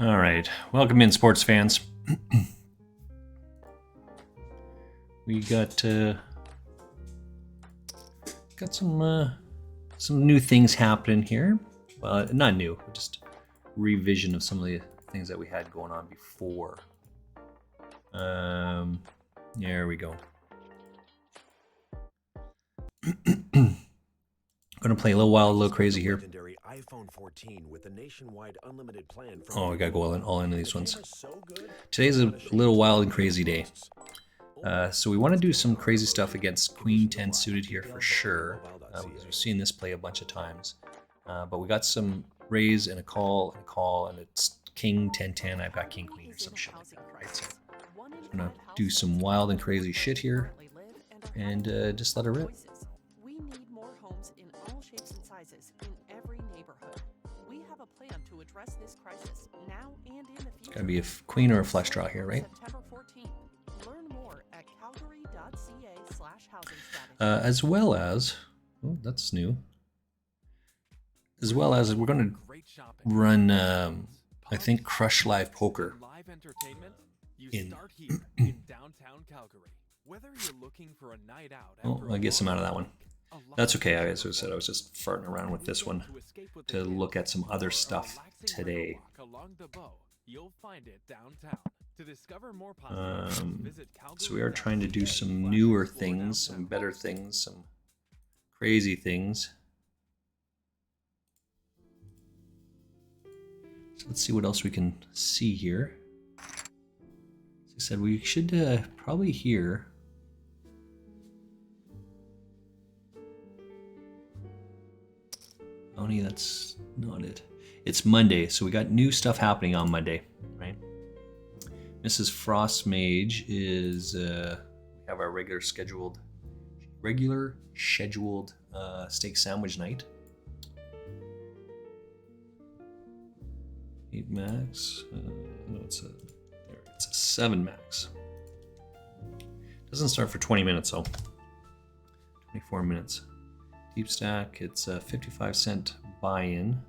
All right, welcome in, sports fans. We got some new things happening here. Well, not new, just revision of some of the things that we had going on before. There we go. Gonna play a little wild, a little crazy here. iPhone 14 with a nationwide unlimited plan from Oh, we gotta go all into these ones. so good. Today's a little wild and crazy day. So we want to do some crazy stuff against Queen 10 suited here for sure, because we've seen this play a bunch of times. But we got some raise and a call, and it's King 10-10. I've got King Queen or some shit like that, right? So I'm gonna do some wild and crazy shit here, and just let it rip. We need more homes in all shapes and sizes in every neighborhood. We have a plan to address this crisis now and in the future. It's gotta be a queen or a flush draw here, right? September 14th. Learn more at calgary.ca/housing strategy. As well as, oh, that's new. As well as we're gonna run, I think, Crush Live Poker in. downtown Calgary. Whether you're looking for a night out, Oh, I get some out of that one. That's okay. As I said, I was just farting around with this one to look at some other stuff today. You'll find it downtown. To discover more So we are trying to do some newer things, some better things, some crazy things. So let's see what else we can see here. As I said, we should probably hear. Only that's not it. It's Monday, so we got new stuff happening on Monday, right? Mrs. Frost Mage is we have our regular scheduled steak sandwich night. 8 max. No, it's a 7 max. Doesn't start for 20 minutes though. 24 minutes. Deep stack. It's a 55-cent buy-in.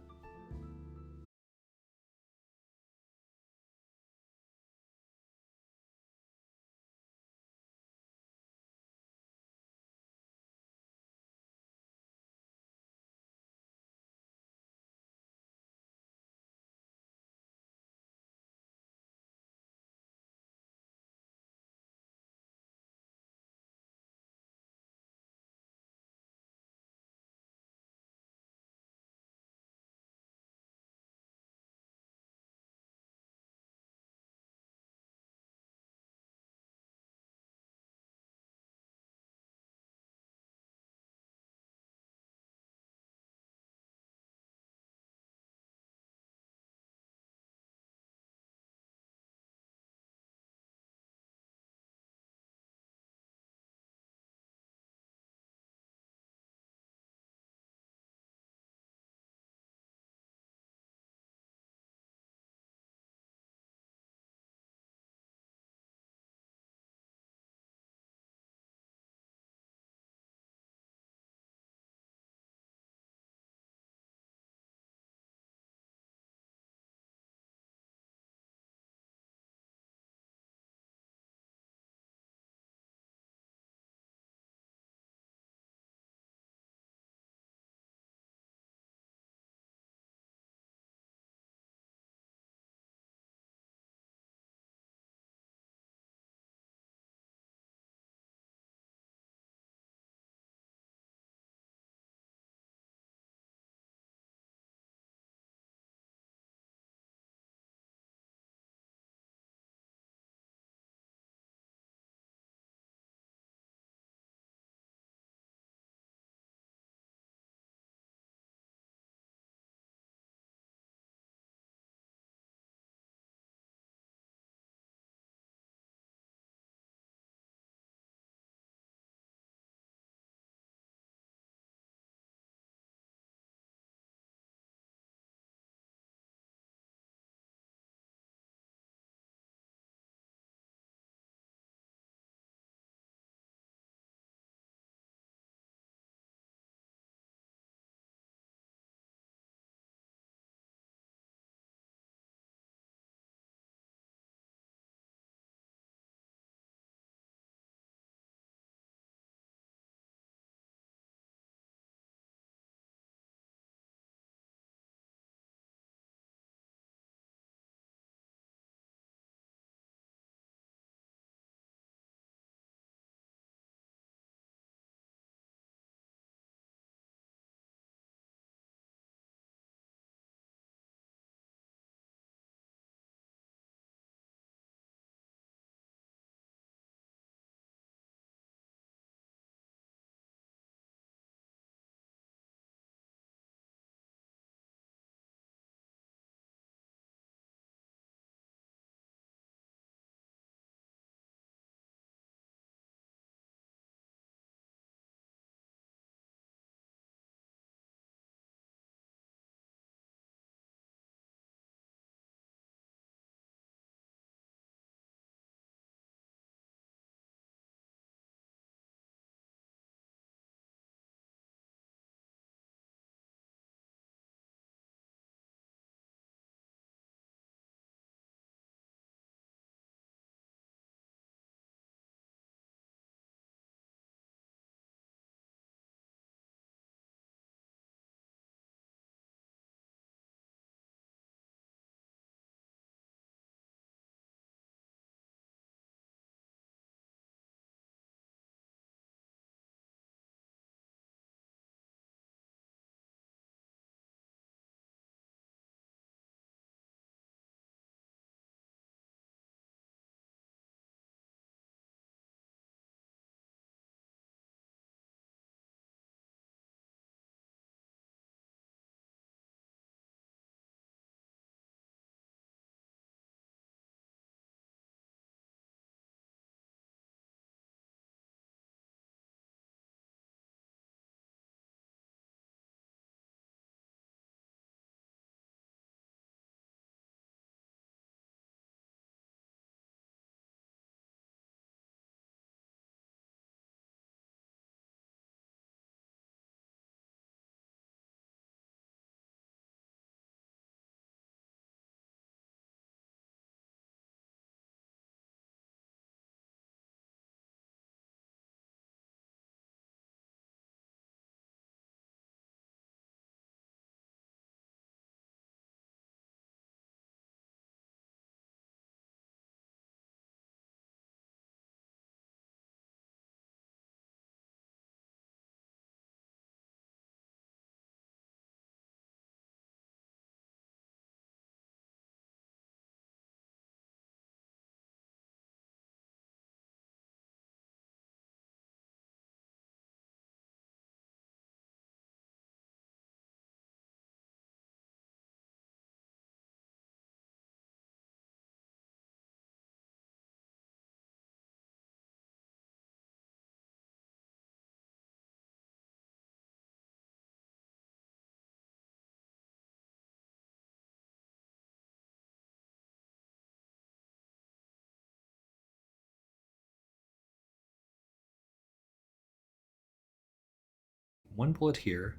1 bullet here.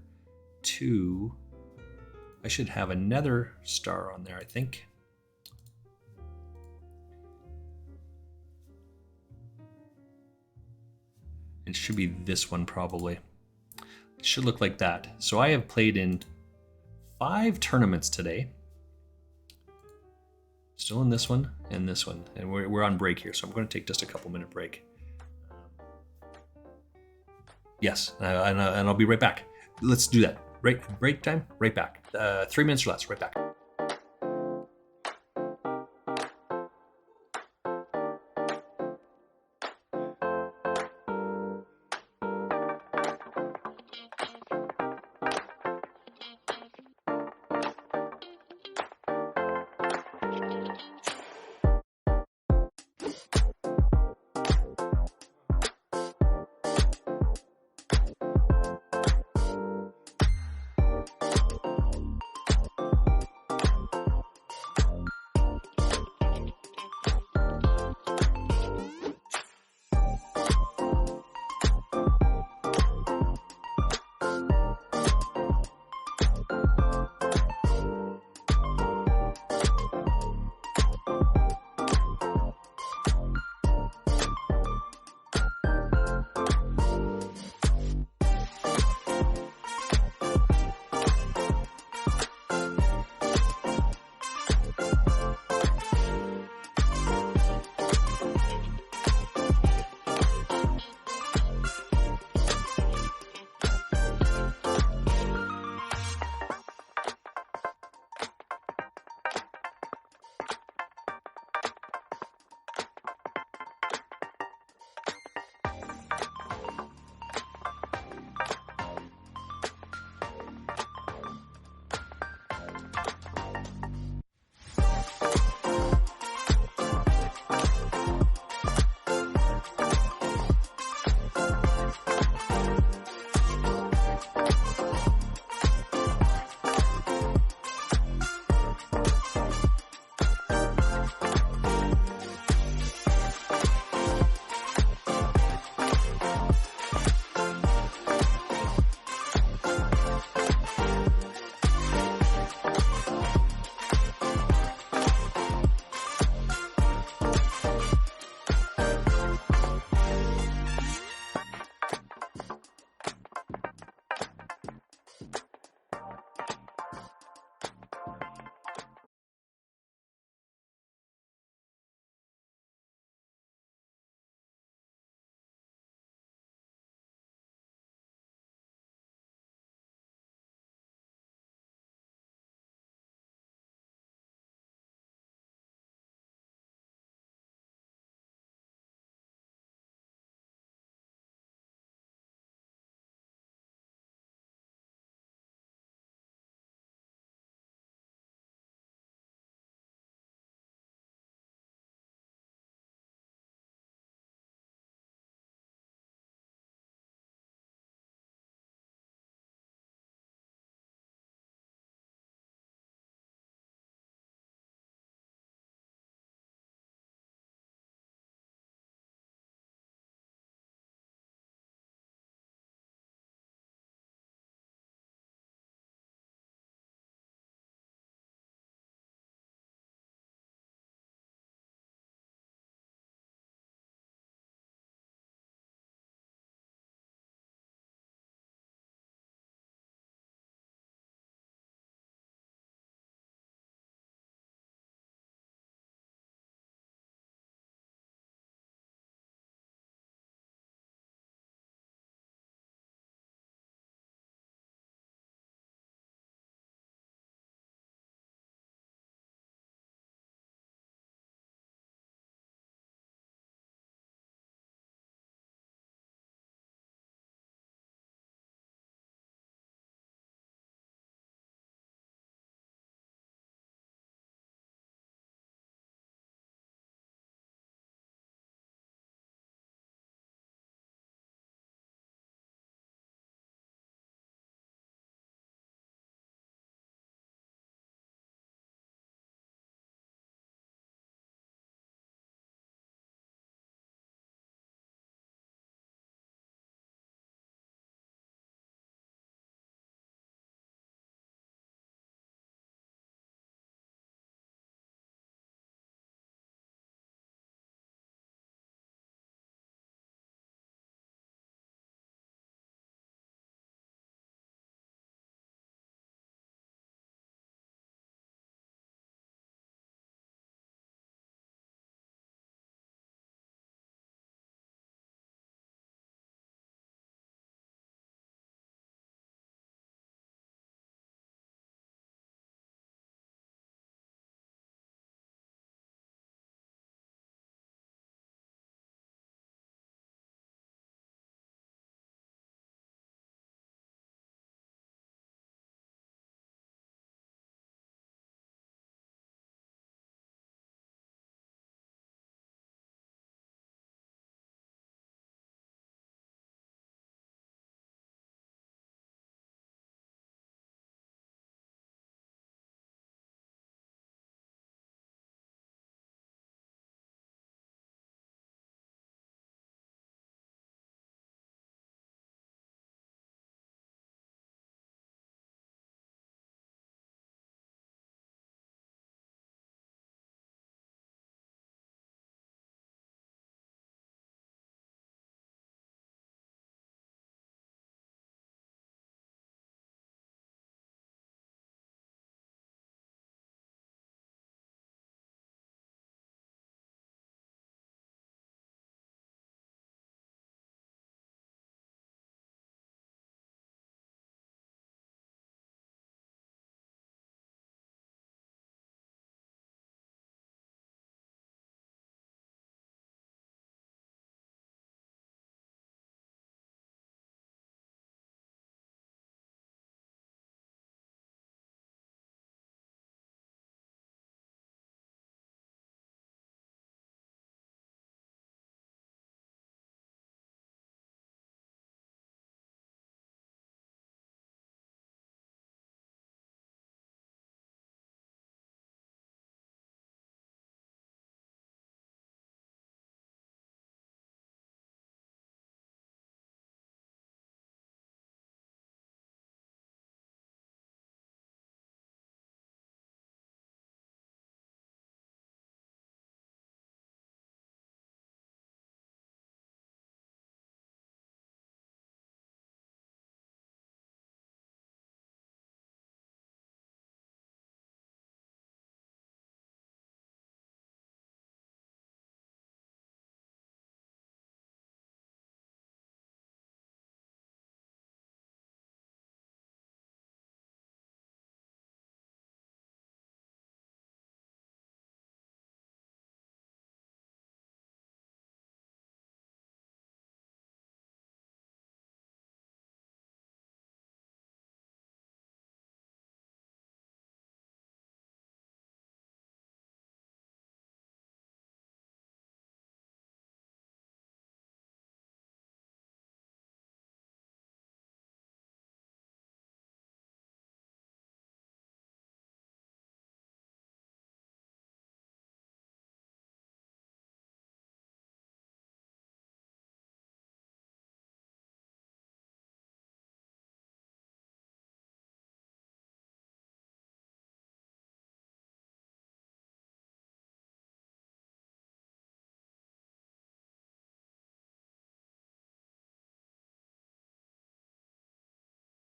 2. I should have a nether star on there, I think. It should be this one probably. It should look like that. So I have played in 5 tournaments today. Still in this one and this one. And we're on break here, so I'm going to take just a couple minute break. Yes, and I'll be right back. Let's do that. Break time, right back. 3 minutes or less, right back.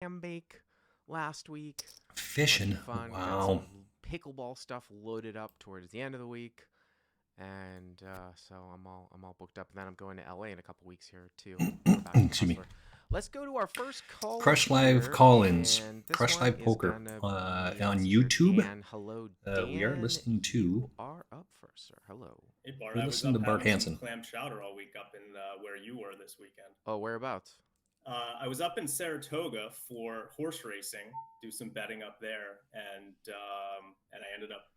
ham bake last week. Fishing. Bunch of fun. Got Wow. some pickleball stuff loaded up towards the end of the week, and so I'm all booked up. And then I'm going to LA in a couple weeks here too. Back to Excuse me. Hustler. Let's go to our first call. Crush Live call-ins. and this Crush one Live is Poker, gonna be on Mr. YouTube. Dan. Hello, We are Dan. listening to- You are up first, sir. Hello. Hey Bart, We I was listened up to Bart having some Hansen. clam chowder all week up in where you were this weekend. Oh, whereabouts? I was up in Saratoga for horse racing, do some betting up there, and I ended up,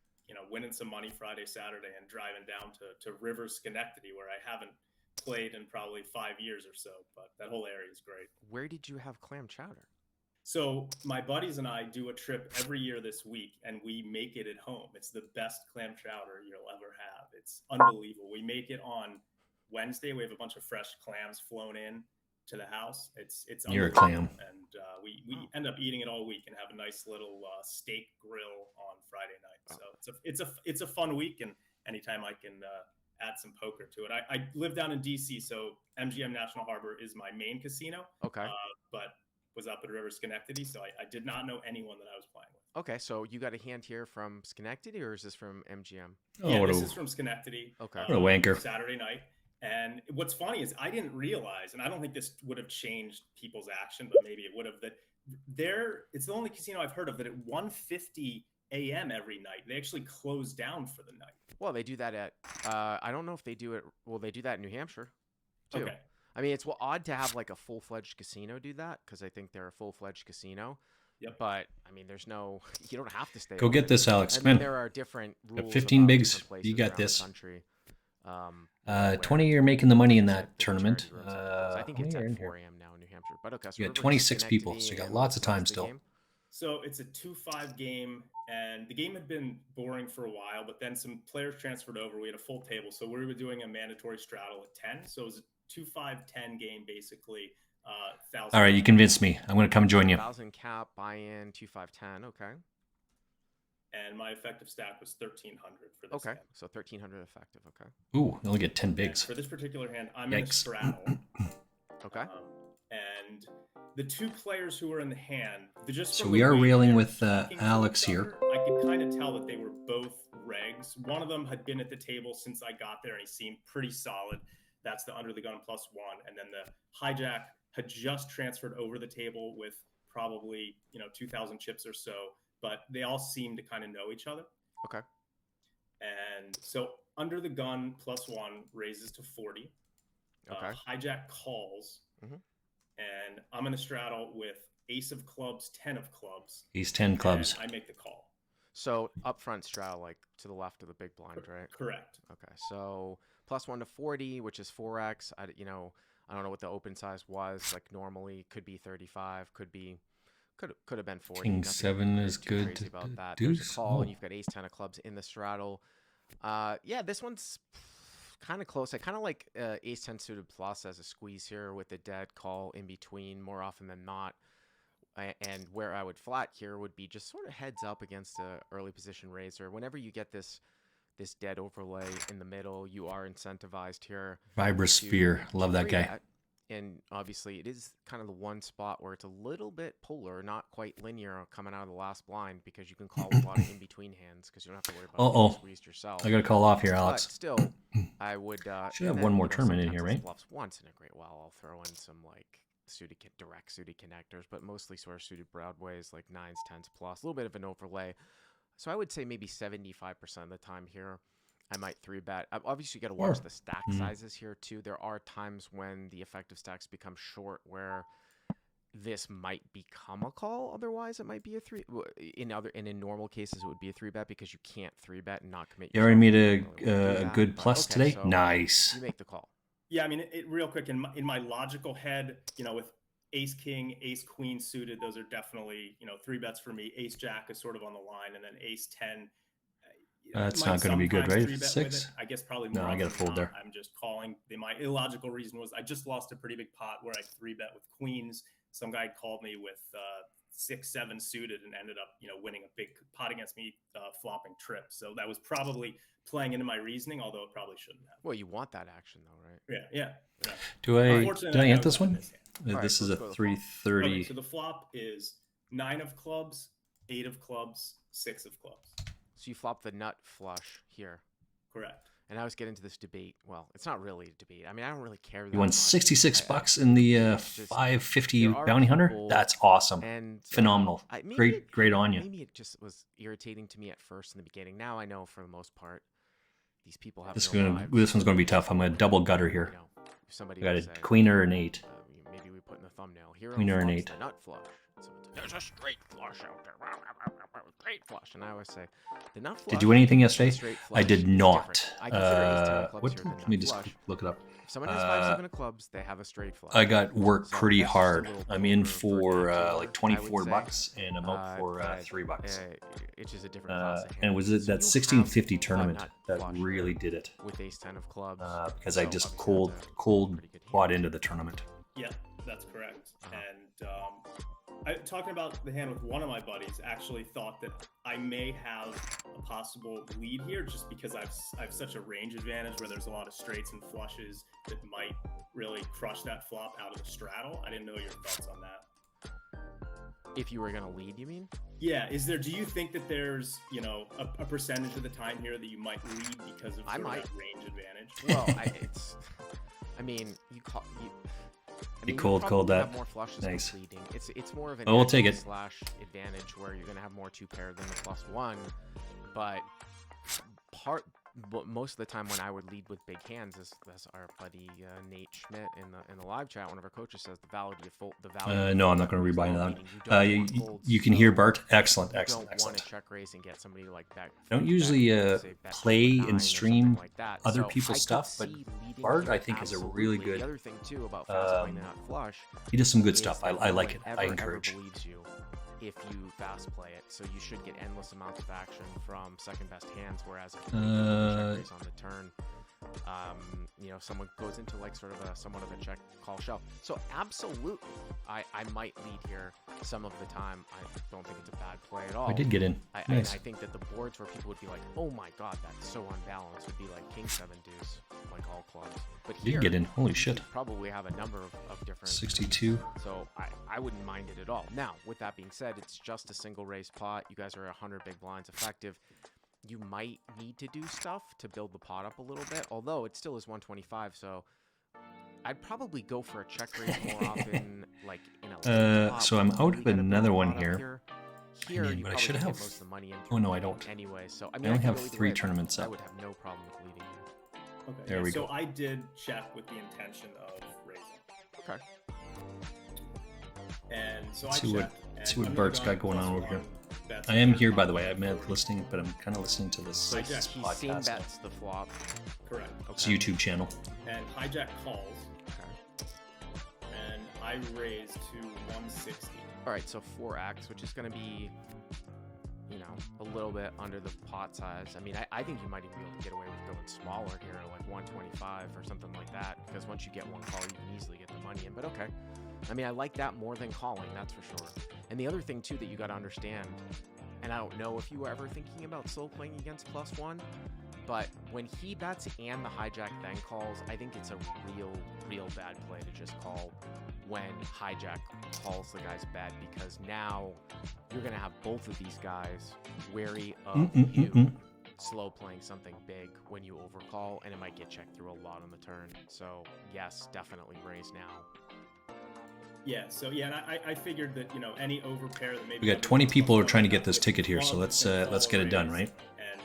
winning some money Friday, Saturday, and driving down to River Schenectady, where I haven't played in probably 5 years or so. But that whole area is great. Where did you have clam chowder? So my buddies and I do a trip every year this week, and we make it at home. It's the best clam chowder you'll ever have. It's unbelievable. We make it on Wednesday. We have a bunch of fresh clams flown in to the house. It's You're a unbelievable. clam. And we end up eating it all week and have a nice little steak grill on Friday night. So it's a fun week, and anytime I can add some poker to it. I live down in DC, so MGM National Harbor is my main casino. Okay. But was up at River Schenectady, so I did not know anyone that I was playing with. Okay, so you got a hand here from Schenectady, or is this from MGM? Oh, Yeah, what this a, is from Schenectady. Okay. What a wanker. Saturday night. And what's funny is I didn't realize, and I don't think this would have changed people's action, but maybe it would have, that it's the only casino I've heard of that at 1:50 a.m. every night, they actually close down for the night. Well, they do that at, I don't know if they do it, well, they do that in New Hampshire, too. Okay. I mean, it's odd to have like a full-fledged casino do that, because I think they're a full-fledged casino. Yep. But, I mean, you don't have to stay Go open. get this, Alex. And Come then in. there are different rules 15 about bigs. different places You got around the this. country. 20, you're making the money in there's that different tournament. charity rules, I suppose. I think How it's many are at in 4 here? a.m. now in New Hampshire. But okay, so You got River 26 people, Schenectady, so you got and lots of what's time the still. game? So it's a 2-5 game, and the game had been boring for a while, but then some players transferred over. We had a full table, so we were doing a mandatory straddle at 10. So it was a 2-5-10 game, basically. 1,000. All right, you convinced me. I'm going to come join you. 1,000 cap, buy-in, 2-5-10. Okay. And my effective stack was 1,300 for this Okay. hand. So 1,300 effective. Okay. Ooh, you only get 10 And bigs. for this particular hand, I'm in a Yikes. straddle. Okay. And the two players who were in the hand, just So from we the are way railing they were with, talking to Alex each here. other, I could kind of tell that they were both regs. One of them had been at the table since I got there, and he seemed pretty solid. That's the under the gun +1. And then the hijack had just transferred over the table with probably 2,000 chips or so, but they all seemed to kind of know each other. Okay. And so under the gun +1 raises to 40. Okay. Hijack calls, Mhm. and I'm in a straddle with ace of clubs, 10 of clubs. He's 10 clubs. And I make the call. So up front straddle, like to the left of the big blind, right? Correct. Okay. So +1 to 40, which is 4x. I don't know what the open size was. Like normally could be 35, could have been 40. King Nothing 7 really is too good crazy to about that. deuce. There's a call, Oh. and you've got ace 10 of clubs in the straddle. Yeah, this one's kind of close. I kind of like ace 10 suited plus as a squeeze here with the dead call in between more often than not. And where I would flat here would be just sort of heads up against a early position raiser. Whenever you get this dead overlay in the middle, you are incentivized here. Vibrosphere. Love that free guy. bet. And obviously, it is kind of the one spot where it's a little bit polar, not quite linear coming out of the last blind, because you can call a lot of in-between hands because you don't have to worry about Uh-oh. getting squeezed yourself. I got to call off here, But Alex. still, I would... Should and have then, one more tournament in sometimes here, those right? Bluffs once in a great while, I'll throw in some like direct suited connectors, but mostly sort of suited broadways, like 9s, 10s plus, a little bit of an overlay. So I would say maybe 75% of the time here, I might 3-bet. Obviously, you got to watch Sure. the stack sizes here too. There are times when the effective stacks become short where this might become a call. Otherwise, it might be a 3. In normal cases, it would be a 3-bet because you can't 3-bet and not commit. You already made yourself. a, You don't really wanna do a that, good but plus okay, today? so Nice. You make the call. Yeah, I mean, real quick, in my logical head, with ace king, ace queen suited, those are definitely 3-bets for me. Ace jack is sort of on the line, and then ace 10. That's might not gonna be good, sometimes right? 3-bet with 6? it. I guess probably No, more I gotta often than fold not, there. I'm just calling. My illogical reason was I just lost a pretty big pot where I 3-bet with queens. Some guy called me with 6-7 suited and ended up, winning a big pot against me, flopping trip. So that was probably playing into my reasoning, although it probably shouldn't have. Well, you want that action though, right? Yeah. Did I Unfortunately, ant know this that in one? hand. Alright, This is a let's go to the flop. 330. Okay, so the flop is 9 of clubs, 8 of clubs, 6 of clubs. So you flop the nut flush here. Correct. And I always get into this debate. Well, it's not really a debate. I mean, I don't really care. You won 66 bucks in the it's just- 550 there are bounty hunter. people- That's awesome. And Phenomenal. Great on you. Maybe it just was irritating to me at first in the beginning. Now I know for the most part, these people have This no one's lives. gonna be tough. I'm gonna double gutter You here. know, if somebody I got would a say, queen or an 8. maybe we put in the thumbnail here. Queen or an 8. The nut flush. Someone's like, there's a straight flush out there. Great flush. And I always say, the nut flush. Did you win anything and yesterday? straight I flush did is not. different. I consider ace 10 of clubs What? here the Let me nut just flush. look it up. If someone has 5-7 of clubs, they have a straight flush. I got work So pretty that's just a hard. little I'm in poker for example, like I 24 would say. bucks, and I'm out for But, $3. It's just a different class of hand. And was it So that you 1650 have a tournament nut that flush really did it? with ace 10 of clubs Because I so just obviously that's a cold pretty good hand. bought into the tournament. Yeah, that's correct. Uh-huh. And talking about the hand with one of my buddies, actually thought that I may have a possible lead here, just because I've such a range advantage where there's a lot of straights and flushes that might really crush that flop out of the straddle. I didn't know your thoughts on that. If you were going to lead, you mean? Yeah, do you think that there's a percentage of the time here that you might lead because of I sort of might. that range advantage? Well, you cold probably that. have more flushes Nice. with leading. It's more of an Oh, we'll take edge it. slash advantage where you're going to have more 2-pair than the +1, but most of the time when I would lead with big hands, as our buddy Nate Schmidt in the live chat, one of our coaches says the value of No, I'm not going to rebuy that. You can hear Bart. Excellent, You excellent, don't want excellent. to check raise and get somebody like that. I don't back, usually say, bet play 9 or and something stream like that. other So people's I could stuff, but see leading Bart, here, I think, is a really absolutely. good, The other thing too about fast playing that flush. He does some good is stuff. that I no like one it. Ever, I encourage. Ever believes you if you fast play it, so you should get endless amounts of action from second best hands. Whereas if you check raise on the turn, someone goes into like sort of somewhat of a check call shove. So absolutely, I might lead here some of the time. I don't think it's a bad play at all. I did get in. Nice. I think that the boards where people would be like, oh my god, that's so unbalanced, would be like king 7 deuce, like all clubs. But Did get in. Holy you shit. could probably have a number of different 62. So I wouldn't mind it at all. Now, with that being said, it's just a single raise pot. You guys are 100 big blinds effective. You might need to do stuff to build the pot up a little bit, although it still is 125, so I'd probably go for a check raise more often, like in a pot, so I'm out of really gotta build another the one pot up here. Here, mean, you but I probably should can get have- most of the money in Oh, no, I don't. anyway. So I I mean, only can have go either 3 way, but tournaments I up. would have no problem with leading you. Okay, There yeah, we so go. I did check with the intention of raising. Okay. And so Let's I see what- checked, and see what under Bart's the got gun going on plus over here. one, that's I am the here, by top the way. I'm 40. listening, but I'm kind of listening to this, Hijack. this He's seen podcast. bets the flop. Correct. It's a YouTube channel. And hijack calls, Okay. and I raised to 160. All right, so 4x, which is going to be, a little bit under the pot size. I mean, I think you might even be able to get away with going smaller here, like 125 or something like that, because once you get one call, you can easily get the money in. But okay. I mean, I like that more than calling, that's for sure. And the other thing, too, that you got to understand, and I don't know if you were ever thinking about slow playing against +1, but when he bets and the hijack then calls, I think it's a real bad play to just call when hijack calls the guy's bet, because now you're going to have both of these guys wary of you slow playing something big when you overcall, and it might get checked through a lot on the turn. So yes, definitely raise now. Yeah, so and I figured that any overpair that maybe We got 20 people who are trying to get this ticket here, so let's get it done, right? And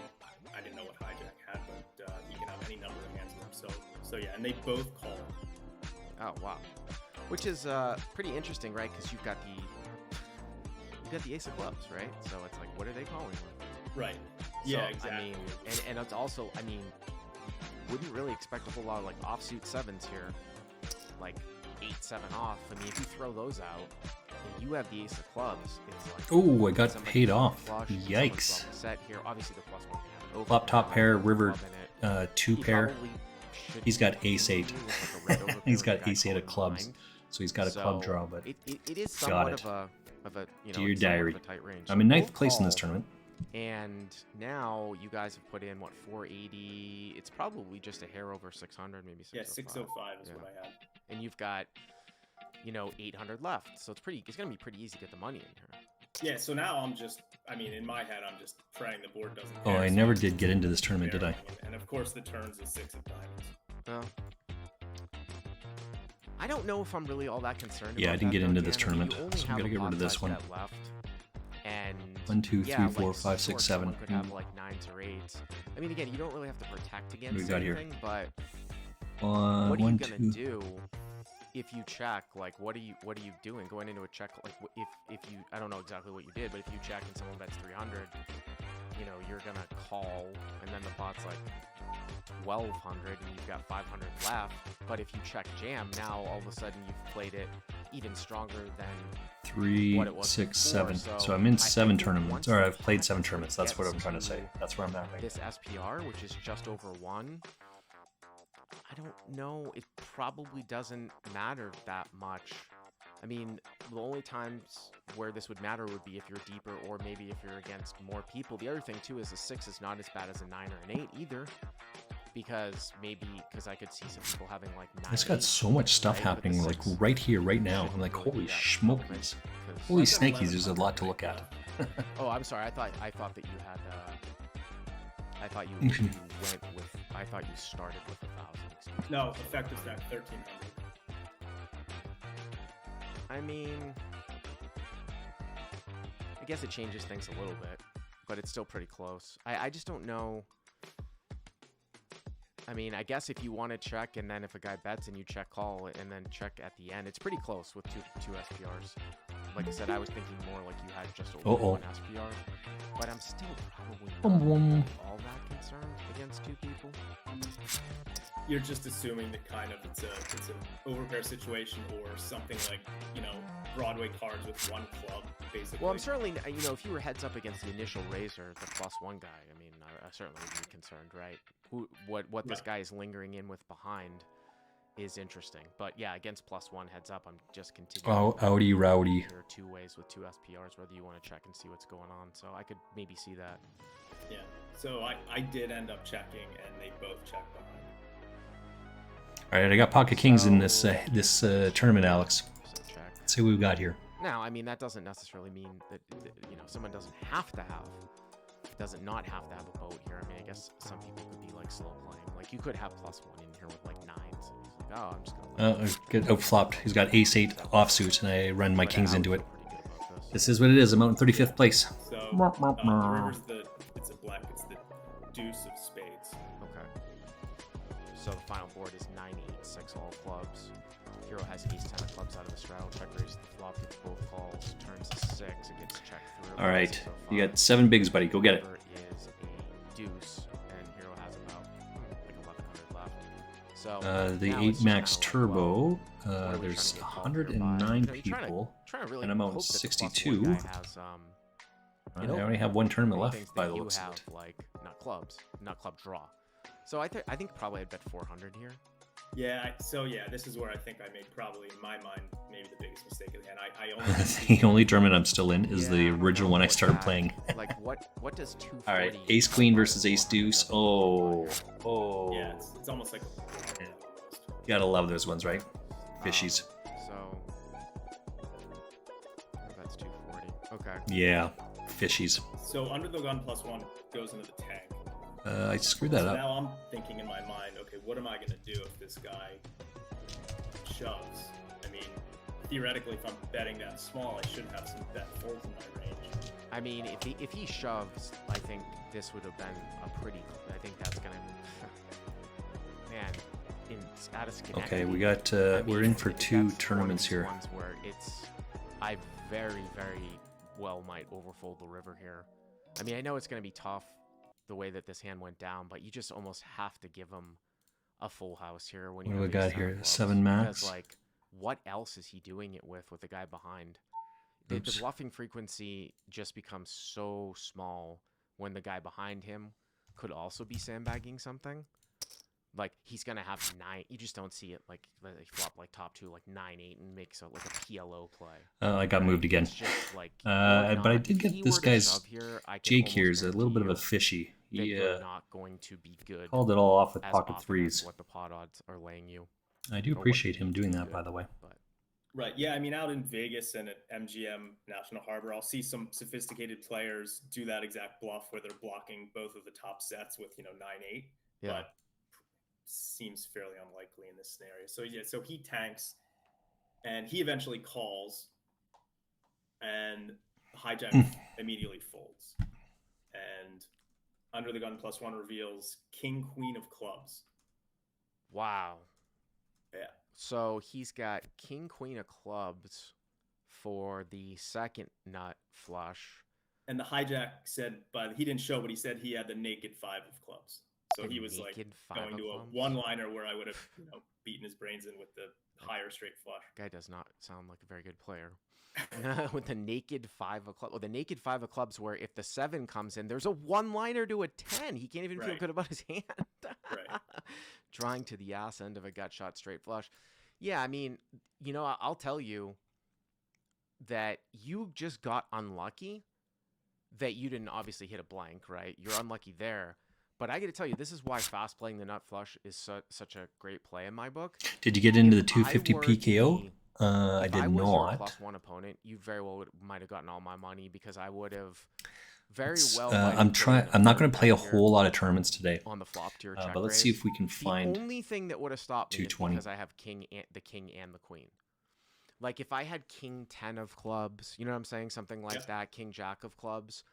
I didn't know what hijack had, but he can have any number of hands with him. So yeah, and they both call. Oh wow, which is pretty interesting, right? Because you've got the ace of clubs, right? So it's like, what are they calling with? Right. So, Yeah, exactly. I mean, and it's also, I mean, wouldn't really expect a whole lot of like offsuit 7s here, like 8-7 off. I mean, if you throw those out, and you have the ace of clubs, it's like, Oh, I got somebody paid can off. flush, someone's Yikes. well set here. Obviously, the +1 can have an open Flop top now, pair, with river club in it. 2 He pair. probably should He's got be ace 8. leading with, like, a red overpair He's with got a guy ace 8 of calling clubs. blind. So he's got a club draw, but it is somewhat it. of of a Dear somewhat diary. of a tight range. I'm in So ninth both place in this call, tournament. and now you guys have put in what 480. It's probably just a hair over 600, maybe 605. Yeah, 605 is Yeah. what I had. And you've got 800 left, so it's gonna be pretty easy to get the money in here. Yeah, so now I'm just, I mean, in my head, I'm just praying the board doesn't. Oh, care, I so never I'm did get into this tournament, did I? barreling, and of course the turns is 6 of diamonds. Well, I don't know if I'm really all that concerned. Yeah, I about didn't that, get though, into this Dan. I mean, tournament, you only so I'm have gonna a get rid of pot this size one. bet left, and 1, 2, 3, yeah, 4, like, 5, 6, sure, someone 7. could have like 9s or 8s. I mean, again, you don't really have to protect against we got here? anything, but One, what are you 1, gonna 2. do if you check? Like, what are you doing going into a check? Like, if you, I don't know exactly what you did, but if you check and someone bets 300, you're gonna call, and then the pot's like 1200, and you've got 500 left. But if you check jam, now all of a sudden you've played it even stronger than 3, what it was 6, before, 7. so So I'm in I 7 think tournaments, once or the I've played pot 7 tournaments. That's what gets I'm trying to say. to That's where I'm at right this SPR, which is just over 1, I don't know. It probably doesn't matter that much. I mean, the only times where this would matter would be if you're deeper, or maybe if you're against more people. The other thing too is a 6 is not as bad as a 9 or an 8 either, because I could see some people having like 9. It's got so much stuff right? But the happening, like 6 right here, right now. shouldn't I'm like, really be holy that smokies. relevant, 'cause- Holy I've got snakies, there's a 1100 lot to look at. Oh, I'm sorry. I thought that you had. I thought you went with. I thought you started with 1,000. Excuse me. No, effective stack 1300. I mean, I guess it changes things a little bit, but it's still pretty close. I just don't know. I mean, I guess if you want to check, and then if a guy bets and you check call, and then check at the end, it's pretty close with two SPRs. Like I said, I was thinking more like you had just over one SPR, but I'm still probably not all that concerned against 2 people. You're just assuming that kind of it's an overpair situation or something like Broadway cards with 1 club basically. Well, I'm certainly if you were heads up against the initial raiser, the +1 guy, I mean, I certainly would be concerned, right? What this guy is lingering in with behind is interesting, but yeah, against +1 heads up, I'm just continuing. Oh, Audi Rowdy. There are 2 ways with 2 SPRs, whether you want to check and see what's going on. So I could maybe see that. Yeah. So I did end up checking, and they both checked behind. All right, I got Pocket Kings in this tournament, Alex. So check. Let's see what we got here. Now, I mean, that doesn't necessarily mean that someone doesn't not have to have a boat here. I mean, I guess some people could be like slow playing. Like you could have +1 in here with like 9s, and he's like, oh, I'm just gonna. Get outflopped. He's got Ace-8 offsuit, and I run my But Kings I into would it. feel pretty good about this. This is what it is. I'm out in 35th place. So the river's it's a black. It's the deuce of spades. Okay. So the final board is 9-8-6 all clubs. Hero has Ace-10 of clubs out of the straddle. Check raises the flop, gets both calls, turns to 6, it gets checked through. All right, 605. you got 7 bigs, buddy. Go get it. River is a deuce, and Hero has about like 1,100 left. So The now 8 it's just Max kinda like, well, Turbo. what are we There's trying to get called here by? 109 You're trying to- people. trying to really and I'm out hope that the +1 62. guy has, I only have 1 tournament things left, by that the you looks of have, it. like not club draw. So I think probably I'd bet 400 here. Yeah. This is where I think I made probably in my mind maybe the biggest mistake of the hand. I only The only tournament I'm still in is the Yeah, I don't original know one I what started that- playing. Like what does 240? All right, Ace Queen versus Ace Deuce. Oh. yeah. It's almost like Yeah. You gotta love those ones, right? Fishies. So that's 240. Okay. Yeah, fishies. so under the gun +1 goes into the tank. I screwed that So up. now I'm thinking in my mind, okay, what am I gonna do if this guy shoves? I mean, theoretically, if I'm betting that small, I should have some bet folds in my range. I mean, if he shoves, I think this would have been a pretty. I think that's gonna. Man, in status. Okay, we got. I We're mean, in for that's 2 one of tournaments these here. Ones where I very, very well might overfold the river here. I mean, I know it's going to be tough the way that this hand went down, but you just almost have to give him a full house here when you What do have we got ace-10 here? clubs, 7 max? Because, like, what else is he doing it with the guy behind? The Oops. bluffing frequency just becomes so small when the guy behind him could also be sandbagging something. Like he's gonna have 9. You just don't see it like flop like top 2 like 9-8 and makes like a PLO play. I got moved again. It's just like But I not- did if get he this were to guy's shove here, I can Jake almost here is a little bit of a guarantee fishy. you that He you're not going to be good. called it all off with as pocket often as threes. what the pot odds are laying you. I do or what appreciate you him need to doing be that, by good, the way. But Right. Yeah. I mean, out in Vegas and at MGM National Harbor, I'll see some sophisticated players do that exact bluff where they're blocking both of the top sets with 9-8. yeah, But seems fairly unlikely in this scenario. So yeah, so he tanks, and he eventually calls, and hijack immediately folds, and under the gun +1 reveals king queen of clubs. wow. Yeah. So he's got king queen of clubs for the second nut flush. And the hijack said, but he didn't show, but he said he had the naked 5 of clubs. So A he was like naked 5 going of to a clubs? one-liner where I would have beaten his brains in with the higher straight flush. Guy does not sound like a very good player. With the naked 5 of clubs. Well, the naked 5 of clubs where if the 7 comes in, there's a one-liner to a 10. He can't even feel Right. good about his hand. Right. Drawing to the ass end of a gut shot straight flush. Yeah, I mean, I'll tell you that you just got unlucky that you didn't obviously hit a blank, right? You're unlucky there. But I got to tell you, this is why fast playing the nut flush is such a great play in my book. Did you get into the If 250 were PKO? the- I if did I was your not. +1 opponent, you very well might have gotten all my money because I would have very It's, well. I'm might have trying. put in I'm not going third to play a here whole lot of tournaments today. on the flop to your check But let's raise. see if we can The find only thing that would have stopped me is 220. because I have the king and the queen. Like if I had king 10 of clubs, you know what I'm saying, something like Yeah. that, king jack of clubs,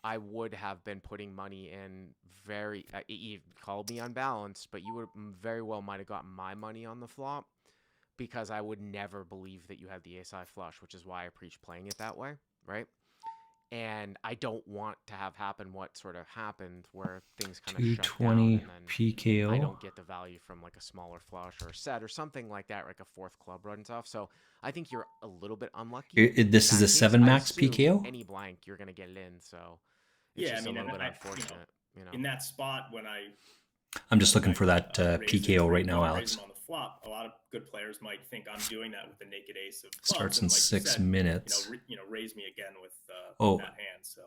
I would have been putting money in very. You called me unbalanced, but you would very well might have gotten my money on the flop because I would never believe that you had the ace-high flush, which is why I preach playing it that way, right? And I don't want to have happen what sort of happened where things kind of shut down 220 and then PKO. I don't get the value from like a smaller flush or a set or something like that, like a 4th club runs off. So I think you're a little bit unlucky. This In is that a case, 7 I max assume PKO. Any blank, you're gonna get it in. So it's Yeah, just I mean, a little and bit I- unfortunate. In that spot when I I'm just looking for that raise the PKO right trade now, call, raise Alex. them on the flop, a lot of good players might think I'm doing that with the naked ace of clubs. Starts and in like you 6 said, minutes. Raise me again with Oh. that hand. So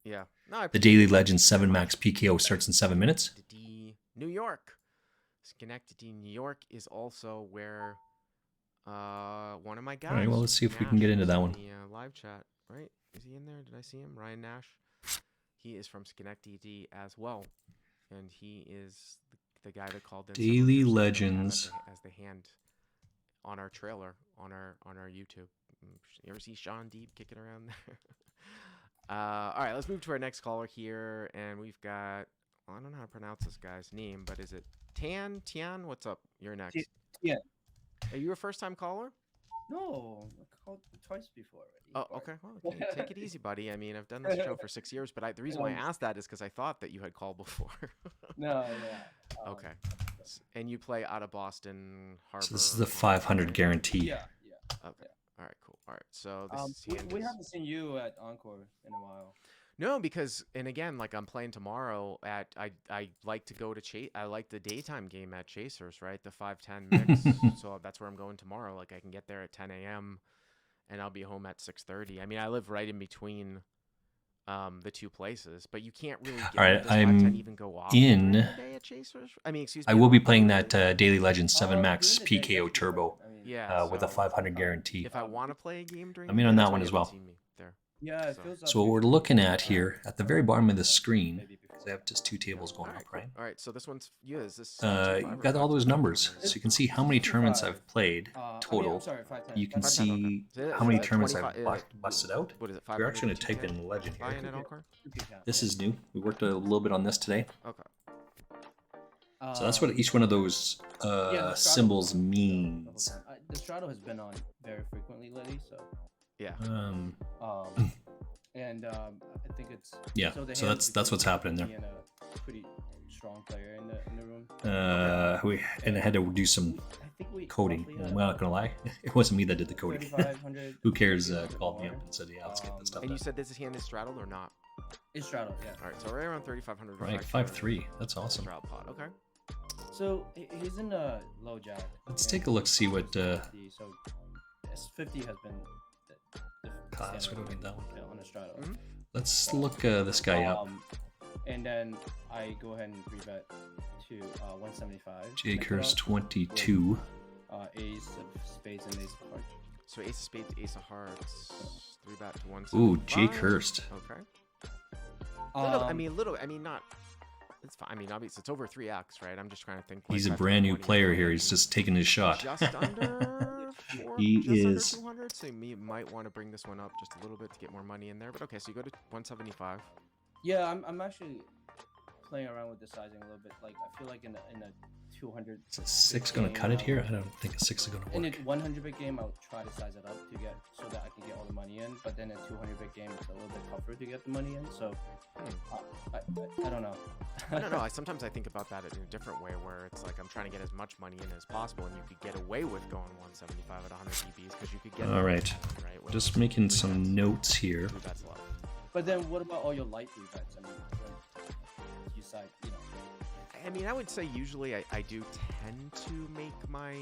Yeah. No, I The appreciate Daily it. Legends Thank you 7 very max much. PKO starts in 7 minutes. Schenectady, New York. Schenectady, New York is also where one of my guys. right, well, let's see if we can Nash, get into is that in one. The live chat, right? Is he in there? Did I see him? Ryan Nash. He is from Schenectady as well, and he is the guy that called in some of Daily your stuff that we have Legends. as the hand on our trailer on our YouTube. You ever see Sean Deeb kicking around there? All right, let's move to our next caller here, and we've got. Well, I don't know how to pronounce this guy's name, but is it Tian? What's up? You're next. Tian. Are you a first-time caller? No, I called twice before already. Oh, okay. Well, take it easy, buddy. I mean, I've done this show for 6 years, but the reason why I asked that is because I thought that you had called before. No, yeah. Okay. And you play out of Boston Harbor. So this is the 500 guarantee. Yeah. Okay. All right. Cool. All right. So this is We Tian. haven't seen you at Encore in a while. No, because and again, like I'm playing tomorrow at I like to go to Chase. I like the daytime game at Chasers, right? The 5:10 mix. So that's where I'm going tomorrow. Like I can get there at 10 a.m. and I'll be home at 6:30. I mean, I live right in between the two places, but you can't really get All right, does I'm 5:10 even go off in- during the day at Chasers? I mean, excuse me. I will be at playing Encore? that Daily Legends 7 max During the day, PKO definitely. Turbo I mean, Yeah. with a so 500 guarantee. if I want to play a game during, I'm the in day, on that that's why one you as haven't well. seen me there. Yeah, it So- feels. So what we're looking at here at the very bottom of the screen, because I have just 2 tables going up, right? All right. So this one's is this? You've got all those numbers, so you can see how many tournaments I've played total. I'm sorry, 510. You can 510, okay. see Is it- how many is it tournaments I've 25 busted out. What is it? We're actually going to 500, type in legend buy here. in at Encore? This is new. We worked a little bit on this today. Okay. So that's what each one of those the Strato symbols was on the means. whole time. The Strato has been on very frequently lately, so Yeah. and I think it's Yeah, the so hands that's what's become happening there. being a pretty strong player in the room. And I had to do some I think we coding. roughly And had I'm not gonna lie, it wasn't me that did the coding. 3,500. Who cares? 3,500 Called me up more. and said, "Yeah, let's get this stuff And you done." said this hand is straddled or not? It's straddled, yeah. All right. So right around 3,500. Right, 5-3. That's awesome. Straddle pot. Okay. So he's in the low jack. Let's and take a look, see what. 50, so S50 has been the Class, standard what do we need that one? on the straddle. Let's look this guy up. And then I go ahead and rebet to 175. Jake Pick it Hurst up 22. with, Ace of spades and ace of hearts. So ace of spades, ace of hearts, 3-bet to 175. Ooh, Jake Hurst. Okay. I Um, mean, not. It's fine. I mean, obviously, it's over 3x, right? I'm just trying to think. like, He's a if I brand new put 20 player here. in, He's just taking his shot. Just under. He just under is. 200, so you might want to bring this one up just a little bit to get more money in there. But okay, so you go to 175. Yeah, I'm actually playing around with the sizing a little bit. Like I feel like in a 200. Is a 6 going to cut it here? I don't think a 6 is going to In a work. 100 bit game, I'll try to size it up to get so that I can get all the money in. But then a 200 bit game, it's a little bit tougher to get the money in. So I don't know. I don't know. Sometimes I think about that in a different way, where it's like I'm trying to get as much money in as possible, and you could get away with going 175 at 100 DBs because you could get. All right. Right. with Just making some three notes here. bets left. But then what about all your light rebets? I mean, when you side, you know. I mean, I would say usually I do tend to make my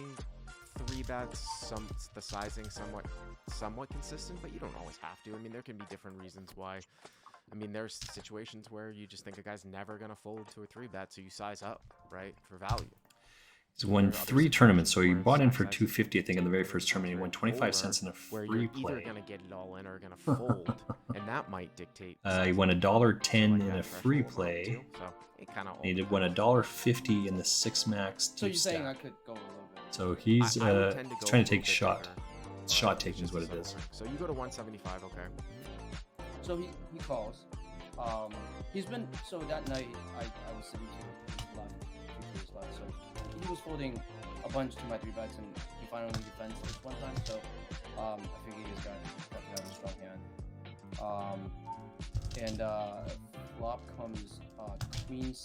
3-bets the sizing somewhat consistent, but you don't always have to. I mean, there can be different reasons why. I mean, there's situations where you just think a guy's never gonna fold to a 3-bet, so you size up, right, for value. He's won 3 tournaments, so he bought in for 250, I think, in the very first tournament. He won 25 cents in a Where free you're either play. gonna get it all in or gonna fold, and that might dictate. He sizing. won $1.10 So, in yeah, a free threshold amount play. too, so it kind of. And he won $1.50 in the 6 max So deep you're saying I stack. could go a little bit. So he's I would tend to go trying a to take little bit shot. bigger, but Shot it's taking is just what a it is. subtle thing. So you go to 175, okay. So he calls. He's been so that night I was sitting to his left, to his left. So he was folding a bunch to my 3-bets, and he finally defends this one time. So I figured he's got a strong hand. And flop comes queen 6-4.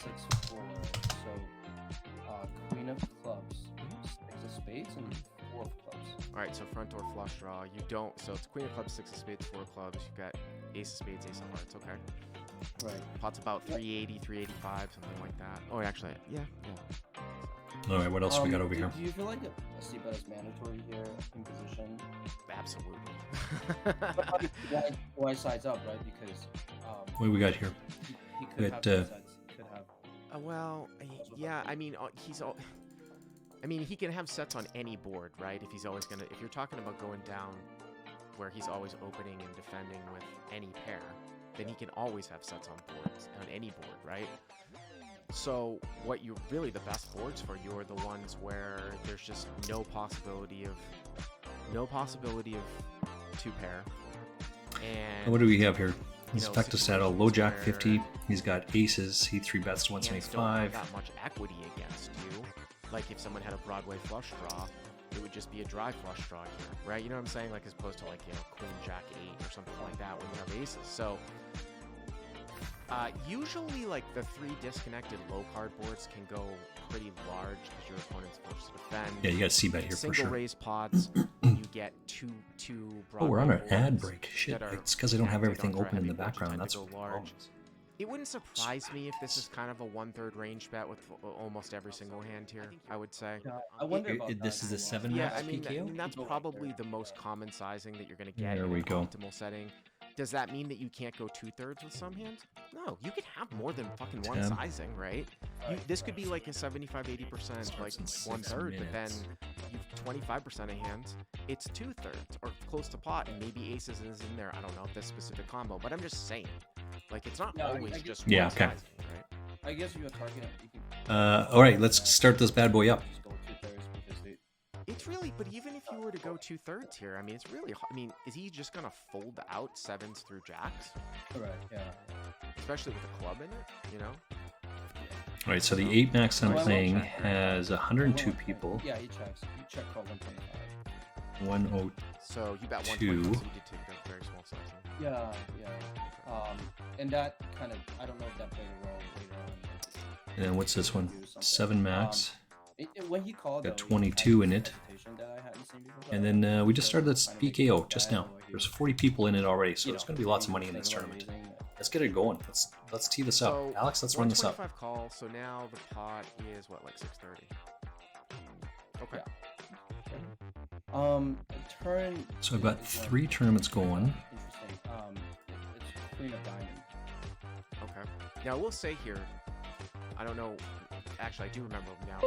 So queen of clubs, 6 of spades, and 4 of clubs. All right, so front door flush draw. You don't. So it's queen of clubs, 6 of spades, 4 of clubs. You've got ace of spades, ace of hearts. Okay. Right. Pot's about 380, 385, something like that. Oh, actually, yeah. All right, what else we got over do, here? Do you feel like a c-bet is mandatory here in position? Absolutely. Why size up, right? Because What do we got here? he could have But, two sets. He could have. Well, yeah. I mean, he's all. I mean, he can have sets on any board, right? If he's always gonna. If you're talking about going down, where he's always opening and defending with any pair, then he can always have sets on boards on any board, right? So what you really the best boards for you are the ones where there's just no possibility of 2-pair. And What do we have here? you He's know, Vector saddle, low jack situations 50. where He's got aces. He 3-bets to hands don't have 175. that much equity against you. Like if someone had a Broadway flush draw, it would just be a dry flush draw here, right? You know what I'm saying? Like as opposed to like, you know, queen jack 8 or something like that when you have aces. So usually like the 3 disconnected low card boards can go pretty large because your opponent's forced to defend. Yeah, you got c-bet here for Single sure. raise pods, you get two Oh, we're on our Broadway ad boards break. Shit, that are it's because I don't have connected everything onto our open in heavy the boards, you background. tend to That's go what the large. problem is. It wouldn't surprise me if this is kind of a 1/3 range bet with almost every single hand here, I would say. Yeah, I wonder about that. This is a 7 Yeah, max I mean, PKO? that's People probably like the most common sizing that you're going to get There in we an go. optimal setting. Does that mean that you can't go 2/3 with some hands? No, you can have more than fucking one 10. sizing, right? This could be like a 75-80%, like Starts in 6 1/3, but then minutes. you've 25% of hands, it's 2/3 or close to pot, and maybe aces is in there. I don't know this specific combo, but I'm just saying, like it's not Yeah, I always guess- just Yeah, one okay. sizing, right? I guess you're targeting. You can All right, let's start this bad boy up. just go 2/3 because they. It's really, but even if you were to go 2/3 here, I mean, it's really. I mean, is he just gonna fold out 7s through jacks, Right. Yeah. especially with a club in it? You know. All right, so the 8 max I'm Oh, I will playing check. has 102 I won't- people. Yeah, he checks. He check call 125. 102. So you bet 120, Two. so you did take a very small sizing. Yeah. And that kind of I don't know if that played a role later on. And then what's this one? Do something. 7 max. When he called, Got though, he 22 had in this it. hesitation that I hadn't seen before. And then we just started this Kind of makes PKO me just bad now. the way he There's was, 40 people in it already, so you it's know, going to be lots of he money was in this thinking about tournament. raising Let's get it going. Let's tee this up. So, Alex, let's run this up. 125 call. So now the pot is what, like 630. Okay. Turn. So I've got is 3 tournaments going. Interesting. It's queen of diamond. Okay. Now I will say here, I don't know. Actually, I do remember now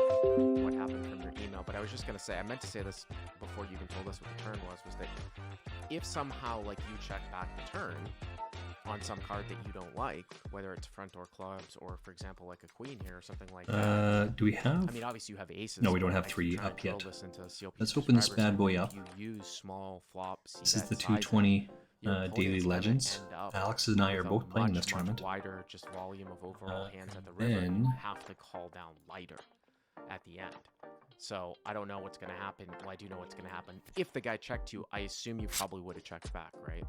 what happened from your email, but I was just gonna say, I meant to say this before you even told us what the turn was that if somehow like you check back the turn on some card that you don't like, whether it's front door clubs or, for example, like a queen here or something like that. Do we have? I mean, obviously you have aces. No, we don't but have I can 3 try and up drill yet. this into CLP Let's open this subscribers, bad boy and up. if you use small flops. This is the 220 Daily Legends. Alex and I are both playing this tournament. Wider just volume of overall hands at the river. then- You have to call down lighter at the end. So I don't know what's going to happen. Well, I do know what's going to happen. If the guy checked you, I assume you probably would have checked back, right?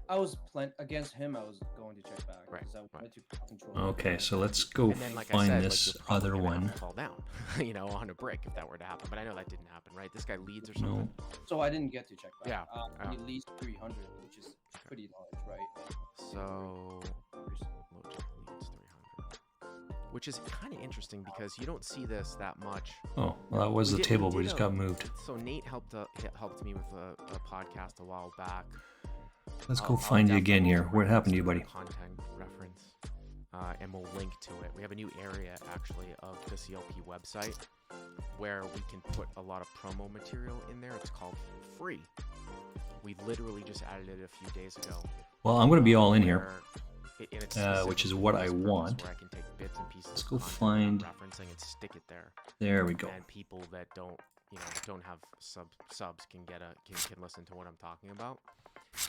I was against him. I was going to check back Right, because I right. wanted to control. Okay, so let's go And then, like I find said, this like, you're probably other gonna have one. to fall down, you know, on a brick if that were to happen. But I know that didn't happen, right? This guy leads or No. something. So I didn't get to check back. Yeah, He yeah. leads 300, which is pretty large, right? So low jack leads 300, which is kind of interesting because you don't see this that much. Oh, well, that was We the did- table. we We did just a- got moved. So Nate helped me with a podcast a while back. Let's I'll- go I'll find you definitely again here. reference What happened to you, the buddy? Content reference, and we'll link to it. We have a new area actually of the CLP website where we can put a lot of promo material in there. It's called Free. We literally just added it a few days ago. Well, I'm going to be all in here. where and it's which is specifically what for I this purpose, want. Where I can take bits and pieces Let's of go content that I'm find- referencing and stick it there. There we go. And people that don't have subs can can listen to what I'm talking about.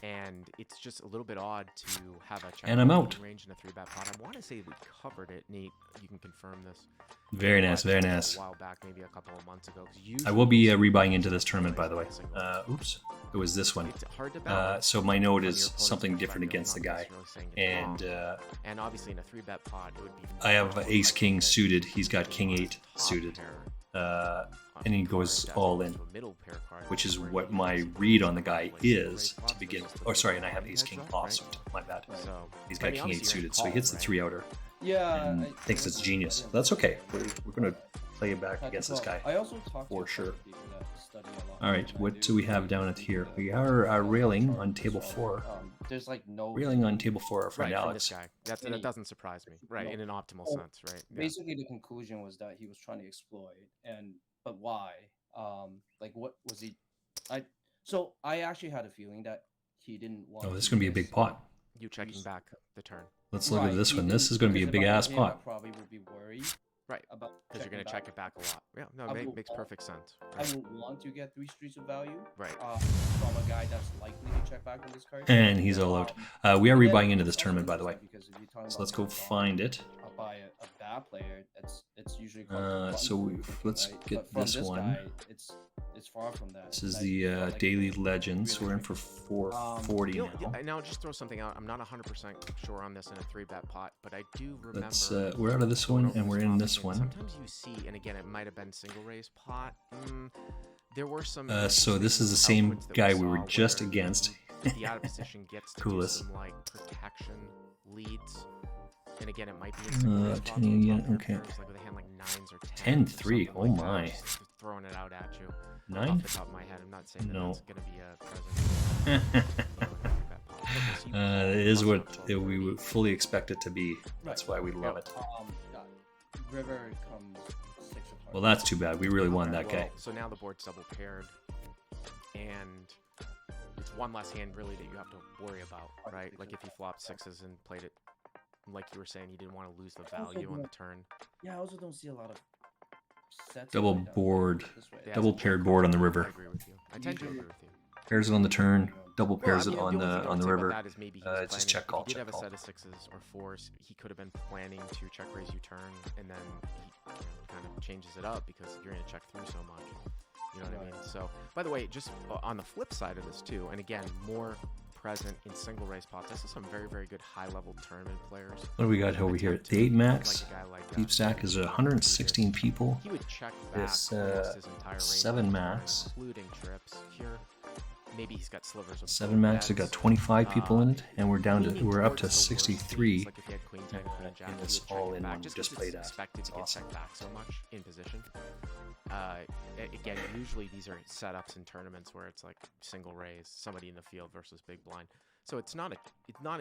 And it's just a little bit odd to have a check And I'm out. range in a 3-bet pot. I want to say we covered it, Nate. You can confirm this. Very nice, very A nice. while back, maybe a couple of months ago. 'cause I will be usually rebuying into this tournament, by the way. single race. Oops, it was this one. It's hard to balance So my note when is your opponent's something in front different of you, against the not guy. necessarily saying it's And wrong. And obviously in a 3-bet pot, it would be. I have much more ace likely king that suited. He's got you king want 8 top suited. pair And he card goes as all opposed in, to a middle pair card, which is where what you my basically read just on the have, guy like, single is race to pots begin. versus the Oh, big sorry, and I have blind ace heads king up, offsuit. My bad. Right. So, He's but I got mean, king 8 obviously you're suited, so he hits the called, 3 outer Yeah. and thinks it's genius. That's okay. We're gonna play it back against this guy. I also talked for to sure. people that study a lot All right, more than I what do we have down at here? We are railing on table 4. There's like no. Railing on table 4, our friend Right, from Alex. this guy. That Any- doesn't surprise me. Right, No. in an optimal Oh, sense, right? Yeah. Basically, the conclusion was that he was trying to exploit, but why? Like, what was he? So I actually had a feeling that he didn't want. Oh, this is to gonna be a use- big pot. You checking back the turn. Let's look at Right, this he one. This didn't- is gonna be a because big if I ass were him, I pot. probably would be worried. Right. About Because you're going to check it back a lot. Yeah, no, I will makes want- perfect sense. I Right. would want to get 3 streets of value. Right. From a guy that's likely to check back on this card. And he's all out. We are rebuying into this tournament, by the way. Because if you're talking So about let's go Van Gogh, find it. By a bad player, it's usually So let's get this one. It's far from that. This is And I the felt like Daily it Legends. really We're in for 440 You know, now. yeah, now just throw something out. I'm not 100% sure on this in a 3-bet pot, but I do remember. Let's. We're out of this going one over and we're in topic, this and one. Sometimes you see, and again, it might have been single raise pot. There were some. So this is the interesting same outputs that guy we saw were just where against. The out of position gets to do Coolest. some like protection leads. And again, it might be in single raise pots 10 with again, top pair okay. pairs, like with a hand like 9s or 10s. 10-3, something oh like that. my. Just throwing it out at you. 9? Off the top of my head, I'm not saying that No. that's going to be a present. It is what we would fully expect it to be. That's why we love it. River comes 6 of hearts. Well, that's too bad. We really won that guy. So now the board's double paired, and it's one less hand really that you have to worry about, right? Like if you flopped 6s and played it, like you were saying, you didn't want to lose the value on the turn. Yeah, I also don't see a lot of sets. Double like that board. this way. Yeah, Double it's a paired check board on the call. river. I agree with you. I tend to agree with you. Pairs it on the turn. Double Well, pairs I mean, it on only thing I the would say about river. that is maybe he was It's just planning- check call, If he did check have call. a set of 6s or 4s, he could have been planning to check raise you turn, and then he kind of changes it up because you're going to check through so much. You know what I mean? So, by the way, just on the flip side of this too, and again, more present in single race pots. This is some very, very good high-level tournament players. What do we got over here? Attempt The to 8 max. like a guy like Deep stack is 116 people. He would check back This, almost his entire range 7 of max. including trips here. maybe he's got slivers of 7 both max, we got bets. 25 people in it, and we're down to Leaning we're up towards to the worst 63 queens, like if he had queen 10, queen jack, in he this would check it all-in back one we just just 'cause played it's at. expected It's to get awesome. checked back so much in position. Again, usually these are setups in tournaments where it's like single raise, somebody in the field versus big blind. So it's not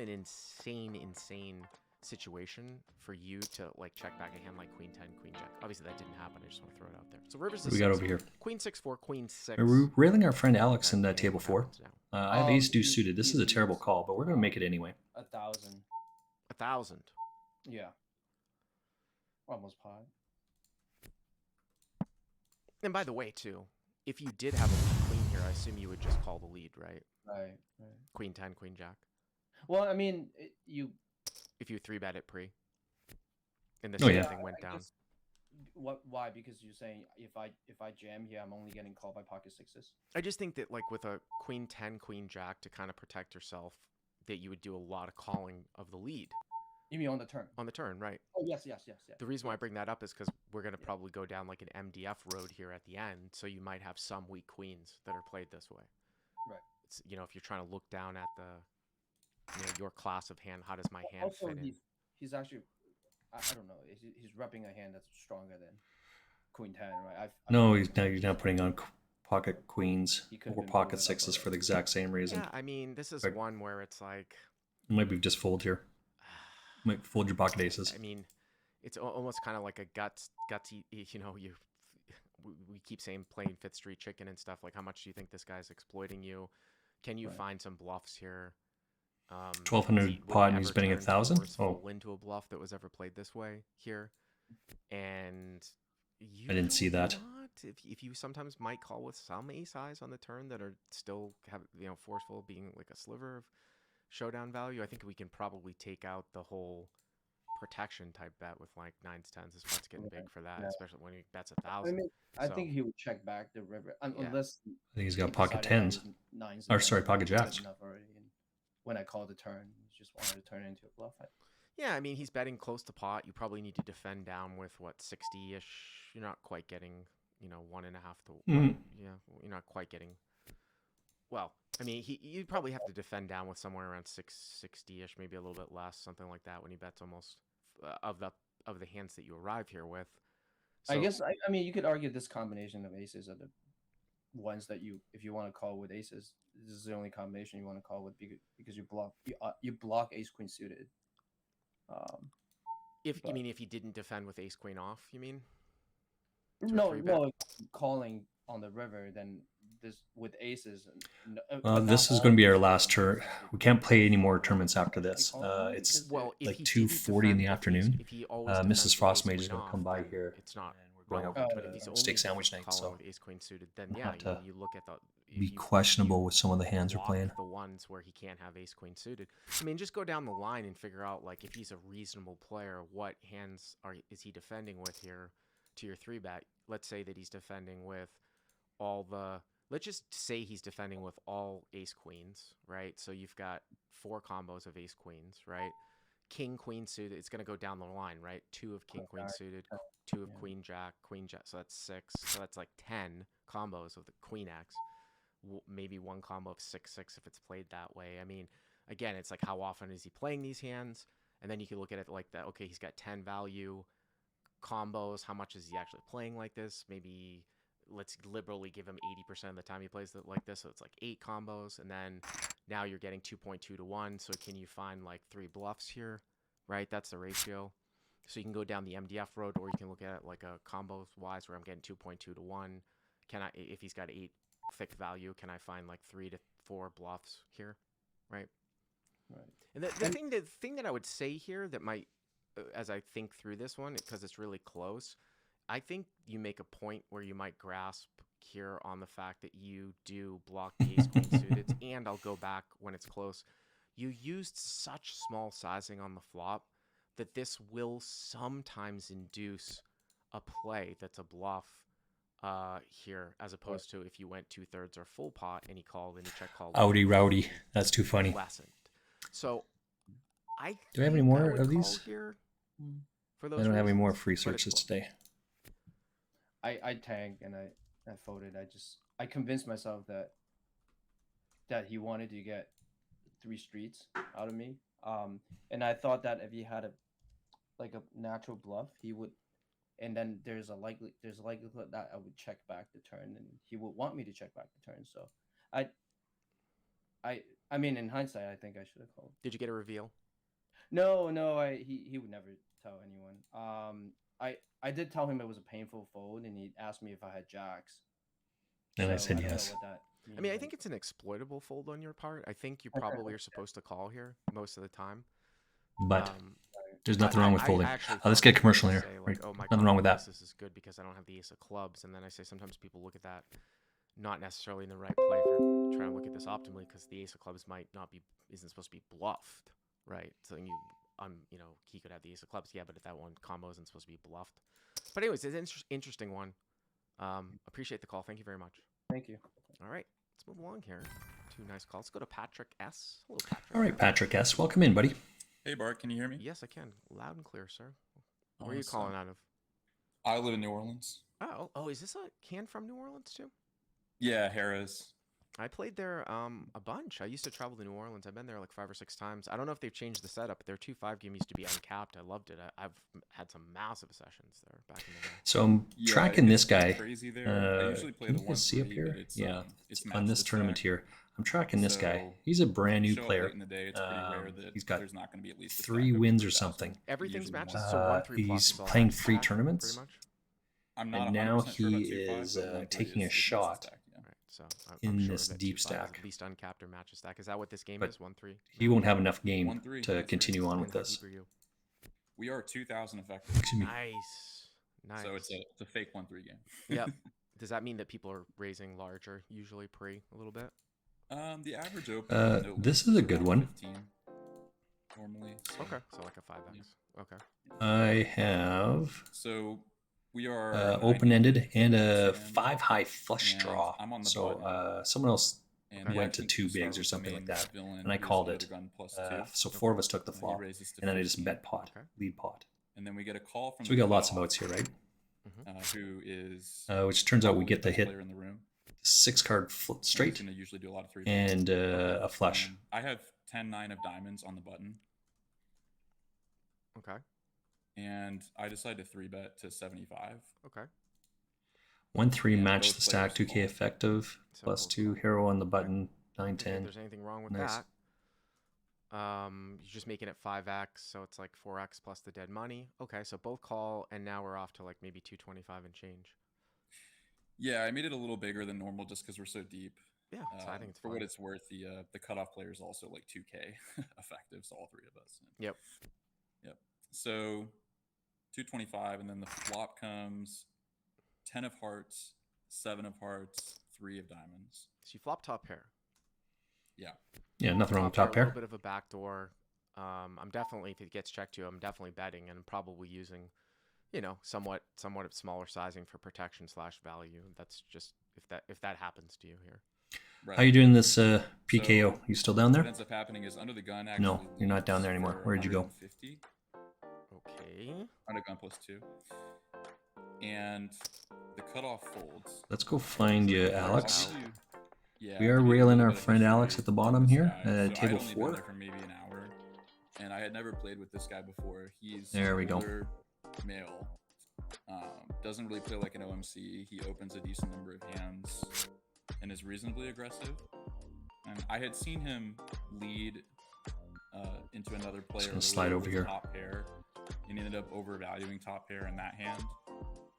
an insane situation for you to like check back a hand like queen 10, queen jack. Obviously that didn't happen. I just want to throw it out there. So rivers. What do we got over here? Queen 6-4, queen 6. Are we railing our friend Alex in Okay, that table what 4? happens now? I have ace deuce He- suited. This is a he's terrible call, but we're gonna make it anyway. 1,000. 1,000. Yeah. Almost pot. And by the way, too, if you did have a lead queen here, I assume you would just call the lead, right? Right. Queen 10, queen jack. Well, I mean, you. If you 3-bet it pre. And the Oh, same yeah. thing went I down. guess- What? Why? Because you're saying if I jam here, I'm only getting called by pocket sixes. I just think that like with a queen 10, queen jack to kind of protect yourself, that you would do a lot of calling of the lead You mean on the turn? on the turn, right? Oh yes, yes, yes, yes. The reason why I bring that up is because we're going to probably go down like an MDF road here at the end, so you might have some weak queens that are played this way. Right. It's, you know, if you're trying to look down at your class of hand, how does my hand Also, fit in? he's actually, I don't know. He's repping a hand that's stronger than Queen 10, right? No, he's now putting on pocket queens He could've or been pocket moving up sixes a for the exact same reason. Yeah, I mean, this is Like- one where it's like, Might be just fold here. Might fold your pocket aces. I mean, it's almost kind of like a gutsy. You know, we keep saying playing Fifth Street Chicken and stuff. Like, how much do you think this guy's exploiting you? Can you Right. find some bluffs here? 1200 would he pot and he's ever betting turn 1,000? forceful Oh. into a bluff that was ever played this way here, and I didn't see that. not. If you sometimes might call with some ace highs on the turn that are still forceful, being like a sliver of showdown value, I think we can probably take out the whole protection type bet with like 9s, 10s. This bet's getting big for that, yeah. especially when he bets I 1,000. mean, I So- think he would check back the river Yeah. unless I think he's got he pocket decided that tens. his nines Or and sorry, tens pocket was good jacks. enough already, and when I called the turn, he just wanted to turn it into a bluff. Yeah, I mean, he's betting close to pot. You probably need to defend down with, what, 60-ish? You're not quite getting, 1.5 to... Mhm. Yeah, you're not quite getting... Well, I mean, you'd probably have to defend down with somewhere around 660-ish, maybe a little bit less, something like that, when he bets almost of the hands that you arrive here with. I So- guess I mean you could argue this combination of aces are the ones that if you want to call with aces, this is the only combination you want to call with because you block ace queen suited. If you but- mean if he didn't defend with ace queen off, you mean? No, three bet. no, calling on the river, then this with aces. This is going to be our last turn. We can't play any more tournaments after this. It's Well, if like he 2:40 in didn't the defend with ace- afternoon. if he always defends Mrs. with Frostmage ace is queen going to come off, by then here. It's not and we're going out relevant, to but if he's steak only sandwich night, calling so with ace queen suited, then we'll yeah, have to you look at the if be you- questionable you with some of the hands we're block playing. the ones where he can't have ace queen suited. I mean, just go down the line and figure out like if he's a reasonable player, what hands is he defending with here to your 3-bet? Let's say that he's defending with all the. Let's just say he's defending with all ace queens, right? So you've got 4 combos of ace queens, right? King queen suited. It's gonna go down the line, right? 2 of king queen suited, 2 of Yeah. queen jack. So that's 6. So that's like 10 combos of the queen X. Maybe one combo of 6-6 if it's played that way. I mean, again, it's like how often is he playing these hands? And then you can look at it like that. Okay, he's got 10 value combos. How much is he actually playing like this? Maybe let's liberally give him 80% of the time he plays it like this. So it's like 8 combos. And then now you're getting 2.2 to 1. So can you find like 3 bluffs here? Right? That's the ratio. So you can go down the MDF road, or you can look at it like a combos wise where I'm getting 2.2 to 1. Can I, if he's got 8 thick value, can I find like 3 to 4 bluffs here? Right? Right. And the thing that I would say here that might, as I think through this one, because it's really close, I think you make a point where you might grasp here on the fact that you do block the ace queen suited, and I'll go back when it's close. You used such small sizing on the flop that this will sometimes induce a play that's a bluff here, as opposed to if you went 2/3 or full pot and he called and he check called. Outy rowdy. That's too funny. Lessened. So, Do we have any think I more would of call these? here for I those don't have any more reasons, free but it's searches close. today. I tagged and I folded. I convinced myself that that he wanted to get 3 streets out of me. And I thought that if he had a natural bluff, he would, and then there's a likelihood that I would check back the turn, and he would want me to check back the turn. So I mean, in hindsight, I think I should have called. Did you get a reveal? No, he would never tell anyone. I did tell him it was a painful fold, and he asked me if I had jacks. And I So said don't know yes. what that I mean, I means. think it's an exploitable fold on your part. I think you Okay. probably are supposed to call here most of the time. But Um, there's nothing wrong with folding. Let's get commercial here. Right? Oh, my Nothing wrong with God, that. This is good because I don't have the ace of clubs. And then I say sometimes people look at that not necessarily in the right play if you're trying to look at this optimally, because the ace of clubs isn't supposed to be bluffed, right? So he could have the ace of clubs, yeah, but if that one combo isn't supposed to be bluffed. But anyways, it's an interesting one. Appreciate the call. Thank you very much. Thank you. All right, let's move along here. 2 nice calls. Let's go to Patrick S. Hello, Patrick. All right, Patrick S. Welcome in, buddy. Hey Bart, can you hear me? Yes, I can. Loud and clear, sir. Where are you Awesome. calling out of? I live in New Orleans. Oh, is this a can from New Orleans too? Yeah, Harris. I played there a bunch. I used to travel to New Orleans. I've been there like 5 or 6 times. I don't know if they've changed the setup, but their 2-5 game used to be uncapped. I loved it. I've had some massive sessions there back in the day. So I'm Yeah, tracking this it's guy. Crazy there. I usually play Can the you guys see up 1-3, here? but it's, Yeah, it's on this matchless tournament stack. here. I'm tracking this guy. So, He's a brand new show up player. late in the day, it's pretty rare that He's got there's not going to be at least a 3 stack of wins or 3,000. something. Everything's Usually matches. more. So 1-3 plus He's is all playing that free stack, tournaments. pretty much. I'm not And now 100% sure about he 2-5, is, but 1-3 taking a is the shot. stack, yeah. Right. So in I'm sure this that deep 2-5 is stack. at least uncapped or matches stack. Is that what this game But is? 1-3. He won't have enough game 1-3, to that's right. continue on with And how this. deep are you? We are 2,000 effective. Excuse me. Nice. So it's a fake 1-3 game. Yep. Does that mean that people are raising larger, usually pre a little bit? The average open. no this limit is a good around one. 15 normally. So, Okay. So like a 5x. Okay. I have So we are open-ended and a 90%, 5-high flush and draw. I'm on the So button. someone else and we went to actually 2 start bigs or with the something like main that, villain, and I who's called loaded it. gun plus 2. So 4 of us took the And he flop, raises to and then I just 15. bet pot, Okay. lead pot. And then we get a call from So we the got lots of cutoff, votes here, right? who is Which turns out we probably get the best hit player in the room. 6-card And he's straight gonna usually do a lot of 3 and a flush. I have 10-9 of diamonds on the button, Okay. and I decide to 3-bet to 75. Okay. 1-3 and match both the stack, players 2k call. effective, So plus both 2 call. hero on the button, 9, If 10. there's anything wrong with Nice. that. You're just making it 5x, so it's like 4x plus the dead money. Okay, so both call, and now we're off to like maybe 225 and change. Yeah, I made it a little bigger than normal just because we're so deep. Yeah, so I think it's for fine. what it's worth, the cutoff player is also like 2k effective, so all 3 of us. Yep. Yep. So 225, and then the flop comes 10 of hearts, 7 of hearts, 3 of diamonds. So you flop top pair. Yeah, nothing wrong with top A pair. little bit of a backdoor. I'm definitely, if it gets checked to, I'm definitely betting, and I'm probably using, somewhat of smaller sizing for protection / value. That's just if that happens to you here. Right. How you doing this PKO? You still down What there? ends up happening is under the gun actually. No, you're not down there leads anymore. for Where'd you go? 150, Okay. under gun plus 2. And the cutoff folds. Let's go find you, I'll Alex. give you- yeah, We I'll are give you a railing little our bit of friend Alex history at the on bottom this here, guy. So table I'd only been 4. there for maybe an hour, and I had never played with this guy before. He's There we go. older, male. Doesn't really play like an OMC. He opens a decent number of hands and is reasonably aggressive. And I had seen him lead into another player gonna slide earlier over with here. top pair, and ended up overvaluing top pair in that hand.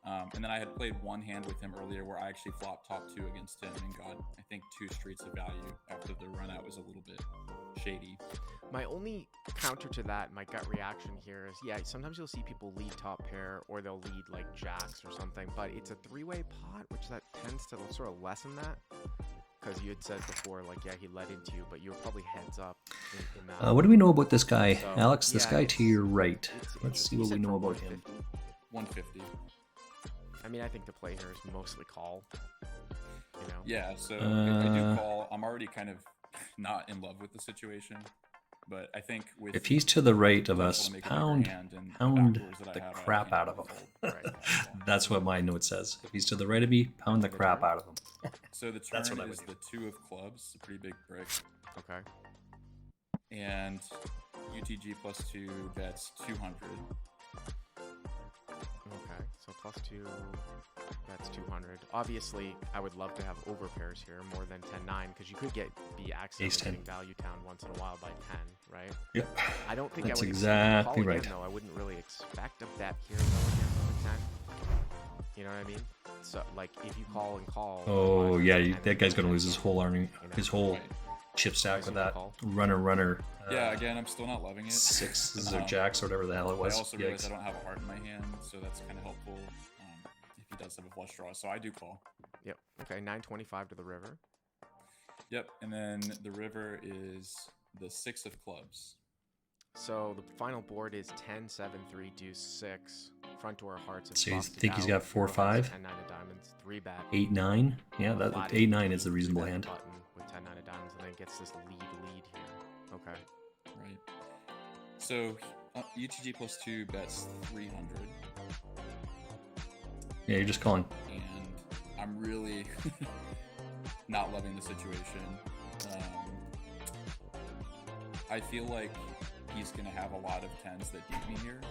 And then I had played one hand with him earlier where I actually flopped top 2 against him and got, I think, 2 streets of value after the run out was a little bit shady. My only counter to that, my gut reaction here is, yeah, sometimes you'll see people lead top pair or they'll lead like jacks or something, but it's a 3-way pot, which that tends to sort of lessen that. Because you had said before, like, yeah, he led into you, but you were probably heads up in that. What do we know about this guy, So, Alex? This yeah, guy it's- to your right. it's Let's interesting. see You what said we know for about him. 150? 150. I mean, I think the play here is mostly call. Yeah, so if I do Uh, call, I'm already kind of not in love with the situation. But I think with If he's to the right of potential us, to make a bigger pound hand and pound backdoors that I the have, I crap can't out of him. fold. Right. That's what my note says. If he's to the right of me, pound the crap out of him. So the That's turn what I would is do. the 2 of clubs, a pretty big brick, Okay. and UTG plus 2 bets 200. Okay. So +2. That's 200. Obviously, I would love to have over pairs here more than 10-9 because you could be accidentally Ace 10. getting value town once in a while by 10, right? Yep. I don't think That's I would exactly call right. again, though. I wouldn't really expect a bet here though against the 10. You know what I mean? So like if you call and call. Oh otherwise yeah, it's 10 that and guy's gonna 10, lose his whole army, you know? his whole Right. chip stack with Resume that call. runner. Yeah, again, I'm still not loving it. Sixes or Um, jacks or whatever the hell it I was. also realize Yikes. I don't have a heart in my hand, so that's kind of helpful if he does have a flush draw. So I do call. Yep. Okay. 925 to the river. Yep, and then the river is the 6 of clubs. So the final board is 10, 7, 3, deuce, 6. Front door hearts. Is So you busted think he's out. got 4, Hero has 5? 10, 9 of diamonds. 3 bet. 8, 9. Yeah, that Flat 8, 9 is eight, the reasonable three-bet hand. Button with 10, 9 of diamonds, and then gets this lead here. Okay. Right. So UTG plus 2 bets 300, Yeah, you're just calling. and I'm really not loving the situation. I feel like he's going to have a lot of 10s that beat me here,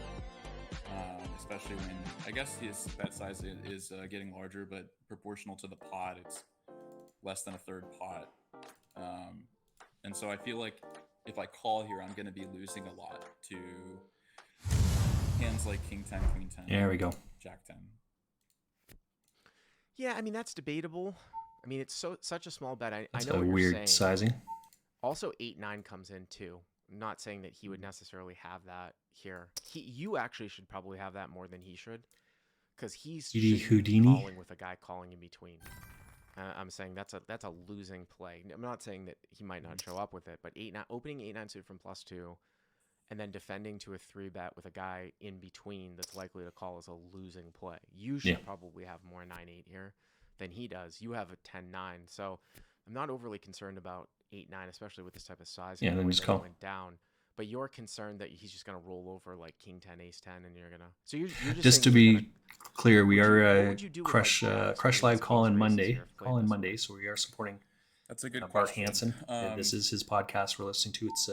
especially when I guess his bet size is getting larger, but proportional to the pot, it's less than a third pot. And so I feel like if I call here, I'm going to be losing a lot to hands like King 10, Queen 10, There we go. Jack 10. Yeah, I mean that's debatable. I mean it's such a small bet. I That's know a what you're weird saying. sizing. Also, 8-9 comes in too. I'm not saying that he would necessarily have that here. You actually should probably have that more than he should, because he's Houdini- shouldn't be Houdini? calling with a guy calling in between. I'm saying that's a losing play. I'm not saying that he might not show up with it, but opening 8-9 suit from +2, and then defending to a 3-bet with a guy in between that's likely to call is a losing play. You should Yeah. probably have more 9-8 here than he does. You have a 10-9, so I'm not overly concerned about 8-9, especially with this type of size. Yeah, then knowing just that it call. went down. But you're concerned that he's just gonna roll over like King 10, Ace 10, and you're gonna. So you're Just to saying you're be gonna- clear, we what are would you do with, Crush like, jacks, Crush queens, Live call in kings, races Monday. here, if played Call in this Monday, so we are supporting That's a good Bart question. Hansen. Um, This is his podcast we're listening to. It's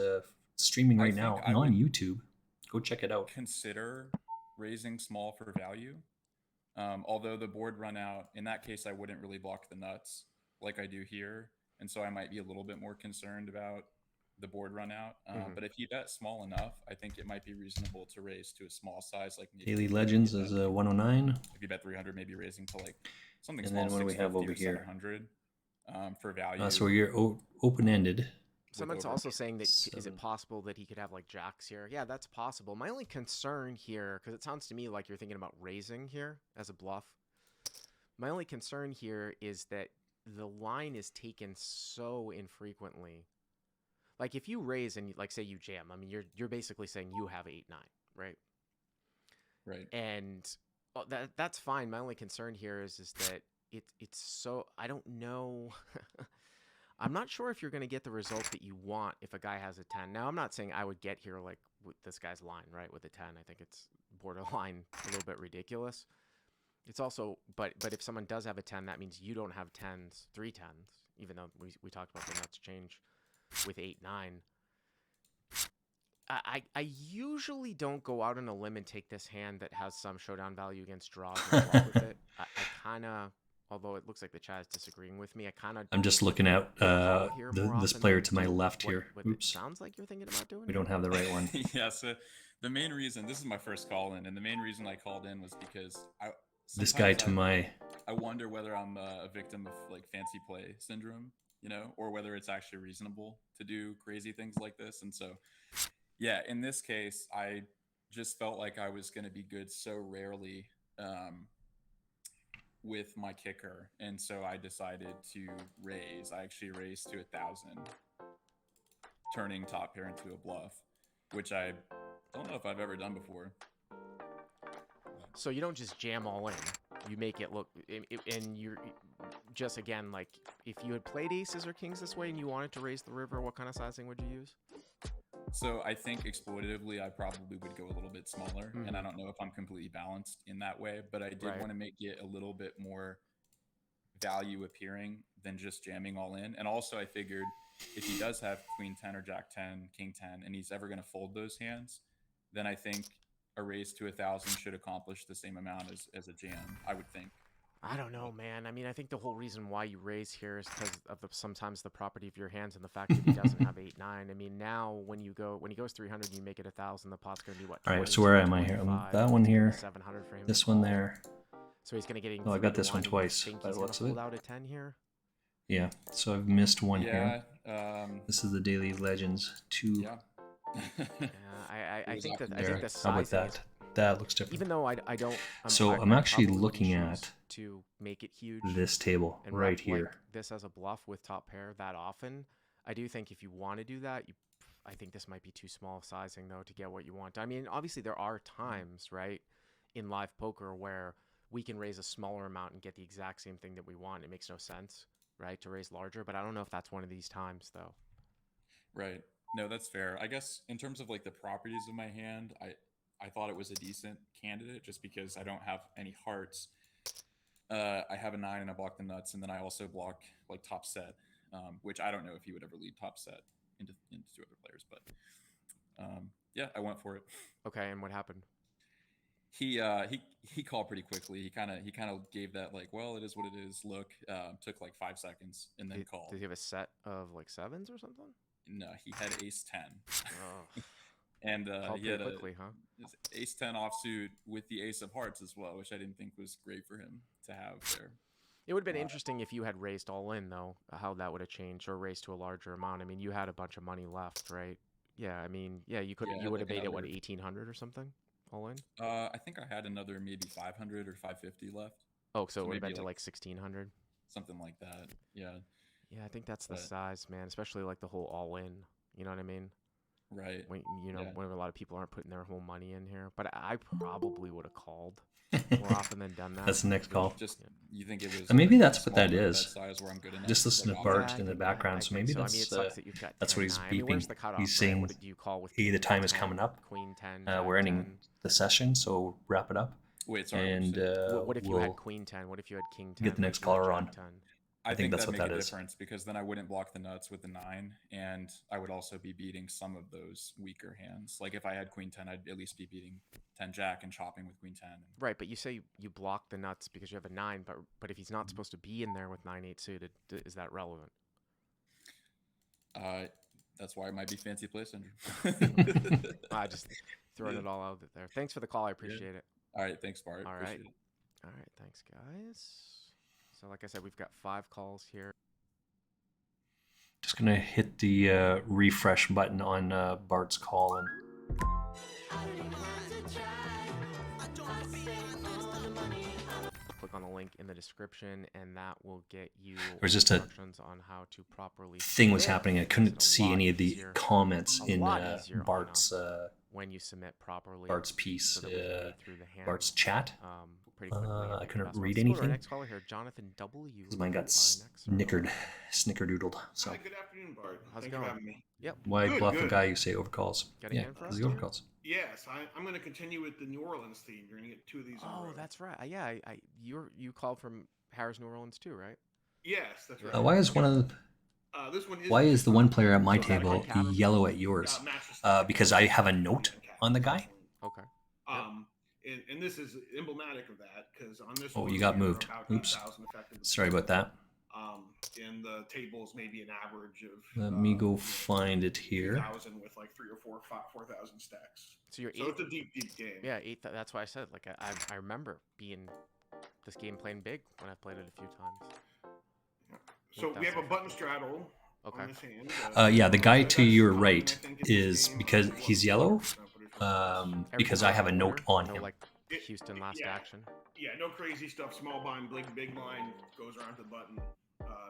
streaming I right think now I on would- YouTube. Go check it out. consider raising small for value. Although the board run out, in that case, I wouldn't really block the nuts like I do here. And so I might be a little bit more concerned about the board run out. But if you bet small enough, I think it might be reasonable to raise to a small size. Like maybe Daily if Legends you is bet- 109. If you bet 300, maybe raising to like something And small, then what do we have 650 over or here? 700 for value. So you're open-ended. Someone's over also saying that is seven. it possible that he could have like jacks here? Yeah, that's possible. My only concern here, because it sounds to me like you're thinking about raising here as a bluff. My only concern here is that the line is taken so infrequently. Like if you raise and like say you jam, I mean you're basically saying you have 8-9, right? Right. And that's fine. My only concern here is that it's so I don't know. I'm not sure if you're going to get the result that you want if a guy has a 10. Now, I'm not saying I would get here like with this guy's line, right, with a 10. I think it's borderline a little bit ridiculous. It's also, but if someone does have a 10, that means you don't have 10s, 3 10s, even though we talked about the nuts change with 8-9. I usually don't go out on a limb and take this hand that has some showdown value against draws and block with it. I kind of... Although it looks like the chat is disagreeing with me, I kind of. I'm just looking at this player to my left here. What Oops, it sounds like you're thinking about doing. we don't have the right one. Yeah. So the main reason, this is my first call in, and the main reason I called in was because This guy sometimes to my I wonder whether I'm a victim of like fancy play syndrome, or whether it's actually reasonable to do crazy things like this. And so, yeah, in this case, I just felt like I was going to be good so rarely with my kicker. And so I decided to raise. I actually raised to 1,000, turning top pair into a bluff, which I don't know if I've ever done before. So you don't just jam all in. You make it look, and you're just again like if you had played aces or kings this way and you wanted to raise the river, what kind of sizing would you use? So I think exploitatively, I probably would go a little bit smaller, and I Mhm. don't know if I'm completely balanced in that way, but I did Right. want to make it a little bit more value appearing than just jamming all in. And also, I figured if he does have Queen 10 or Jack 10, King 10, and he's ever going to fold those hands, then I think a raise to 1,000 should accomplish the same amount as a jam, I would think. I don't know, man. I mean, I think the whole reason why you raise here is because of sometimes the property of your hands and the fact that he doesn't have 8-9. I mean, now when he goes 300, and you make it 1,000. The pot's gonna be what? All right, so 22, where am I here? 25, That one here, 700 for him. this to one call. there. So he's gonna get. Oh, I got this one twice, Think by he's the gonna looks of fold it. out a 10 here. Yeah, so I've missed one Yeah. here. This is the Daily Legends 2. Yeah. Yeah, I was think up that in I There. think the How about sizing is- that? That looks different. even though I don't. So I I'm actually probably wouldn't looking choose at to make it huge. This table and right rep, here. like, this as a bluff with top pair that often. I do think if you want to do that, I think this might be too small of sizing though to get what you want. I mean, obviously there are times, right, in live poker where we can raise a smaller amount and get the exact same thing that we want. It makes no sense, right, to raise larger. But I don't know if that's one of these times though. Right. No, that's fair. I guess in terms of like the properties of my hand, I thought it was a decent candidate just because I don't have any hearts. I have a 9 and I block the nuts, and then I also block like top set, which I don't know if he would ever lead top set into two other players, but yeah, I went for it. Okay, and what happened? He called pretty quickly. He kind of gave that like, well, it is what it is. Look, took like 5 seconds and then called. Did he have a set of like sevens or something? No, he had ace 10. Oh, And called he had pretty quickly, huh? his ace 10 offsuit with the ace of hearts as well, which I didn't think was great for him to have there. It would have been interesting if you had raised all in, though, how that would have changed, or raised to a larger amount. I mean, you had a bunch of money left, right? Yeah, I mean, yeah, you could Yeah, you would have like made it, what, another- 1,800 or something, all in? I think I had another maybe 500 or 550 left, Oh, so so it would have maybe been to like- like 1,600. something like that. Yeah, Yeah, I think that's the But- size, man, especially like the whole all in. You know what I mean? right. When Yeah. when a lot of people aren't putting their whole money in here. But I probably would have called more often than done that. That's the next call. Just you think it was? And maybe like, that's what that smaller is. size where I'm good enough. Just listen like, to off- Bart Yeah, I in the think- background, I so think maybe I mean, that's it sucks that you've got that's what he's 10-9. I mean, where's beeping. the cutoff, He's right? saying, What do you call with "Hey, the king time is 10, coming up. Queen 10. we're jack ending 10? the session, so wrap it up. Wait, sorry. And What if you we'll had Queen 10? What if you had King 10? get the What next if you had caller Jack on. 10? I think that's that'd what make that a is. difference because then I wouldn't block the nuts with the 9, and I would also be beating some of those weaker hands. Like if I had Queen 10, I'd at least be beating 10 Jack and chopping with Queen 10. Right, but you say you block the nuts because you have a 9, but if he's not supposed to be in there with 9-8 suited, is that relevant? That's why it might be fancy play syndrome. I just throwing it all out there. Thanks for the call. I appreciate it. All right, thanks, Bart. All Appreciate right. it. All right, thanks, guys. So, like I said, we've got 5 calls here. Just gonna hit the refresh button on Bart's call, and Click on the link in the description, and that will get you was just a instructions on how to properly. thing was submit. happening. I Makes couldn't it a see lot any of the easier- comments a in lot easier on Bart's us when you submit properly. Bart's piece, so that we can read through the hand, Bart's chat. pretty quickly. and I make the couldn't best one. read Let's go to our anything. next caller here, Jonathan W. Because mine got our next snickerdoodled. So Hi, good afternoon, Bart. How's it Thank you for going? having me. Yep. why Good, bluff a good. guy you say overcalls? Got a Yeah, hand for because us, he too? overcalls. Yes, I'm going to continue with the New Orleans theme. You're going to get 2 of these. in a Oh, row. that's right. Yeah, you called from Harris, New Orleans too, right? Yes, that's right. Why is one of the This one is why is the one player at my So, table Cabin? yellow at yours? matches Because I have a note on the guy. Okay. And this is emblematic of that because on this Oh, one you got we are moved. about Oops. 8,000 effective. Sorry about that. And the tables maybe an average of. Let me go find it here. 1,000 with like 3 or 4, 4,000 stacks. So you're So eight. it's a deep, deep game. Yeah, 8. That's why I said like I remember being this game playing big when I played it a few times. So we have a button straddle. Okay. On this hand. Yeah, the guy so to that's your common, right I think, in this is game. because he's yellow. Because Everything I have a in note order, on no, him. like Houston last yeah. action. Yeah, no crazy stuff. Small blind, big blind goes around to the button.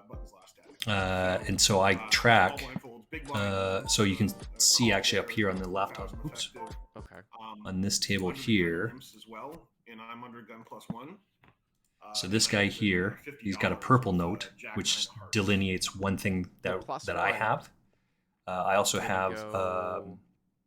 Button's last act. And so I track. Small blind folds, big blind, So you can see call actually up there, here on the left, 4,000 oops, effective. Okay. on this table 200 here. grams as well, and I'm under gun +1. So this and I guy have here, he's got a $50 purple with, note, Jack which nine hearts. delineates one thing The that plus that I one. have. I also Gonna have go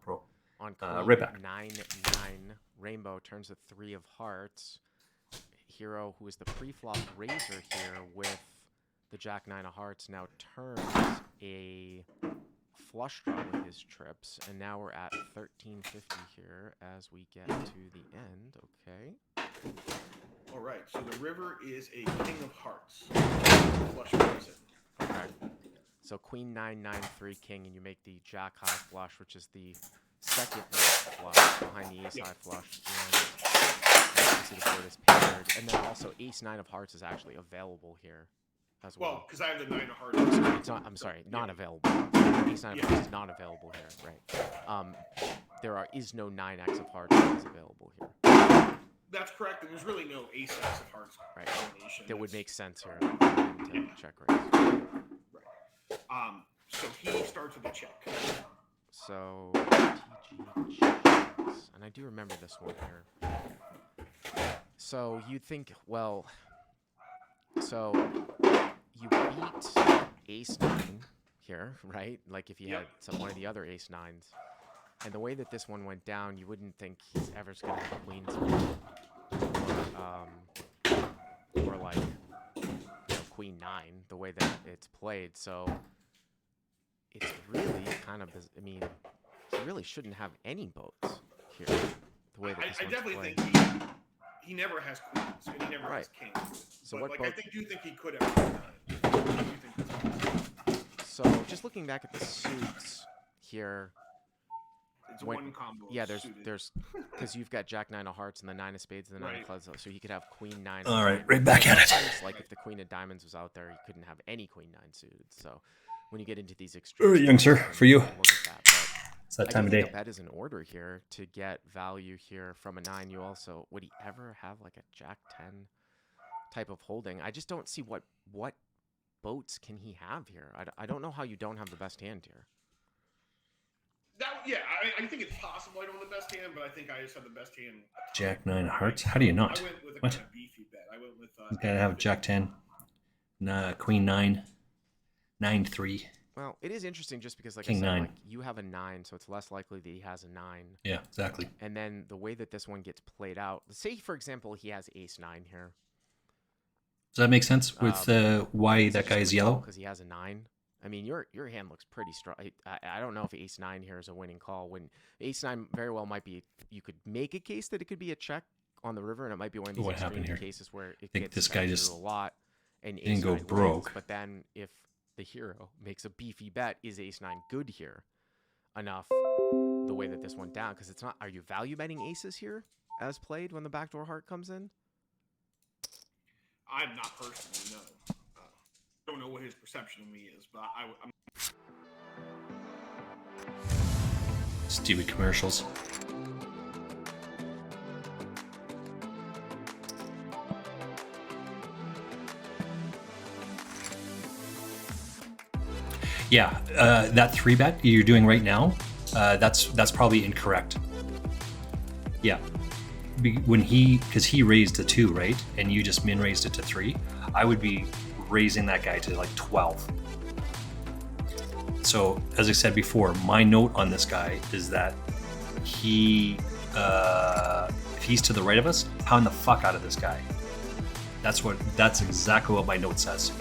pro. On Right back. 9-9, Rainbow turns the 3 of hearts. Hero, who is the pre-flop raiser here with the Jack 9 of hearts, now turns a flush draw with his trips, and now we're at 1350 here as we get to the end. Okay. All right, so the river is a king of hearts. Flush draws it. Okay. So Queen 9-9-3 king, and you make the Jack high flush, which is the second flush behind the ace high flush. And obviously the board is paired, and then also ace 9 of hearts is actually available here as well. Well, because I have the 9 of hearts. It's not, I'm sorry, not available. Ace 9 of hearts is not available here, right? There is no 9x of hearts that is available here. That's correct. And there's really no ace X of hearts Right. combination That would that's- make sense here. To check raise. So he starts with a check. So TG checks. And I do remember this one here. So you think, well, so you beat ace 9 here, right? Like if you had one of the other ace 9s. And the way that this one went down, you wouldn't think he's ever going to have queens or like queen 9, the way that it's played. So it's really kind of, I mean, he really shouldn't have any boats here. The way that this I one's definitely played. think he never has queens and he never has kings. So But what like, boat- I do think he could have done it. I do think that's So just looking back at the suits here. It's one combo Yeah, suited. there's because you've got Jack 9 of hearts and the 9 of spades and the 9 of Right. clubs, so he could have Queen 9. All of right, diamonds. right back at it. Sometimes, like if the Queen of diamonds was out there, he couldn't have any Queen 9 suited. So when you get into these All extremes, right, young sir, for you. look at that. But It's that I time do of think day. a bet is in order here to get value here from a 9. You also would he ever have like a Jack 10 type of holding? I just don't see what boats can he have here. I don't know how you don't have the best hand here. I think it's possible I don't have the best hand, but I think I just have the best hand. Jack 9 of hearts. How do you not? I went with a What? kind of beefy bet. I went with. You gotta have Jack 10, Queen 9, 9 3. Well, it is interesting just because, like King I said, 9. like you have a 9, so it's less likely that he has a 9. Yeah, exactly. And then the way that this one gets played out, say for example he has ace 9 here. Does that make sense with why that guy is yellow? Because he has a 9. I mean, your hand looks pretty strong. I don't know if ace 9 here is a winning call. When ace 9 very well might be, you could make a case that it could be a check on the river, and it might be one of these What happened extreme here? cases where it think gets this guy bet just through a lot and didn't ace go 9 wins. broke. But then if the hero makes a beefy bet, is ace 9 good here enough? The way that this went down, because it's not. Are you value betting aces here as played when the backdoor heart comes in? I'm not personally, no. Don't know what his perception of me is, but I'm. Stupid commercials. Yeah, that 3 bet you're doing right now, that's probably incorrect. Yeah, because he raised to 2, right, and you just min raised it to 3, I would be raising that guy to like 12. So as I said before, my note on this guy is that he, if he's to the right of us, pound the fuck out of this guy. That's exactly what my note says.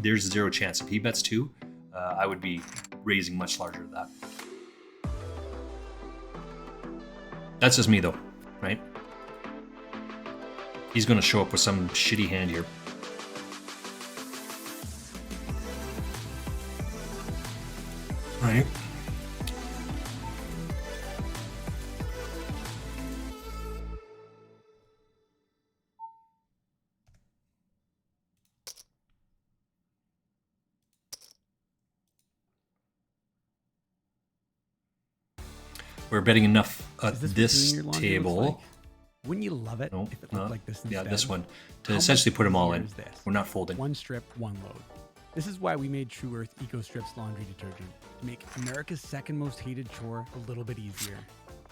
There's 0 chance if he bets 2. I would be raising much larger than that. That's just me though, right? He's gonna show up with some shitty hand here. Right. We're betting enough at Is this what this doing your laundry looks table. like? Wouldn't you love it No, if it no. looked like this Yeah, instead? this one. To How essentially much put them all in. easier is this? We're not folding. One strip, one load. This is why we made True Earth Eco Strips laundry detergent, to make America's second most hated chore a little bit easier.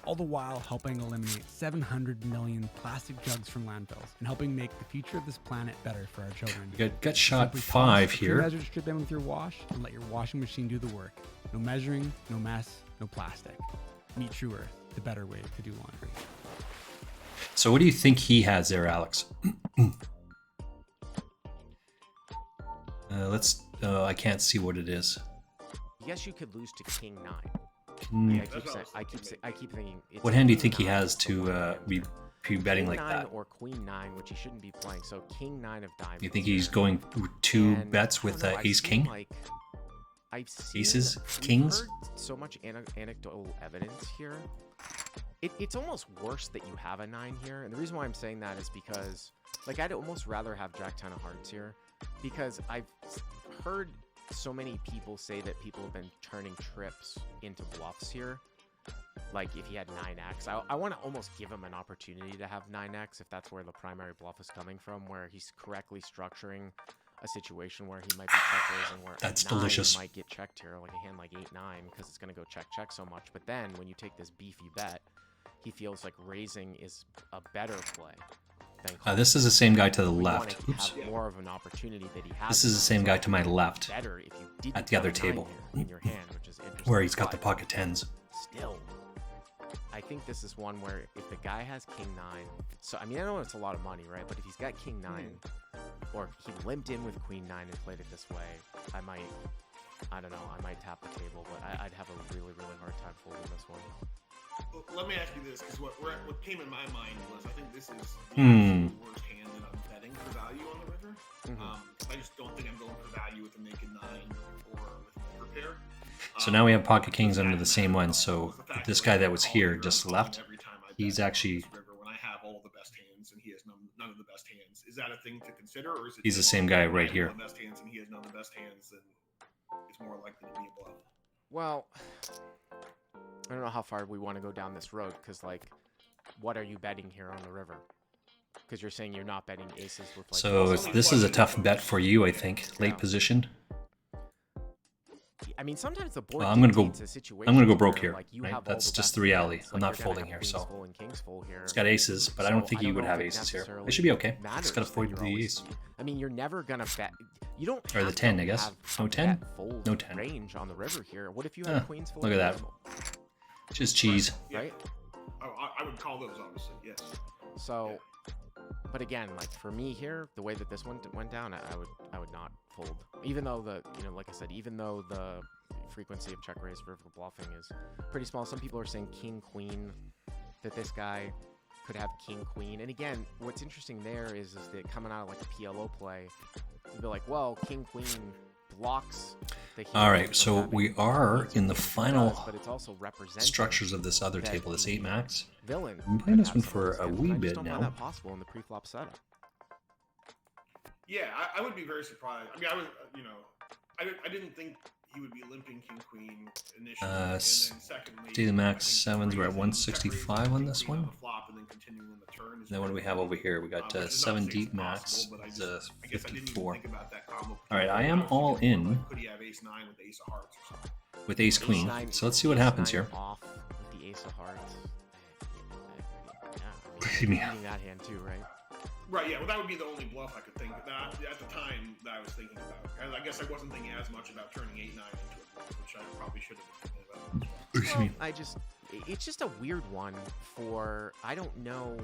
All the while helping eliminate 700 million plastic jugs from landfills and helping make the future of this planet better for our children. We got shot Simply 5 toss a here. two-measured strip in with your wash and let your washing machine do the work. No measuring, no mess, no plastic. Meet True Earth, the better way to do laundry. So what do you think he has there, Alex? I can't see what it is. Yes, you could lose to King 9. Hmm. I keep thinking. It's What hand do you King think he 9 has to be betting King like 9 that? or Queen 9, which he shouldn't be playing. So King 9 of diamonds. You think he's going 2 And bets I with don't know, I've Ace seen, King? Like, I've seen, Aces? we've Kings? heard so much anecdotal evidence here. It's almost worse that you have a 9 here, and the reason why I'm saying that is because, like, I'd almost rather have Jack 10 of hearts here, because I've heard so many people say that people have been turning trips into bluffs here, Like if he had 9x, I want to almost give him an opportunity to have 9x if that's where the primary bluff is coming from, where he's correctly structuring a situation where he might be check raising, where That's a 9 delicious. might get checked here, like a hand like 8-9, because it's going to go check so much. But then when you take this beefy bet, he feels like raising is a better play than calling. This is the same guy to the We left. wanna Oops. have more of an opportunity that he has. This is the same guy to my left Better if you didn't at the other have a 9 table, here in your hand, which is interesting. where he's got the But pocket tens. still, I think this is one where if the guy has king 9, so I mean I know it's a lot of money, right? But if he's got king 9, or he limped in with queen 9 and played it this way, I don't know, I might tap the table, but I'd have a really hard time folding this one. Well, let me ask you this, because what came in my mind was I think this is the Hmm. absolute worst hand that I'm betting for value on the river. I just don't think I'm going for value with the naked 9 or with the river pair. So now we have pocket kings under the same one. So this guy that was here just left. He's actually When I have all the best hands and he has none of the best hands, is that a thing to consider, or is it He's the just same guy if I right have here. all the best hands and he has none of the best hands, then it's more likely to be a bluff. Well, I don't know how far we want to go down this road, because like, what are you betting here on the river? Because you're saying you're not betting aces with like. So this is a tough bet for you, I think. Late position. I mean, sometimes the board. Well, I'm gonna go. dictates a situation I'm gonna go broke where, here. like, you Right? have all That's the just best the reality. hands, I'm like, not you're gonna folding have here, queens so full and kings full here. it's got aces, but I don't So think he would know have if it aces here. necessarily It should be okay. matters Just gotta that avoid you're the always- ace. I mean, you're never gonna bet. You don't. Or the have 10, to I guess. have No a 10? bet fold No 10. range on the river here. What if you Huh, have queens full? look at and that. kings full? Just cheese. Right. Oh, I would call those obviously, yes. So, but again, like for me here, the way that this one went down, I would not fold. Even though like I said, even though the frequency of check raise river bluffing is pretty small, some people are saying king queen, that this guy could have king queen. And again, what's interesting there is that coming out of like a PLO play, you'd be like, well, king queen blocks the hero All right, from so having we are in the queens, final but it's also representing structures of this other that table, this the 8 max. villain I'm playing could this have one some of for those a hands, wee and I just bit don't now. find that possible in the pre-flop setup. Yeah, I would be very surprised. I mean, I didn't think he would be limping king queen initially, and then secondly, see the max I think sevens. We're at raising, 165 check on raising this king queen one. the flop and then continuing on the turn is Then what do we have over here? We got which is not 7 to say deep it's max. impossible, but It's I guess I didn't even 54. think about that combo. All right, I am was all thinking more in like, could he have ace 9 with ace of hearts or something? with ace queen. Nine- So let's see what ace happens 9 here. Off with the ace of hearts. I Yeah, mean- beating that hand too, right? Right, yeah, well, that would be the only bluff I could think of. That, at the time that I was thinking about. And I guess I wasn't thinking as much about turning 8-9 into a bluff, which I probably should have been thinking about. Excuse me. It's just a weird one for, I don't know,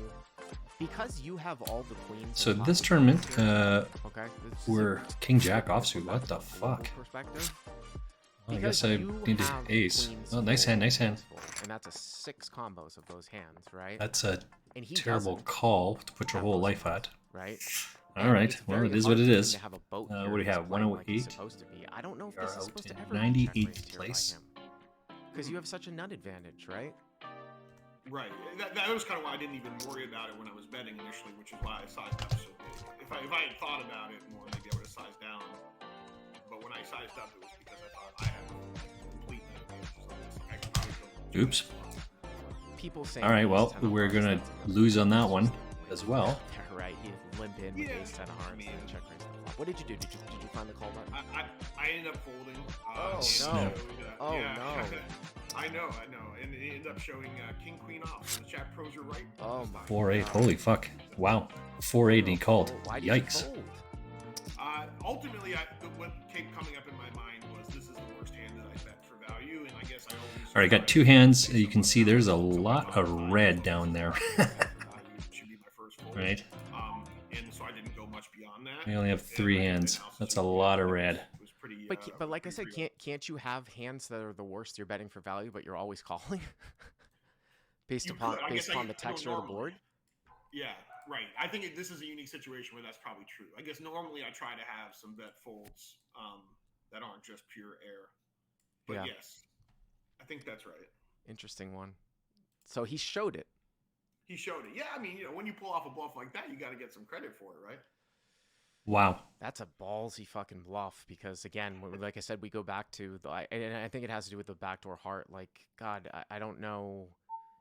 because you have all the queens. So and this pocket tournament, queens here, okay, this is we're a- king jack from a offsuit. What the global fuck? Perspective. Well, I Because guess I you need to have ace. queens Oh, nice full hand, and nice hand. kings full, and that's a 6 combos of those hands, right? That's a And he terrible doesn't call to put your have whole those life hands, at. right? All And right, it's well, very it is hard what it for him is. to have a boat What here do we that's have? playing like he's 108? supposed to be. I don't know if We this are is out supposed to in ever be 98th check raised here by place. him. Because you have such a nut advantage, right? Right. That was kind of why I didn't even worry about it when I was betting initially, which is why I sized up so big. If I had thought about it more, maybe I would have sized down. But when I sized up, it was because I thought I had complete nut advantages on this. I could probably go Oops. People saying All right, ace well, 10 of we're hearts, gonna that's enough. lose on that one as well. Yeah, right. You limp in with Yeah, ace 10 of hearts I mean- and then check raise the flop. What did you do? Did you find the call button? I ended up folding. Oh, no. Oh, yeah. no. I know. And it ended up showing king queen off. So the chat pros are right. Oh my 4-8. God. Holy fuck. Wow. 4-8 and he called. Why did you Yikes. fold? Ultimately, what kept coming up in my mind was this is the worst hand that I bet for value, and I guess I always. All right, got 2 hands. You can see there's a lot of red down there. Should be my first fold. Right. And so I didn't go much beyond that. We only have 3 And hands. everything else That's was a lot of pretty- red. it was pretty, But like I said, pretty real. can't you have hands that are the worst you're betting for value, but you're always calling? based You upon could. I based guess upon I the texture of the normally- board. Yeah, right. I think this is a unique situation where that's probably true. I guess normally I try to have some bet folds that aren't just pure air. But Yeah. yes, I think that's right. Interesting one. So he showed it. He showed it. Yeah, I mean, when you pull off a bluff like that, you got to get some credit for it, right? Wow. That's a ballsy fucking bluff because again, like I said, we go back to and I think it has to do with the backdoor heart. Like, God, I don't know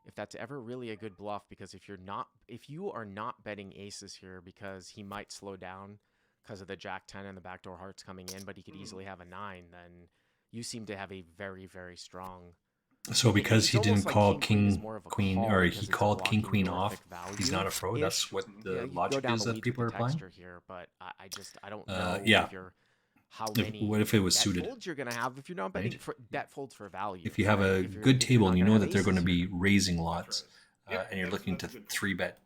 if that's ever really a good bluff because if you are not betting aces here because he might slow down because of the Jack 10 and the backdoor hearts coming in, but he could easily have a 9, then you seem to have a very, very strong. So because he It's didn't almost like call king is king more of a queen, call or because he it's a called king blocking queen off, horrific he's not a pro. That's what value-ish. the Yeah, you can go logic down is the that weeds people are with the applying. texture here, but I don't know Yeah. if you're how If- many what if it was bet suited? folds you're gonna have if you're not betting Right. for bet folds for value. If you have right? a If you're- good if you're table not and you gonna know have that they're going to aces be here. raising lots, Yep, and you're looking to that's a good 3-bet,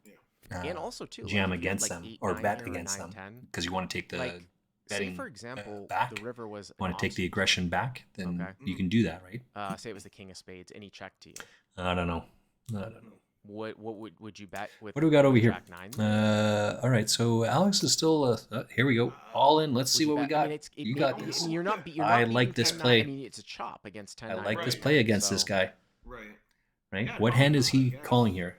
And also too, like, jam if you had, against like, them 8, or 9 bet here or against 9, them 10, because you want to take the like, say betting for example, back, the river was want to take the aggression back, then Okay. you can do that, right? Say it was the king of spades and he checked to you. I don't know. I don't know. What would you bet with? What do we got over with here? Jack 9? All right, so Alex is still. Here we go. All in. Let's see Would you what we bet- I got. mean, You got I this. mean, you're not I beating like this 10-9. play. I mean, it's a chop against 10. I like this Right. play against this So- guy. Right. Right? Yeah, What no, hand no, is he I guess. calling here?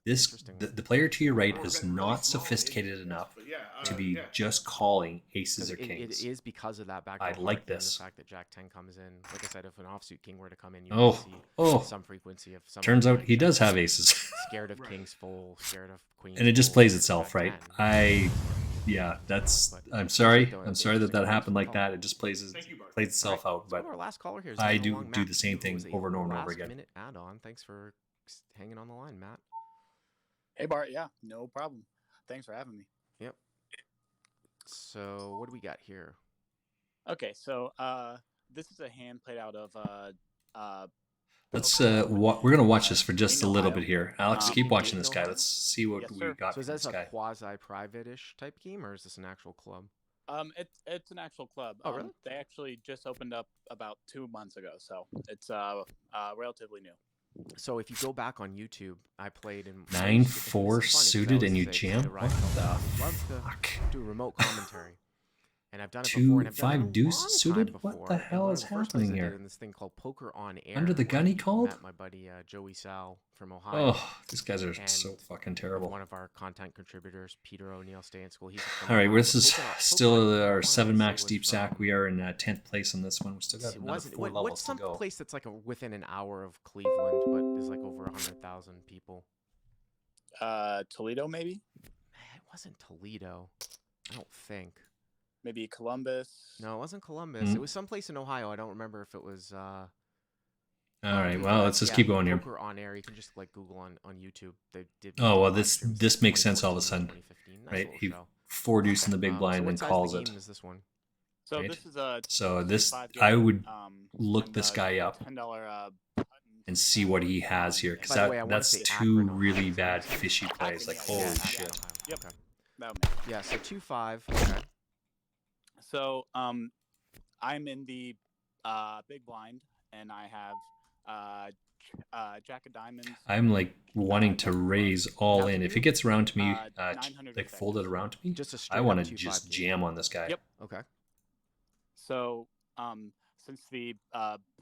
This Interesting. the player to your right Or is bet really not small, sophisticated maybe, enough but yeah, to be yeah. just calling aces 'Cause or kings. It is because of that back. I like this. The fact that Jack 10 comes in. Like I said, if an offsuit king were to come in, you Oh, would see oh. some frequency of some. Turns out he does have aces. Scared of Right. kings full, scared of queens. And it just full, plays scared of itself, Jack right? 10. Yeah, that's. But I'm sorry. though, I'm that's sorry that interesting. that happened like Call. that. It just plays Thank you, Bart. plays itself out. So But our last caller here is I hanging do along, do Matt, the same who thing was a over and over and over last again. minute add-on. Thanks for hanging on the line, Matt. Hey Bart, yeah, no problem. Thanks for having me. Yep. So what do we got here? Okay, so this is a hand played out of Let's we're gonna watch this for just a in little Ohio. bit here. Alex, Um, keep watching in this guy. Ohio? Let's see what Yes, we sir. got So is from this this a guy. quasi-private-ish type game, or is this an actual club? It's an actual club. Oh, really? They actually just opened up about 2 months ago, so it's relatively new. So if you go back on YouTube, I played in 9-4 this is funny, 'cause I suited was and you the jam? right What help. the I'd love fuck? to do a remote commentary. And I've done it 2, before. And I've done it 5 a deuce long time suited? What before, the and hell one of is the first happening plays I did here? in this thing called Poker on Air. Under the gun he where I called? Met my buddy Joey Sal from Ohio. Oh, these guys are so And fucking terrible. One of our content contributors, Peter O'Neill, stay in school. He's All right, well, well, this is Poker still our I 7 wanna say max was deep sack. from- We are in 10th place on this one. We still got It another wasn't- 4 what's levels to some go. place that's like within an hour of Cleveland, but is like over 100,000 people? Toledo, maybe, It wasn't Toledo. I don't think. maybe Columbus. No, it wasn't Columbus. Hmm. It was someplace in Ohio. I don't remember if it was. All right, well, let's just keep going here. Poker on Air. You can just like Google on YouTube. They did. Oh, well, live this streams this in makes sense all of a 2014, sudden, 2015. Nice right? little He show. 4 deuce in the big So blind what and size calls the it. game is this one? So Right. this is a So this, 65 I game, would look and, this guy up $10 and see what he has here, because By the way, I wanna that's say 2 Akron, Ohio. really bad fishy plays. Like, Akron, holy yeah, Akron, shit. Ohio. Yep. Okay. That'll make it. Yeah. So 2-5. Okay. So I'm in the big blind, and I have Jack of Diamonds. I'm like wanting to raise all Now, in. can If you- it gets around to me, 900 like folded around to me, Just a I straight want up to 2-5 just game. jam on this guy. Yep. Okay. So since the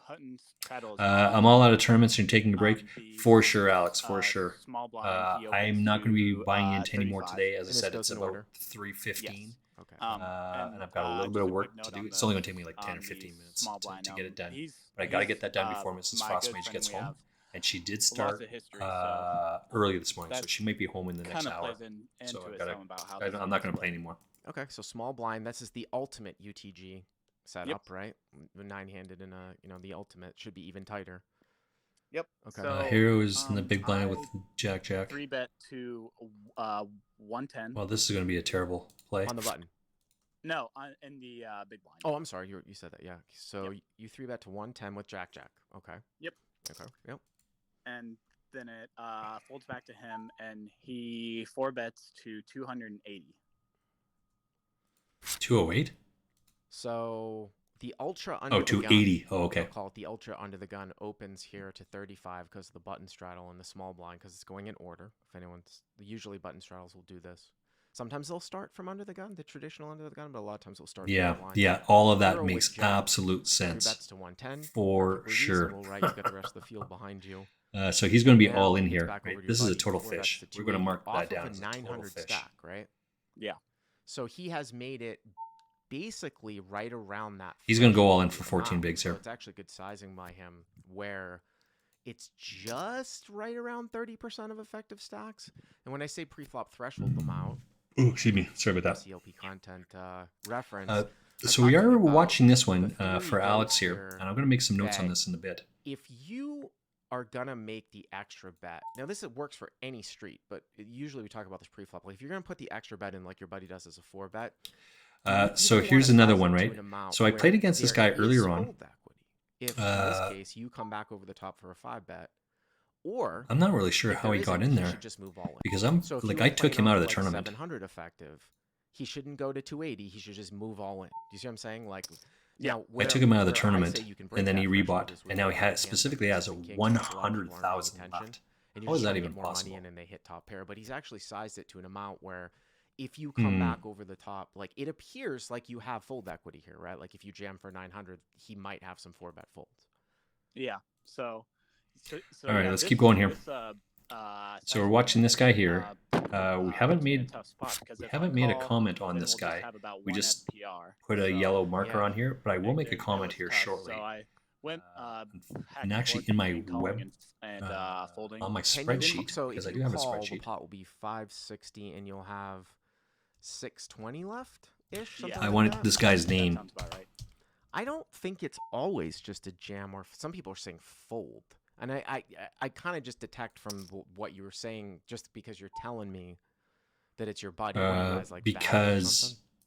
Hutton straddle is I'm all out of tournaments. You're taking a break the, for sure, Alex. For sure. Small blind. he I'm opens not going to be to, buying into any more 35. today. As I And this said, goes it's in about order? 3:15. Yes. Okay. And I've got a little bit just of a work quick to note do. on It's only the, going to take me like 10 or the 15 minutes small to blind. get it done. He's, But I got to he's, get that done before Mrs. my Frost good Mage friend, gets we home. have And she did lots start of history, so early this morning, so that she might be home in the next kind of hour. plays into So I it gotta, some about how I'm this not game's going to play played. anymore. Okay. So small blind. This is the ultimate UTG setup, right? The 9-handed in the ultimate should be even tighter. Yep. Okay. So, Heroes in the big blind with I Jack. 3-bet to 110. Well, this is going to be a terrible play. On the button. No, in the big blind. Oh, I'm sorry. You said that. Yeah. So you 3-bet to 110 with Jack. Okay. Yep. Okay. Yep. And then it folds back to him, and he 4-bets to 280. 208? So the ultra under Oh, the 280. gun, Oh, okay. I'll call it the ultra under the gun opens here to 35 because of the button straddle and the small blind because it's going in order. If anyone's usually button straddles will do this. Sometimes they'll start from under the gun, the traditional under the gun, but a lot of times they'll start. Yeah, from the blind. yeah. All of that Hero makes with Jack, absolute 3 sense. bets to 110. For Perfectly sure. reasonable, right? You've got the rest of the field behind you. So he's going to be Now all in it's here. back Right? over to This your is a buddy, total 4 bets fish. to We're going to 280 mark off that of down a as a total 900 fish. stack, right? Yeah. So he has made it basically right around that. He's going to go all in for threshold 14 amount. bigs So here. it's actually good sizing by him, where it's just right around 30% of effective stacks. And when I say pre-flop threshold amount, Oh, excuse me. Sorry about that. CLP content reference. So we are talking about watching this one the theory for goes Alex here, here and I'm going to make some notes on that this in a bit. if you are gonna make the extra bet, now this works for any street, but usually we talk about this pre-flop. Like if you're gonna put the extra bet in, like your buddy does as a 4-bet. So here's another one, right? So I played against this guy earlier on. If in this case you come back over the top for a 5-bet, or I'm not really sure if how there he got isn't, in he there should just move all in. because I'm So if like he I was took playing him out off of the like tournament. 700 effective. He shouldn't go to 280. He should just move all in. Do you see what I'm saying? Like, Yeah. now, I took him out of the where I tournament, say you can break and then that he threshold rebought, is with and now he your has hands specifically like has a ace and king, because a lot of people aren't paying 100,000 attention. left. And How is usually that they even get more money possible? in and they hit top pair, but he's actually sized it to an amount where if you come back over the top, like it appears like you have fold equity here, right? Like if you jam for 900, he might have some 4-bet folds. Yeah. So All right, yeah, let's this- keep going here. this, So we're watching this guy here. We puts haven't me in a made tough spot, because we if I haven't made a call, comment on then this we'll guy. have about We one just SPR. put a So, yellow marker yeah. on here, but I will make a it comment was here tough. shortly. So I went And back actually forth in my between calling web and folding. on my Can you- spreadsheet, so because if I do you have a call, the spreadsheet. pot will be 560 and you'll have 620 left ish. Yeah. I wanted this guy's That name. sounds about right. I don't think it's always just a jam, or some people are saying fold. And I kind of just detect from what you were saying, just because you're telling me that it's your buddy. What you guys, like, battle or Because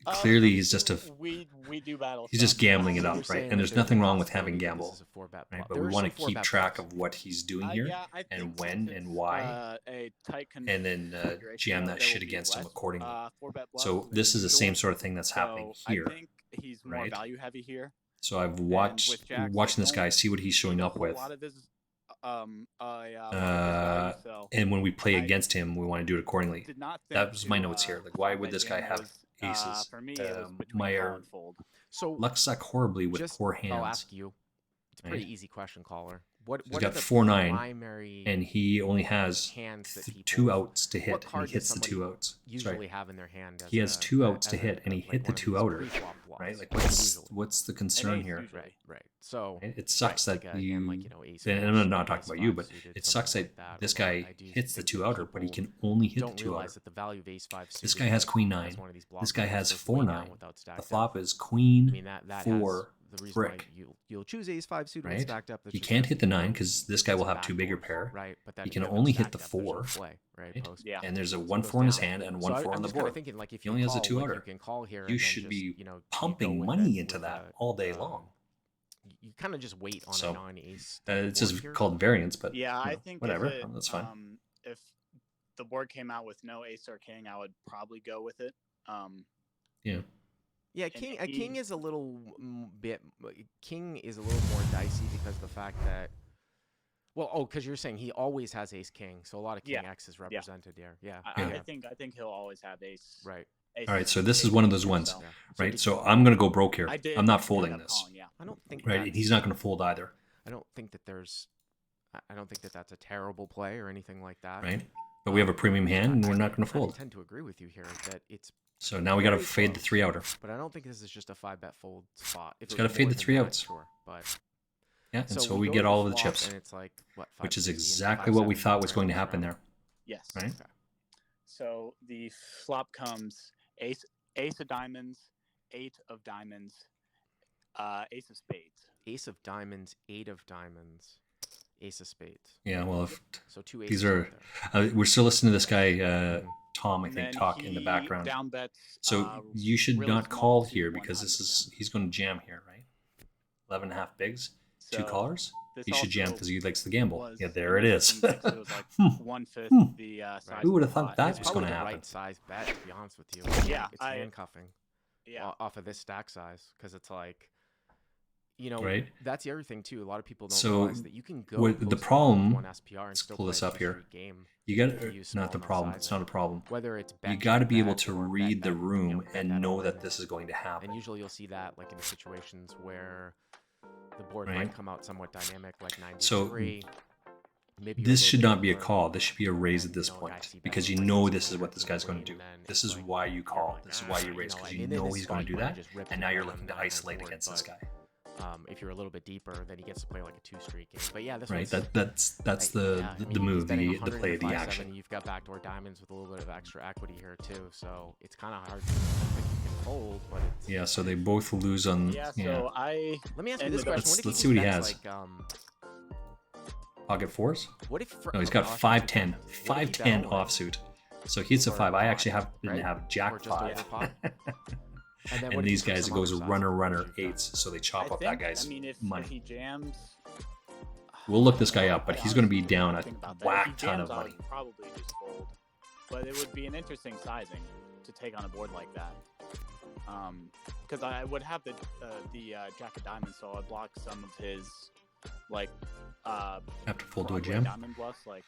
something? clearly he's just a we do battle. he's just some. gambling it So up, you're right? saying And there's that a nothing wrong with having possibility that gamble, this is a 4-bet right? flop. But There we are want to some keep 4-bet track flops. of what he's doing here, Yeah, I and think when since and it's, why, a tight and then configuration, jam that there shit will be against him less, accordingly. 4-bet So bluffs than this is the usual. same sort of thing that's happening So here. I think he's more right? value heavy here. So I've And watched with jacks, watching I this guy, don't see what he's showing see a up whole with, lot of his, a lot of his value, so and when we play I against him, we want to do it accordingly. did not think That was my to, notes here. Like, why flop would that this guy jam. have It was, aces? For me, it was between my call and fold. So luck suck horribly with just, poor hands. I'll ask you. It's a pretty right? easy question, caller. What He's what got are the 4-9, primary and he only has hands that people, two outs to what hit, and card he does hits the somebody 2 outs. usually Sorry. have in their hand? He has 2 outs to as hit, and he like hit the one of 2 these outer, pre-flop bluffs, right? Like usually. what's the concern ace here? usually. Right. So It sucks right, that like a you, hand like, you know, ace and four I'm not suited, talking about ace you, five but suited, it something sucks like that that. this Although guy I do hits the think 2 that outer, but he people can only hit the don't 2 outer. realize that the value of ace 5 This suited guy has as queen 9. one of these This guy blockers has goes way 4-9. down without The stacked flop depth. is queen I mean, that 4 has the reason why brick. you'll choose ace 5 suited Right? with stacked depth. He can't hit the 9 because this guy it's will a have 2 bigger backdoor, pair. right? But then He if can you have only no hit the stacked depth, there's no 4. play, right? Right? Post. Yeah. And there's a So it 1 goes 4 in his down. hand and So 1 4 I'm on the just kinda board. thinking, like, if He you only has a call, 2 like, outer. you can call here. You and then should just, be you know, you pumping go with money it into with that a, all day long. You kind of just wait on So, a non-ace. It's board just here. called variance, but Yeah, you I know, think whatever. If That's fine. If the board came out with no ace or king, I would probably go with it. Yeah. Yeah, and king is a little king is a little more dicey because of the fact that, well, because you're saying he always has ace king, so a lot of king Yeah. X is represented there. Yeah, I think he'll always have ace. right. Ace All right, so king, this is ace one of king, those ones, so- right? So I'm going to go broke here. I did. I'm not end folding up this, calling, yeah. I don't think right? that's, He's not going to fold either, I don't think that there's. I don't think that that's a terrible play or anything like that. right? But we have a premium hand, and we're not going to I fold. tend to agree with you here that it's, So now we got to very fade the close. 3 outer. but I don't think this is just a 5-bet fold spot. If It's it gotta was fade more the than 3 that, outs. Sure, but Yeah, and so we we go get to all of the flop, chips, and it's like what, which is 560 and exactly what we 570 thought was right going to this happen round. there, Yes. right? Okay. So the flop comes ace of diamonds, 8 of diamonds, ace of spades. Ace of diamonds, 8 of diamonds, ace of spades. Yeah, well, if So 2 aces. these are, right there. we're still listening to this guy, Tom, I And think, then talk in the he background. down bets, So you should really not small call to here because this is 100%. he's going to jam here, right? 11.5 bigs, 2 So callers. this He should jam also because he likes the gamble. was Yeah, there it is. index, it was like Hmm. 1/5 Hmm. the size. Who would of have the thought pot. that It's was probably going to the happen? right size bet, to be honest with you. Yeah, it's I- handcuffing. Yeah. Off of this stack size, because it's like, you know, Right. that's the other thing too. A lot of people don't So, realize that you can go. what- the post problem- one SPR and let's still pull play this a up here. two-street Game. You got if you use not the small problem. enough It's not a sizing. problem. Whether it's You bet, got to bet, be able bet, to or read bet, the bet, room you know, bet and that know all that in. this is going to happen. And usually you'll see that like in the situations where the board Right. might come out somewhat dynamic, like So 93. maybe you're This little should bit not be a deeper, call. This should be a raise at this you know, a guy point C-bet because you like know ace this is queen, what this guy's going to queen, do. and This it's is like, why you you're call. like, This is why you "Ah," raise know, because and you in know this he's going spot, to you do wanna that, just rip and the now you're gun looking on to the 9-9 isolate board, against this but, guy. if you're a little bit deeper, then he gets to play like a 2-street game. But yeah, this Right? one's That's yeah, the I mean, the he's move, betting the 100 play, and the 5-7. action. You've got backdoor diamonds with a little bit of extra equity here too, so it's kind of hard to think you can fold, but it's Yeah. So they both lose on. Yeah, Yeah. so I Let me ask you ended this up- question: Let's What if see what he bets, has. like, Pocket fours. what if No, he's got 5-10, 5-10 offsuit. So he hits a Or 5. I pot, actually didn't right? have Or Jack just over 5. pot? And then what And if these you took guys, it some goes other size? runner, What runner, would you bet? 8s. So they chop I up think, that guy's I mean, if money. he jams, We'll look this guy up, but I he's going to be honestly down don't a think about that. If whack he ton of jams, I money. would probably just fold, but it would be an interesting sizing to take on a board like that. Because I would have the Jack of Diamonds, so I'd block some of his like Have to fold to a Broadway jam. diamond bluffs, like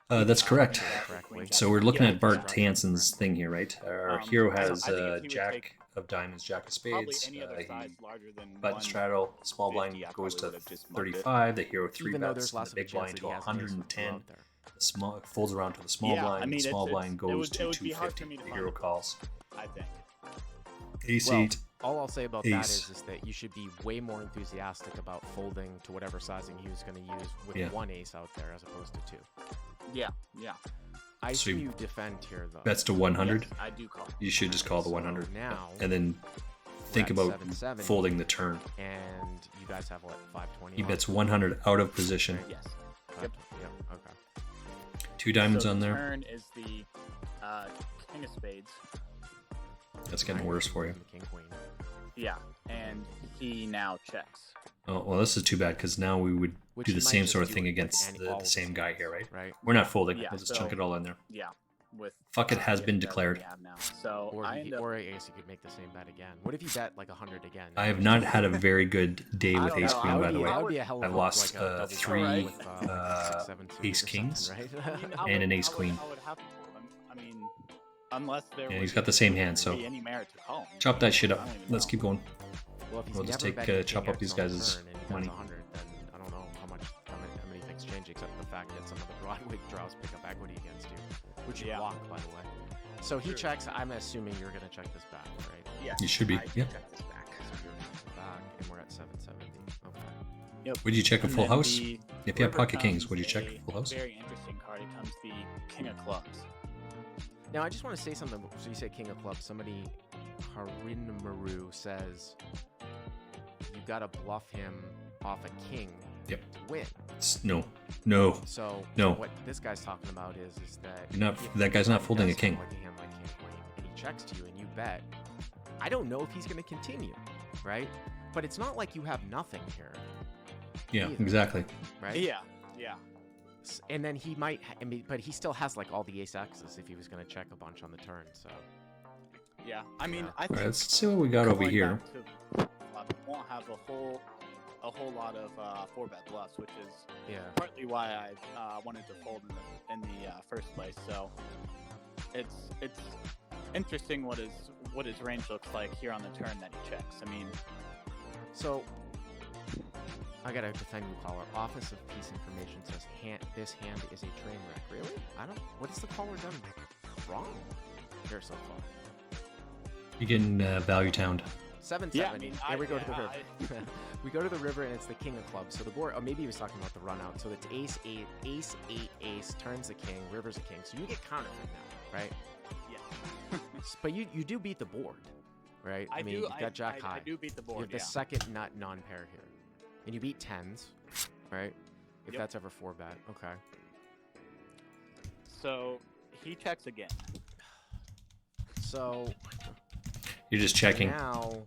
That's correct. Correctly. So we're looking Yeah, at Bart exactly. Hansen's thing here, right? Our Um, hero I don't- has I think if he would Jack take of diamonds, Jack of probably spades. any other He size larger than button one straddle, small 50, blind I goes probably to would've just mugged it. 35. The hero 3 Even though bets, there's and lots the of big chance blind that to he has an ace with two 110. out there. The small folds around to the small Yeah, blind. I mean, the small it's- blind it goes would- to it would be hard for 250. me to The find hero it. calls. I think. Ace Well, 8. all I'll say about that Ace. is that you should be way more enthusiastic about folding to whatever sizing he was going to use with Yeah. one ace out there as opposed to two. Yeah, yeah. I So assume you you defend here though. Bets to 100. Yes, I do call. You should just call the So 100. now And then think at about 770, folding the turn. and you guys have what, 520? He on? bets 100 out of position. Yes. 520, Yep. Okay. 2 diamonds so on the there. Turn is the King of Spades. That's getting worse for you. King Queen. Yeah, and he now checks. Oh, well, this is too bad because now we would Which do he the might same just sort of do thing with against all the of same his guy aces, here, right? Right. We're not folding. Yeah, We'll just chunk so- it all in there. Yeah, with Fuck it has the been ace bet that we declared. have now. So Or, I he, end up, or a ace, you could make the same bet again. What if you bet like 100 again? I have not had a very good day I with don't Ace know, Queen, I by would the be- way. I would- be a hell of I've a lost like a double 3 flush with, like 6, 7 suited ace or kings something, I right? mean, and an ace I would- queen. I would have to. I mean, unless there. And was he's got the same hand, so be any merit to call. chop that shit I up. don't even Let's know. keep going. Well, if he's We'll just never take, betting chop king up these X on the guys' turn and he money. bets 100, then I don't know how many things change except the fact that some of the Broadway draws pick up equity against you, which you Yeah. block, by the way. So he True. checks. I'm assuming you're going to check this back, right? Yeah, You should be, I yeah. check this back. So you're going to check back, and we're at 770. Okay. Yep. Would you check a And full then house? the If you have river pocket kings, comes would you check a full house? Very interesting card. It comes the King of Clubs. Now, I just want to say something. So you say King of Clubs. Somebody, Harinmaru, says you got to bluff him off a king Yep. to win. No. No. So No. what this guy's talking about is that You're not- if that guy's not somebody folding a does king. Like a hand like king queen, and he checks to you and you bet. I don't know if he's going to continue, right? But it's not like you have nothing here, Yeah, either. exactly. right? Yeah, yeah. And then he might, I mean, but he still has like all the ace X's if he was going to check a bunch on the turn. So Yeah, I mean, Yeah. I All think right, let's see what we got over going here. back to flop, we won't have a whole lot of 4-bet bluffs, which is yeah, partly why I wanted to fold in the first place. So it's interesting what his range looks like here on the turn that he checks. I mean, so I gotta defend you, caller. Office of Peace Information says this hand is a train wreck. Really? I don't. What has the caller done wrong here so far? You're getting value towned. 770. Yeah, I mean, Here we go to the yeah, river. We go to the river and it's the king of clubs. So the board, or maybe he was talking about the run out. So it's ace 8, ace 8, ace, turns a king, river's a king. So you get counterfeit now, right? yeah. But you do beat the board, right? I mean, do. you've got jack high. I do beat the You board. have the Yeah. second nut non-pair here. And you beat 10s, right? If Yep. that's ever 4-bet. Okay. So he checks again. So You're just checking. now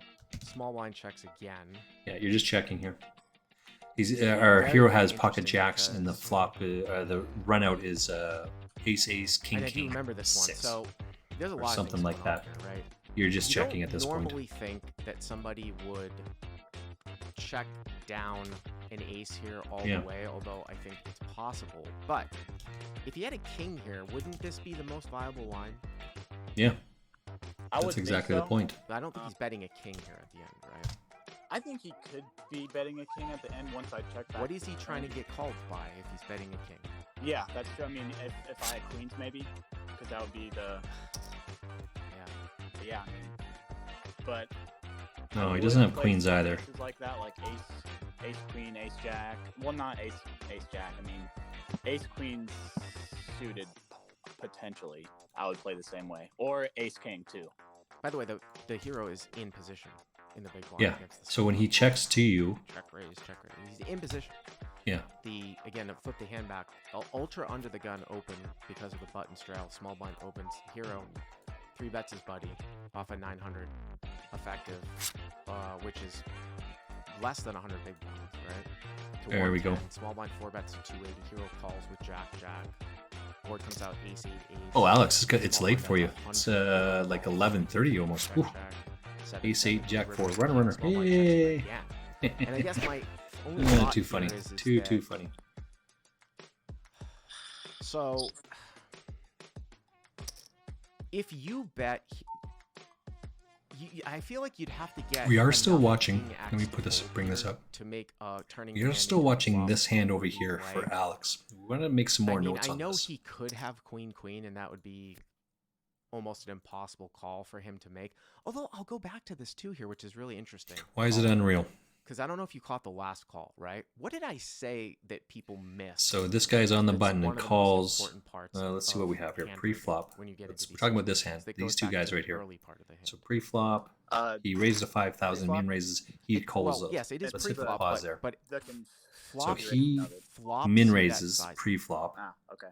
small blind checks again. Yeah, you're just checking here. He's our Very hero has pocket interesting jacks, and the because- flop, the run out is ace ace king And I do king. remember this one. 6. So there's a or lot of something things like going on that. here, right? You're just You checking don't at this point. normally think that somebody would check down an ace here all Yeah. the way, although I think it's possible. But if he had a king here, wouldn't this be the most viable line? Yeah, I would that's think exactly the so. point. I don't think he's betting a king here at the end, right? I think he could be betting a king at the end once I check back. What is he trying to get called by if he's betting a king? Yeah, that's true. I mean, if I had queens, maybe, because that would be the yeah. I mean, but No, I he doesn't would have play queens some either. aces like that, like ace queen, ace jack. Well, not ace jack. I mean, ace queen suited potentially. I would play the same way, or ace king too. By the way, the hero is in position in the big blind. Yeah. against the So when he checks to you, check raise. He's in position. yeah. Again, flip the hand back. Ultra under the gun open because of the button straddle. Small blind opens. Hero 3-bets his buddy off a 900 effective, which is less than 100 big blinds, right? To There we go. 110. Small blind 4-bets to 280. Hero calls with jack. Board comes out ace 8 ace. Oh, Alex, it's Small late blind for you. bets It's like 11:30 almost. Jack, Whew. jack, Ace 8, jack river, 4, runner. small blind checks Yay! again. And I guess my only thought Too here funny. is Too that- funny. So, if you bet, I feel like you'd have to get. We are still enough watching. king Let me X put this, to fold bring this here up. to make turning. We the are hand still into a watching flop this hand over move, here for right? Alex. We want to make some more I mean, notes I on know this. he could have queen, and that would be almost an impossible call for him to make. Although I'll go back to this too here, which is really interesting. Why is it unreal? Because I don't know if you caught the last call, right? What did I say that people miss? So this guy's on the That's button one and of the most calls. important parts Let's see what we have here. hand Pre-flop. trading when you get We're into these talking about this situations. hand. That goes These two back guys to right the here. early part of the hand. So pre-flop, he raises a 5,000. pre-flop? Min raises. He calls. Well, yes, it is Let's hit the pre-flop, pause there. but That can So flop, he flop min c-bet raises sizing. pre-flop. Ah, okay.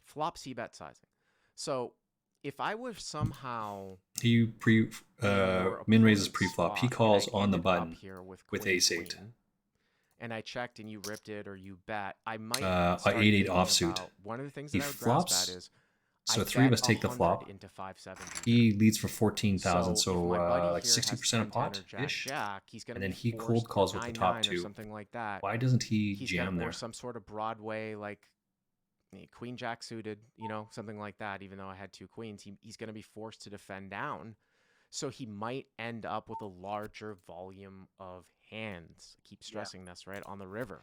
Flop c-bet sizing. So if I were somehow He min raises opponent's pre-flop. He spot, calls and I on the ended up button here with with queen, ace 8. queen, and I checked and you ripped it or you bet, I might A start 8-8 thinking offsuit. about- One of the things He that I would grasp flops. at is So I three of bet us take the 100 flop. into 570. He leads for 14,000, So, if so my buddy like here has 60% a 10, pot 10 or ish. jack, he's gonna And then be he forced cold to calls with the top 9-9 or two. something like that. Why doesn't he He's jam gonna there? or some sort of Broadway like queen jack suited, something like that. Even though I had two queens, he's gonna be forced to defend down. So he might end up with a larger volume of hands. I keep stressing this, right? On the river.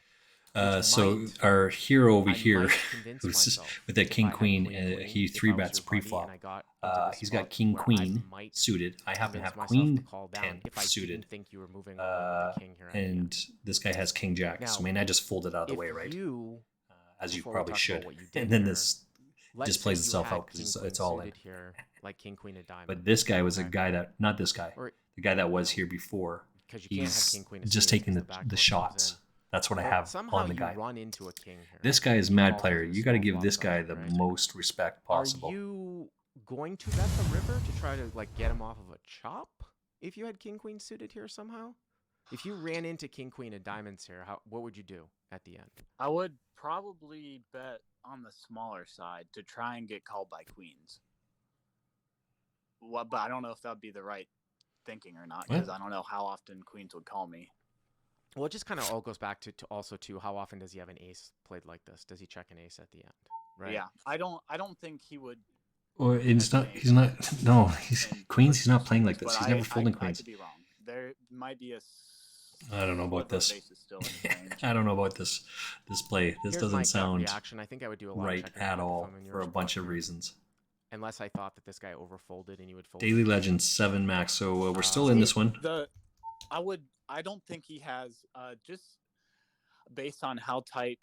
So might- our hero over I here, might convince who's just- myself with that if king I had queen, queen, he if I 3 was bets your buddy pre-flop. and I got into this He's got spot king where I queen might suited. I happen to convince have myself queen to call down 10 if I suited. didn't think you were moving all with the king here at the end. And this guy has king jack. So I mean, I just folded out of the If way, right? you, As you before we probably talk about should. what you did And then here, this let's just say plays you itself had out because king, it's queen all in. suited here, like king queen of diamond. But this guy was a okay? guy that, not this guy, Or- the guy that was here before. 'Cause you can't have He's king, queen of just spades taking 'cause the, the backdoor the comes shots. in. That's what I Well, have somehow on the you guy. run into a king here. This guy is He mad calls player. with a You got to small give flop this guy sizing, the right? most respect possible. Are you going to bet the river to try to get him off of a chop if you had king queen suited here somehow? If you ran into king queen of diamonds here, what would you do at the end? I would probably bet on the smaller side to try and get called by queens. Well, but I don't know if that would be the right thinking or not because I don't know how often queens would call me. Well, it just kind of all goes back to also how often does he have an ace played like this? Does he check an ace at the end? Right. Yeah, I don't think he would. Or it's not. He's not. No, he's queens. He's not playing like this. But He's never I folding queens. could be wrong. There might be a. I don't know about sliver of this. aces still in his range. I don't know about this play. This Here's my doesn't gut sound reaction. I think I would do a lot of right checking at back if all I'm in your for a spot bunch of here. reasons. Unless I thought that this guy overfolded and you would fold. Daily Legends 7 max. So we're still in this one. I don't think he has just based on how tight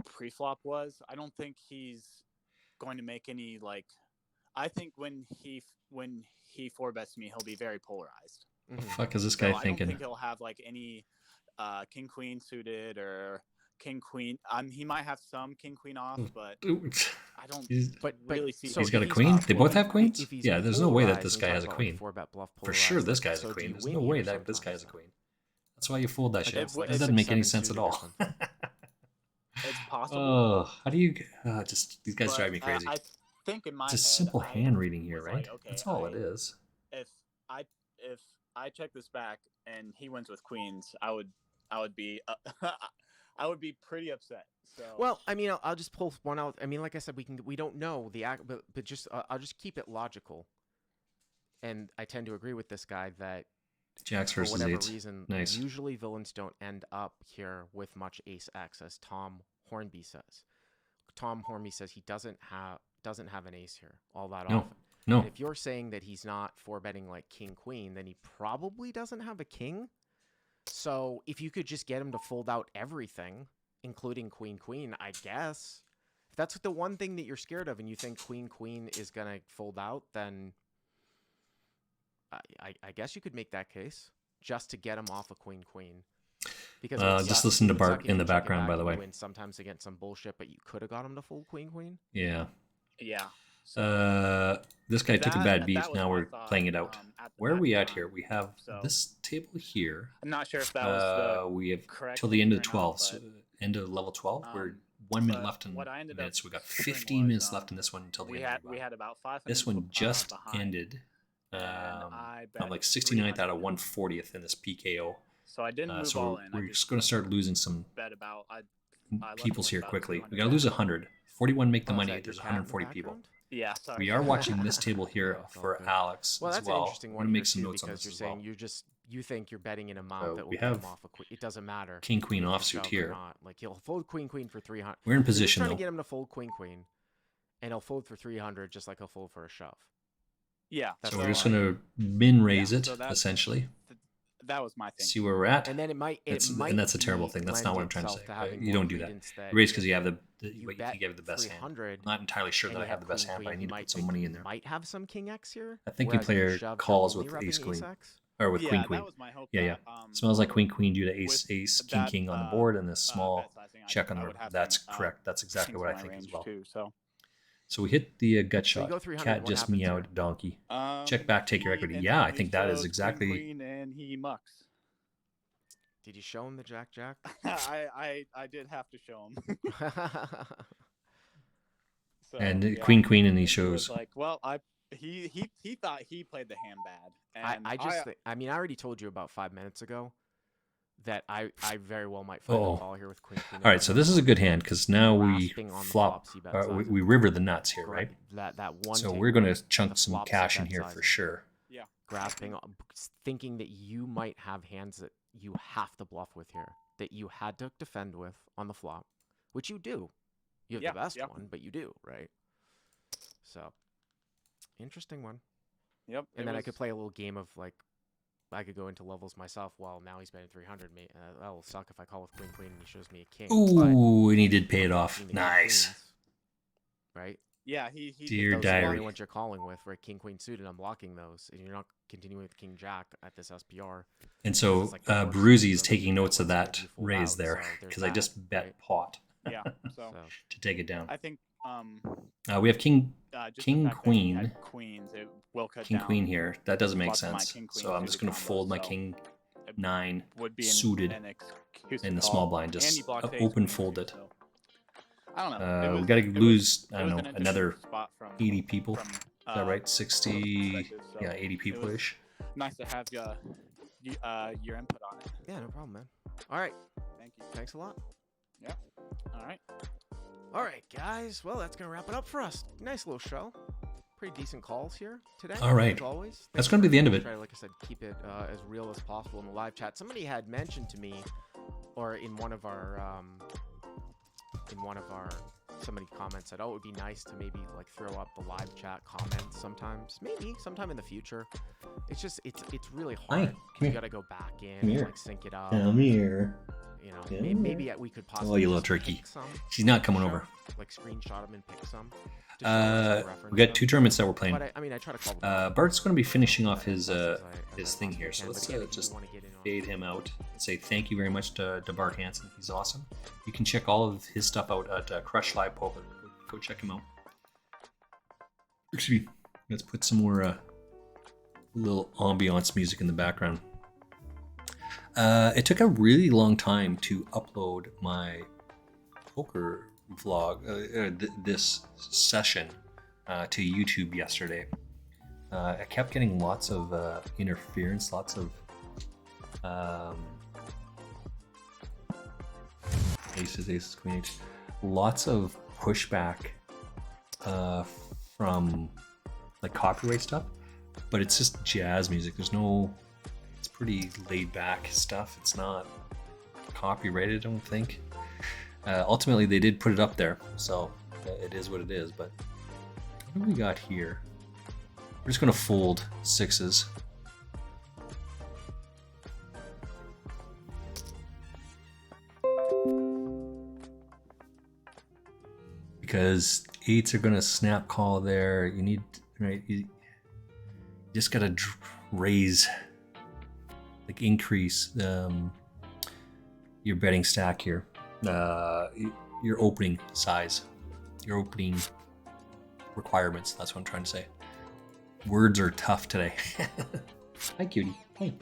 pre-flop was. I don't think he's going to make any like. I think when he 4-bets me, he'll be very polarized. The fuck is this guy I thinking? don't think he'll have like any king queen suited or king queen. He might have some king queen off, but I don't really see. He's got a queen. They both have queens. Yeah, there's no way that this guy has a queen. 4-bet bluff For sure, polarized, this like, guy has so a do queen. you There's win no here way that this guy has a queen. That's why you fold that Like, shit. it's That six, doesn't make any 7 sense at suited or all. something. It's possible. Oh, how do you? Just these guys But, drive me crazy. I think in my It's a head, simple I hand reading here, was right? like, okay, That's all it is. If I check this back and he wins with queens, I would be I would be pretty upset. So Well, I mean, I'll just pull one out. I mean, like I said, we don't know the act, but just I'll just keep it logical. And I tend to agree with this guy that Jacks for versus whatever eights. reason, Nice. usually villains don't end up here with much ace X, as Tom Hornby says. Tom Hormy says he doesn't have an ace here all that No, often. no. And if you're saying that he's not 4-betting like king queen, then he probably doesn't have a king. So if you could just get him to fold out everything, including queen queen, I guess. If that's the one thing that you're scared of and you think queen queen is going to fold out, then I guess you could make that case just to get him off a queen queen. Because just listen to Bart in the background, by the way. Win sometimes against some bullshit, but you could have got him to fold queen queen. Yeah. Yeah. This guy took a bad beat. that was Now my we're thought, playing it out. at the Where are we at time. here? We have So- this table here. I'm not sure if that was the We have correct till the end of the figure or not, 12. So but, end of level 12. We're um, 1 minute but left in what I ended up minutes. We got doing 15 was, minutes left in this one until the we end. had of the we round. had about 5 This minutes one just behind, ended. and I'm I like bet 69th out of 300. 140th in this PKO. So I didn't move So all in. we're I just going to start losing some bet about I left peoples with here about quickly. 200 We got to lose 100. 41 make the Oh, is money. that your There's cat in the 140 people. background? Yeah, sorry. We are watching this table here That's all for good. Alex Well, as that's well. an interesting I'm one gonna here make some too, notes on because this you're as saying well. you think you're betting an amount So that will we get him have off a queen. It doesn't matter. King queen if you offsuit shove or here. not. Like he'll fold queen queen for 300. We're in You're just position trying though. to get him to fold queen queen, and he'll fold for 300 just like he'll fold for a shove. Yeah. That's So we're all just I- gonna min raise Yeah, it so that's- essentially. That was my thing. See where we're at. And then it might. And that's a terrible thing. That's not what I'm trying to say. You don't do that. You raise because you have the You what you bet think you have the best hand. 300, I'm not entirely sure and that I you have the best queen, hand, but I queen, need you to might put some think money you in there. Might have some king X here. I think you whereas play your shoved, you're calls only with repping ace queen X. or with Yeah, queen that queen. was my hope. Yeah. that, Smells like queen queen due to ace with ace king that, king on the board and this bet small sizing, check on I the would river. have That's some, correct. That's exactly kings what I in my think as range well. Too, so. So we hit the gut So you shot. go 300, Cat what just happens here? meowed donkey. Um, Check back, take your he equity. Yeah, I instantly think that is shows exactly. queen, and he mucks. Did you show him the jack? I did have to show him. So, And yeah. queen queen and he was shows. like, well, he thought he played the hand bad. And I just think, I mean, I already told you about 5 minutes ago that I very well might find Oh. a call here with queen queen. All right, so this is a good hand because now we Grasping on the flop. flops, he bet We, sizes. we river the nuts here, right? That one. So table, we're going right? to chunk The some flops, cash the in bet here for sizes. sure. Yeah. Grasping, thinking that you might have hands that you have to bluff with here, that you had to defend with on the flop, which you do. You have Yeah, the best yeah. one, but you do, right? So, interesting one. Yep. And it then I was- could play a little game of like, I could go into levels myself. Well, now he's betting 300. That will suck if I call with queen queen and he shows me a king. but Ooh, and he did pay it off. king to king Nice. queens, right? Yeah, he Dear Those are the only diary. ones you're calling with, right? King queen suited. I'm blocking those, and you're not continuing with king jack at this SPR. And so It's like the worst Baruzzi thing is for taking me notes of that that you fold raise out, there so there's because I that, just bet right? pot Yeah. So to take it down. I think We have king just the king fact that he had queen. queens, it will cut King down. queen here. That doesn't make lots of my sense. king queen So I'm just suited going to combos, fold my so king it 9 would be suited an excuse in to the call, small blind. and Just he blocks ace open queen fold too, it. so. I don't know. We was- got to it lose, was- I it don't was know, an interesting another spot from 80 people. from, Is that right? 60, perspective, so yeah, 80 it people was ish. Nice to have your input on it. Yeah, no problem, man. All right, Thank you. thanks a lot. Yeah. All right. All right, guys. Well, that's gonna wrap it up for us. Nice little show. Pretty decent calls here today. All right. As always. That's Thanks gonna be for the end of it. Try to, like I said, keep it as real as possible in the live chat. Somebody had mentioned to me, or in one of our somebody comments said, "Oh, it would be nice to maybe like throw up the live chat comments sometimes. Maybe sometime in the future. It's just it's really Hi, hard. come You here. gotta go back in Come and here. like sync it up. here. You know, Come maybe here. we could Oh, possibly you little just turkey. pick some She's not coming show, over. like screenshot them and pick some. to show us a reference We got to 2 them. tournaments that we're playing. But I mean, I try to call them out Bart's going to be finishing off as his best as I his thing possibly here, so can. But let's again, if you just wanna get in on fade him out and say thank you very much to Bart Hansen. He's awesome. You can check all of his stuff out at Crush Live Poker. Go check him out. Excuse me. Let's put some more little ambiance music in the background. It took a really long time to upload my poker vlog, this session, to YouTube yesterday. I kept getting lots of interference, lots of aces, queen eight, lots of pushback from like copyright stuff, but it's just jazz music. There's no, it's pretty laid back stuff. It's not copyrighted, I don't think. Ultimately, they did put it up there, so It is what it is, but what do we got here? We're just gonna fold sixes. Because eights are gonna snap call there. You need, right? You just gotta raise, like increase your betting stack here. Your opening size, your opening requirements. That's what I'm trying to say. Words are tough today. Hi, cutie. Hi.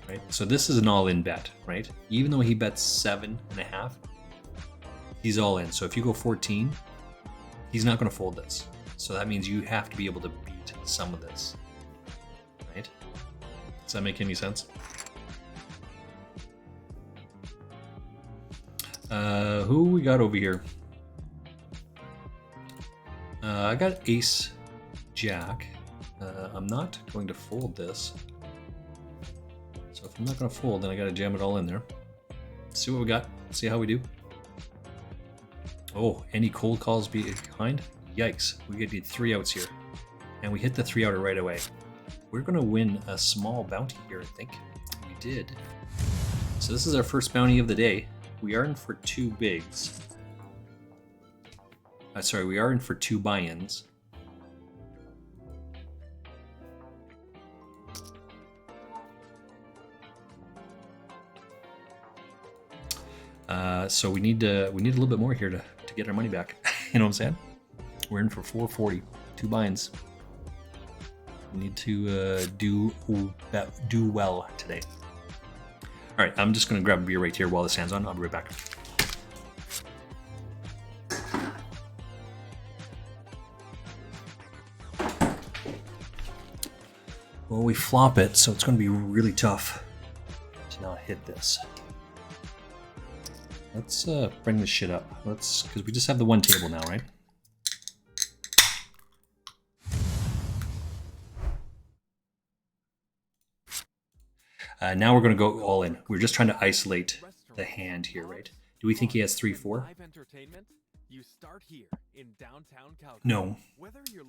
Right. So this is an all-in bet, right? Even though he bets 7.5, he's all in. So if you go 14, he's not going to fold this. So that means you have to be able to beat some of this, right? Does that make any sense? Who we got over here? I got ace jack. I'm not going to fold this. So if I'm not going to fold, then I got to jam it all in there. See what we got. See how we do. Oh, any cold calls behind? Yikes. We get 3 outs here. And we hit the 3 outer right away. We're going to win a small bounty here, I think. We did. So this is our first bounty of the day. We are in for 2 bigs. Sorry, we are in for 2 buy-ins. So we need a little bit more here to get our money back. You know what I'm saying? We're in for 440, 2 buy-ins. We need to do well today. All right, I'm just gonna grab a beer right here while this hand's on. I'll be right back. Well, we flop it, so it's gonna be really tough to not hit this. Let's bring this shit up. Because we just have the 1 table now, right? Now we're going to go all in. We're just trying to isolate the hand here, right? Do we think he has 3-4? You start here in downtown Calgary. No.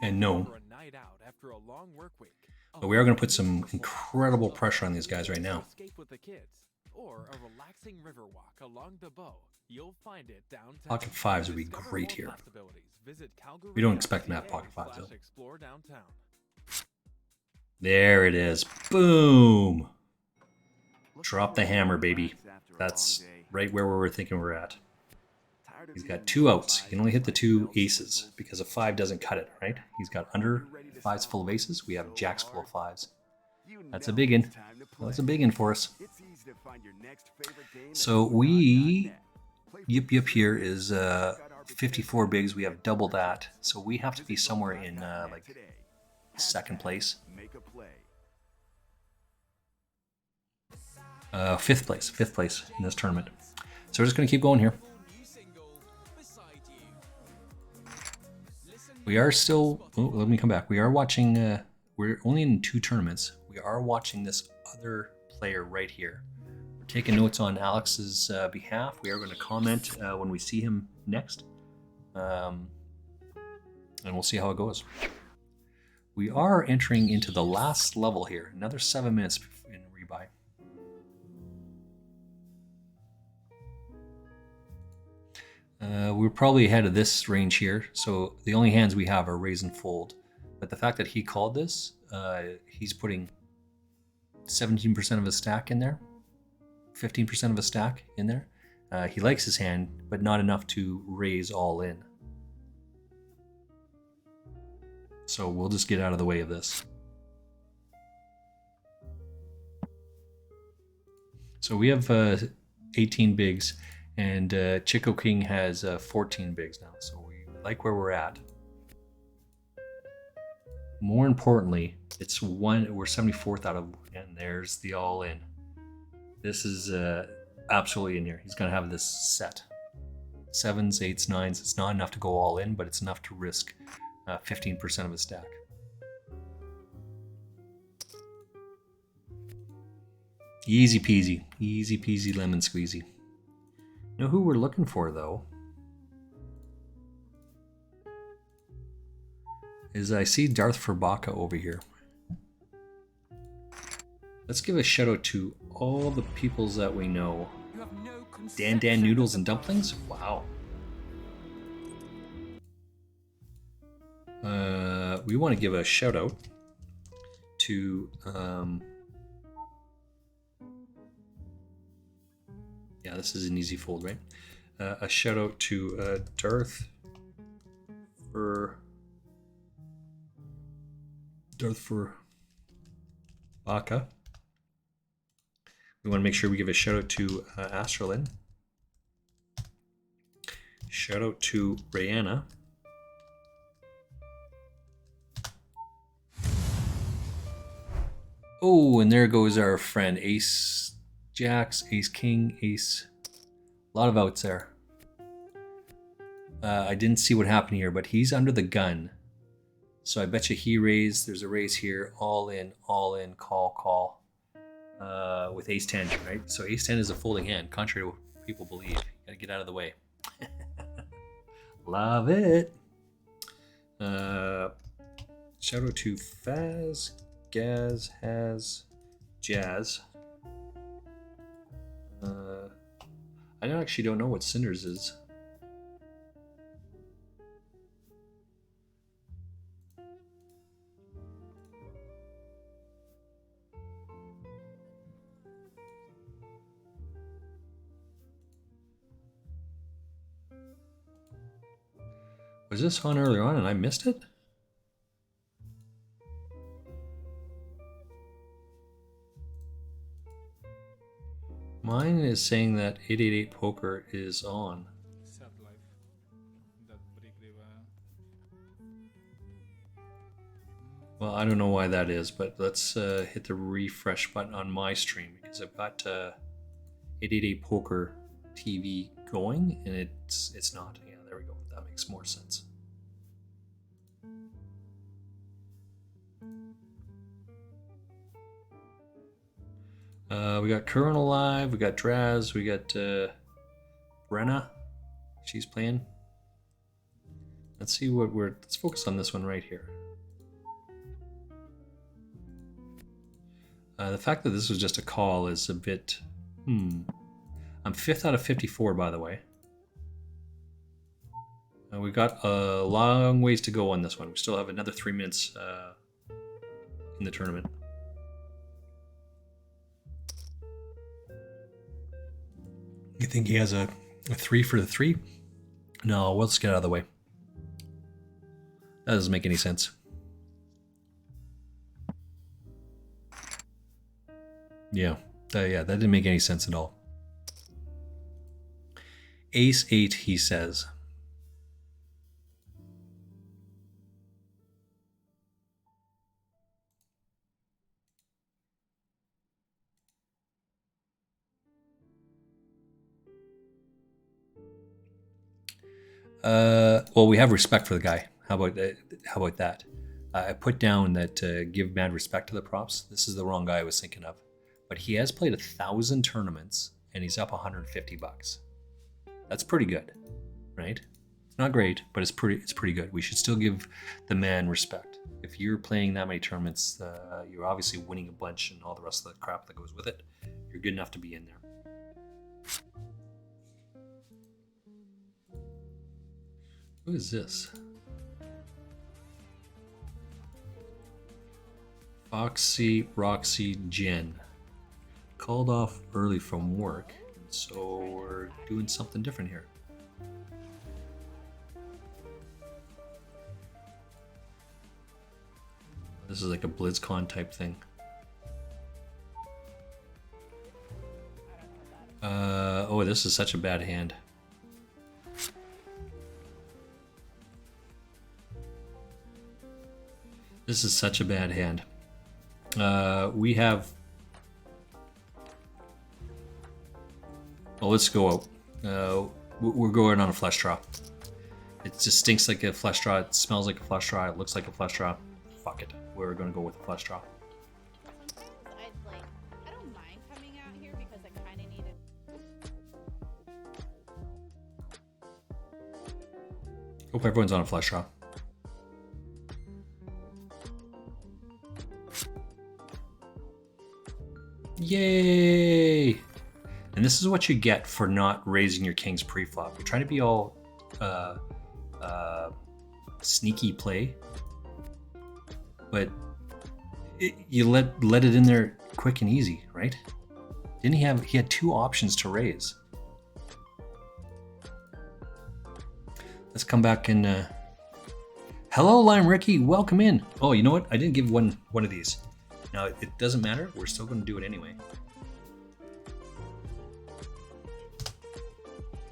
And no. For a night out after a long work week, But we are going to put some incredible pressure on these guys right now. escape with the kids, or a relaxing river walk along the bow. You'll find it downtown. Pocket 5s would be Discover great more here. possibilities. Visit We don't expect him to have pocket 5s, though. Calgary.ca/explore downtown. There it is. Boom! Drop the hammer, baby. That's right where we were thinking we're at. He's got 2 outs. He can only hit the 2 aces because a 5 doesn't cut it, right? He's got under 5s full of aces. We have jacks full of 5s. That's a big one. That's a big one for us. So we... Yip Yip here is 54 bigs. We have double that. So we have to be somewhere in like 2nd place. 5th place. 5th place in this tournament. So we're just going to keep going here. We are still... Oh, let me come back. We are watching... we're only in 2 tournaments. We are watching this other player right here. We're taking notes on Alex's behalf. We are going to comment when we see him next. And we'll see how it goes. We are entering into the last level here. Another 7 minutes in rebuy. We're probably ahead of this range here, so the only hands we have are raise and fold. But the fact that he called this, he's putting 17% of his stack in there, 15% of his stack in there. He likes his hand, but not enough to raise all in. So we'll just get out of the way of this. So we have 18 bigs. And Chico King has 14 bigs now, so we like where we're at. More importantly, we're 74th out of, and there's the all-in. This is absolutely in here. He's gonna have this set. 7s, 8s, 9s. It's not enough to go all in, but it's enough to risk 15% of his stack. Easy peasy lemon squeezy. Know who we're looking for, though? is I see Darth Furbaka over here. Let's give a shout out to all the peoples that we know. Dan Noodles and Dumplings? Wow. We want to give a shout out to yeah, this is an easy fold, right? A shout out to Darth Furbaka. We want to make sure we give a shout out to Astralin. Shout out to Rayanna. Oh, and there goes our friend Ace Jacks, Ace King, Ace. A lot of outs there. I didn't see what happened here, but he's under the gun. So I bet you he raised. There's a raise here. All in, call. With Ace 10, right? So Ace 10 is a folding hand, contrary to what people believe. You gotta get out of the way. Love it. Shout out to Faz, Gaz, Has, Jazz. I actually don't know what Cinders is. Was this on earlier on and I missed it? Mine is saying that 888 Poker is on. Well, I don't know why that is, but let's hit the refresh button on my stream because I've got 888 Poker TV going and it's not. Yeah, there we go. That makes more sense. We got Curran alive, we got Draz, we got Brenna. She's playing. Let's see what let's focus on this one right here. The fact that this was just a call is a bit, I'm 5th out of 54, by the way. We got a long ways to go on this one. We still have another 3 minutes in the tournament. You think he has a 3 for the 3? No, let's get out of the way. That doesn't make any sense. Yeah, that didn't make any sense at all. Ace 8, he says. Well, we have respect for the guy. How about that? I put down that give mad respect to the props. This is the wrong guy I was thinking of. But he has played 1,000 tournaments and he's up $150. That's pretty good, right? It's not great, but it's pretty good. We should still give the man respect. If you're playing that many tournaments, you're obviously winning a bunch and all the rest of the crap that goes with it. You're good enough to be in there. Who is this? Foxy Roxy Jen. Called off early from work, so we're doing something different here. This is like a BlizzCon type thing. Oh, this is such a bad hand. This is such a bad hand. We have... Well, let's go out. We're going on a flush draw. It just stinks like a flush draw. It smells like a flush draw. It looks like a flush draw. Fuck it. We're going to go with a flush draw. I don't mind coming out here because I kind of need it. Hope everyone's on a flush draw. Yay! And this is what you get for not raising your kings pre-flop. You're trying to be all sneaky play, but you let it in there quick and easy, right? Didn't he had 2 options to raise. Let's come back and hello, Lime Ricky, welcome in. Oh, you know what? I didn't give one of these. Now it doesn't matter. We're still going to do it anyway.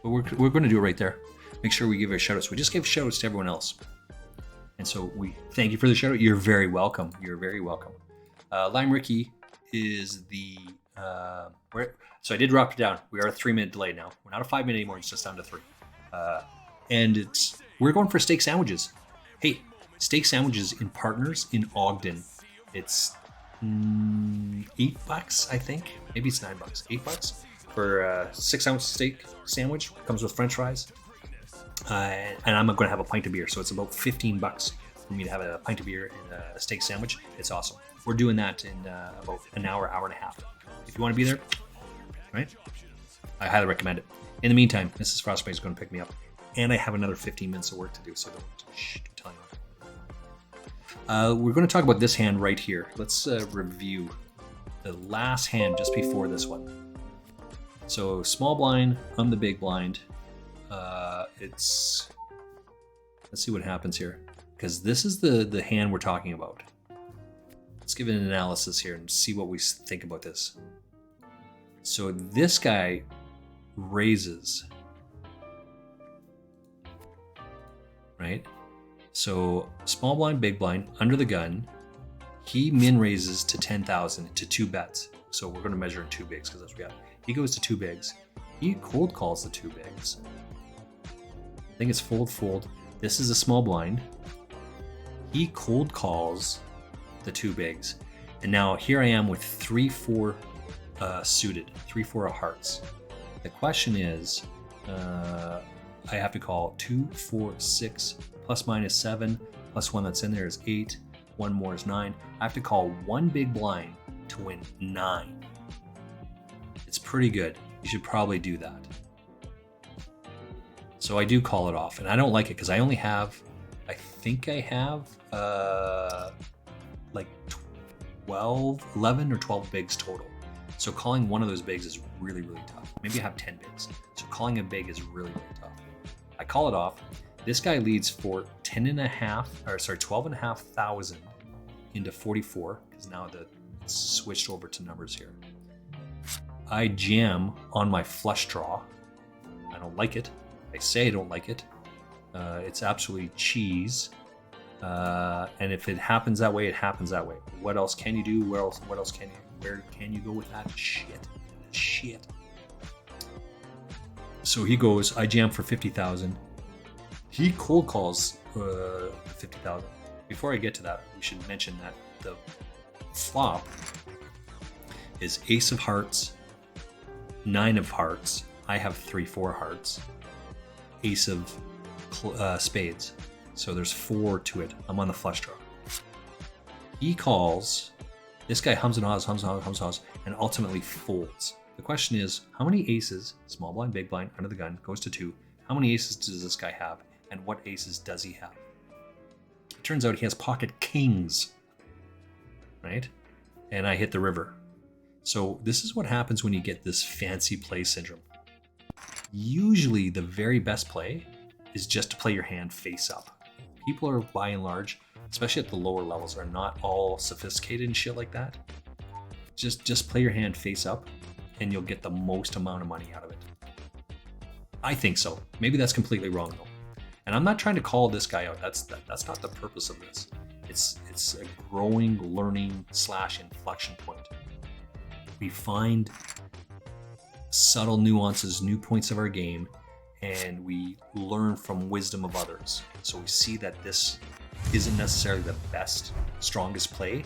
But we're going to do it right there. Make sure we give a shout out. So we just gave shout outs to everyone else. And so we thank you for the shout out. You're very welcome. You're very welcome. Lime Ricky is the so I did drop it down. We are a 3-minute delay now. We're not a 5-minute anymore. It's just down to 3. And we're going for steak sandwiches. Hey, steak sandwiches in Partners in Ogden. It's $8, I think. Maybe it's $9. $8 for a 6-ounce steak sandwich. Comes with French fries. And I'm going to have a pint of beer, so it's about $15 for me to have a pint of beer and a steak sandwich. It's awesome. We're doing that in about an hour, hour and a half. If you want to be there, right? I highly recommend it. In the meantime, Mrs. Frostbite is going to pick me up, and I have another 15 minutes of work to do, so don't tell anyone. We're going to talk about this hand right here. Let's review the last hand just before this one. So small blind, I'm the big blind. Let's see what happens here, because this is the hand we're talking about. Let's give it an analysis here and see what we think about this. So this guy raises, right? So small blind, big blind, under the gun. He min raises to 10,000 to 2 bets. So we're going to measure in 2 bigs because that's what we got. He goes to 2 bigs. He cold calls the 2 bigs. I think it's fold. This is a small blind. He cold calls the 2 bigs. And now here I am with 3-4 suited, 3-4 of hearts. The question is, I have to call 2, 4, 6, plus minus 7, plus 1 that's in there is 8, 1 more is 9. I have to call 1 big blind to win 9. It's pretty good. You should probably do that. So I do call it off, and I don't like it because I only have, I think I have like 11 or 12 bigs total. So calling one of those bigs is really, really tough. Maybe I have 10 bigs. So calling a big is really, really tough. I call it off. This guy leads for 12,500 into 44, because now it's switched over to numbers here. I jam on my flush draw. I don't like it. I say I don't like it. It's absolutely cheese. And if it happens that way, it happens that way. What else can you do? Where else can you? Where can you go with that? Shit. So he goes, I jam for 50,000. He cold calls 50,000. Before I get to that, we should mention that the flop is ace of hearts, 9 of hearts. I have 3-4 hearts. Ace of spades. So there's 4 to it. I'm on the flush draw. He calls. This guy hums and haws, and ultimately folds. The question is, how many aces, small blind, big blind, under the gun, goes to 2. How many aces does this guy have? And what aces does he have? It turns out he has pocket kings. Right? And I hit the river. So this is what happens when you get this fancy play syndrome. Usually the very best play is just to play your hand face up. People are, by and large, especially at the lower levels, are not all sophisticated and shit like that. Just play your hand face up and you'll get the most amount of money out of it. I think so. Maybe that's completely wrong though. And I'm not trying to call this guy out. That's not the purpose of this. It's a growing, learning / inflection point. We find subtle nuances, new points of our game, and we learn from wisdom of others. So we see that this isn't necessarily the best, strongest play,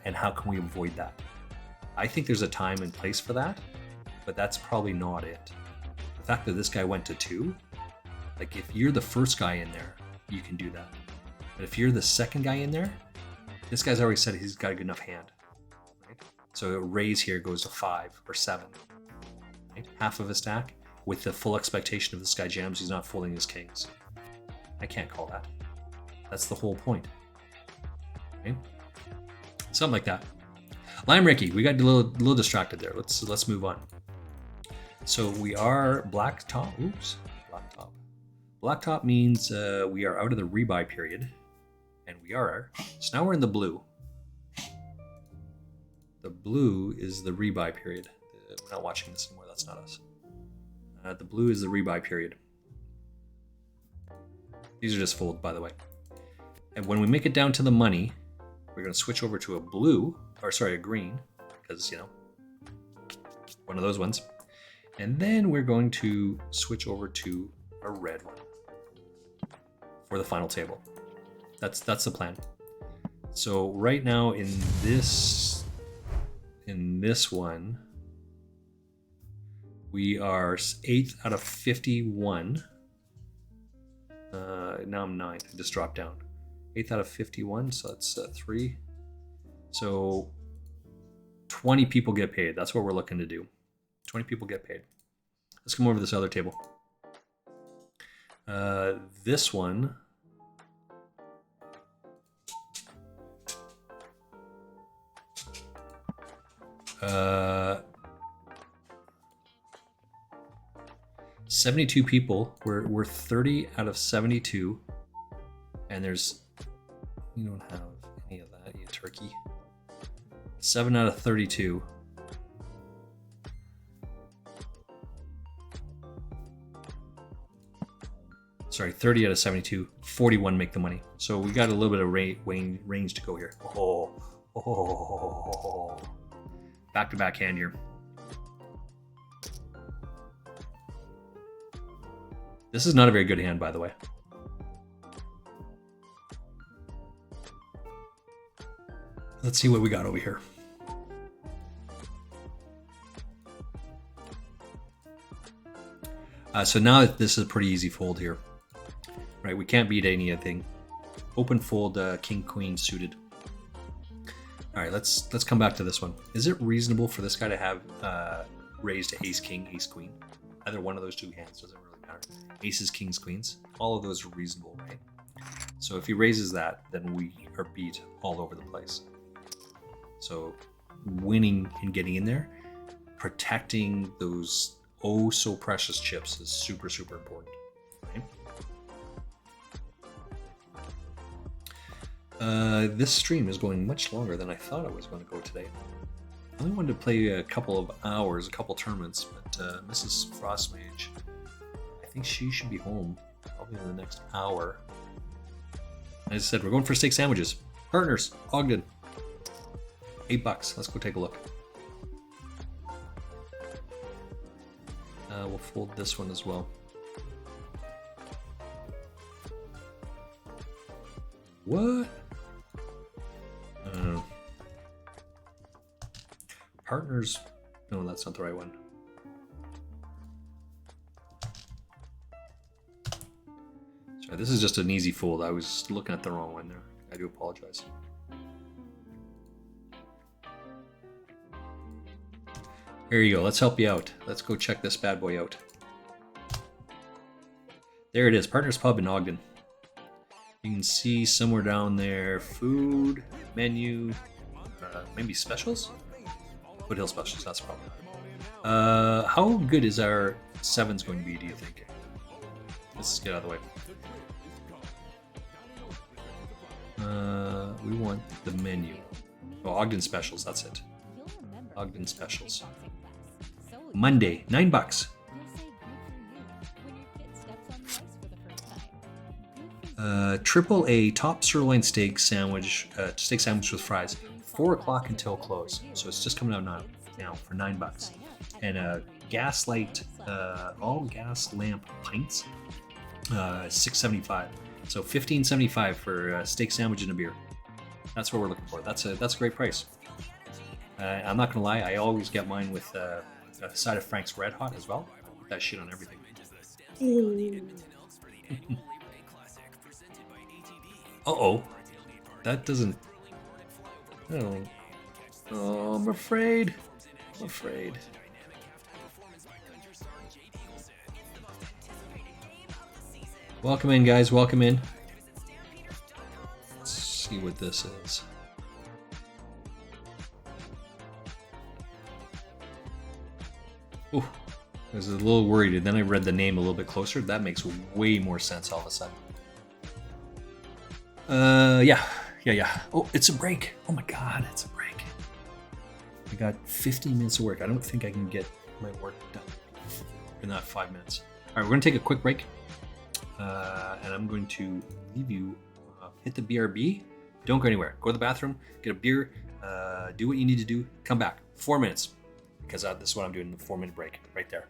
and how can we avoid that? I think there's a time and place for that, but that's probably not it. The fact that this guy went to 2, like if you're the first guy in there, you can do that. But if you're the second guy in there, this guy's already said he's got a good enough hand. Right? So a raise here goes to 5 or 7. Right? Half of a stack with the full expectation of this guy jams, he's not folding his kings. I can't call that. That's the whole point. Okay? Something like that. Lime Ricky, we got a little distracted there. Let's move on. So we are black top. Oops, black top. Black top means we are out of the rebuy period, and we are. So now we're in the blue. The blue is the rebuy period. We're not watching this anymore. That's not us. The blue is the rebuy period. These are just fold, by the way. And when we make it down to the money, we're going to switch over to a blue, or sorry, a green, because, you know, one of those ones. And then we're going to switch over to a red one for the final table. That's the plan. So right now in this one, we are 8th out of 51. Now I'm 9th. I just dropped down. 8th out of 51, so that's 3. So 20 people get paid. That's what we're looking to do. 20 people get paid. Let's come over to this other table. This one. Uh, 72 people. We're 30 out of 72, and there's, you don't have any of that, you turkey. 7 out of 32. Sorry, 30 out of 72. 41 make the money. So we got a little bit of range to go here. Oh. Back-to-back hand here. This is not a very good hand, by the way. Let's see what we got over here. So now this is a pretty easy fold here. Right, we can't beat anything. Open fold, king, queen suited. All right, let's come back to this one. Is it reasonable for this guy to have raised to ace, king, ace, queen? Either one of those two hands, doesn't really matter. Aces, kings, queens, all of those are reasonable, right? So if he raises that, then we are beat all over the place. So winning and getting in there, protecting those oh so precious chips is super, super important, right? This stream is going much longer than I thought it was going to go today. I only wanted to play a couple of hours, a couple tournaments, but Mrs. Frostmage, I think she should be home probably in the next hour. As I said, we're going for steak sandwiches. Partners, Ogden. $8. Let's go take a look. We'll fold this one as well. What? Partners. No, that's not the right one. Sorry, this is just an easy fold. I was looking at the wrong one there. I do apologize. Here you go. Let's help you out. Let's go check this bad boy out. There it is. Partners Pub in Ogden. You can see somewhere down there, food, menu, maybe specials? Foothill specials, that's the problem. How good is our sevens going to be, do you think? Let's get out of the way. We want the menu. Oh, Ogden specials, that's it. Ogden specials. Monday, $9. Triple A top sirloin steak sandwich with fries. 4 o'clock until close. So it's just coming out now for $9. And a Gaslight all gas lamp pints, $6.75. So $15.75 for a steak sandwich and a beer. That's what we're looking for. That's a great price. I'm not gonna lie, I always get mine with a side of Frank's Red Hot as well. Put that shit on everything. Uh-oh. That doesn't... I don't know. Oh, I'm afraid. I'm afraid. Welcome in, guys. Welcome in. Let's see what this is. Ooh, I was a little worried, and then I read the name a little bit closer. That makes way more sense all of a sudden. Yeah. Oh, it's a break. Oh my God, it's a break. I got 15 minutes of work. I don't think I can get my work done in that 5 minutes. All right, we're gonna take a quick break, and I'm going to leave you. Hit the BRB. Don't go anywhere. Go to the bathroom. Get a beer. Do what you need to do. Come back. 4 minutes, because this is what I'm doing. The 4-minute break right there.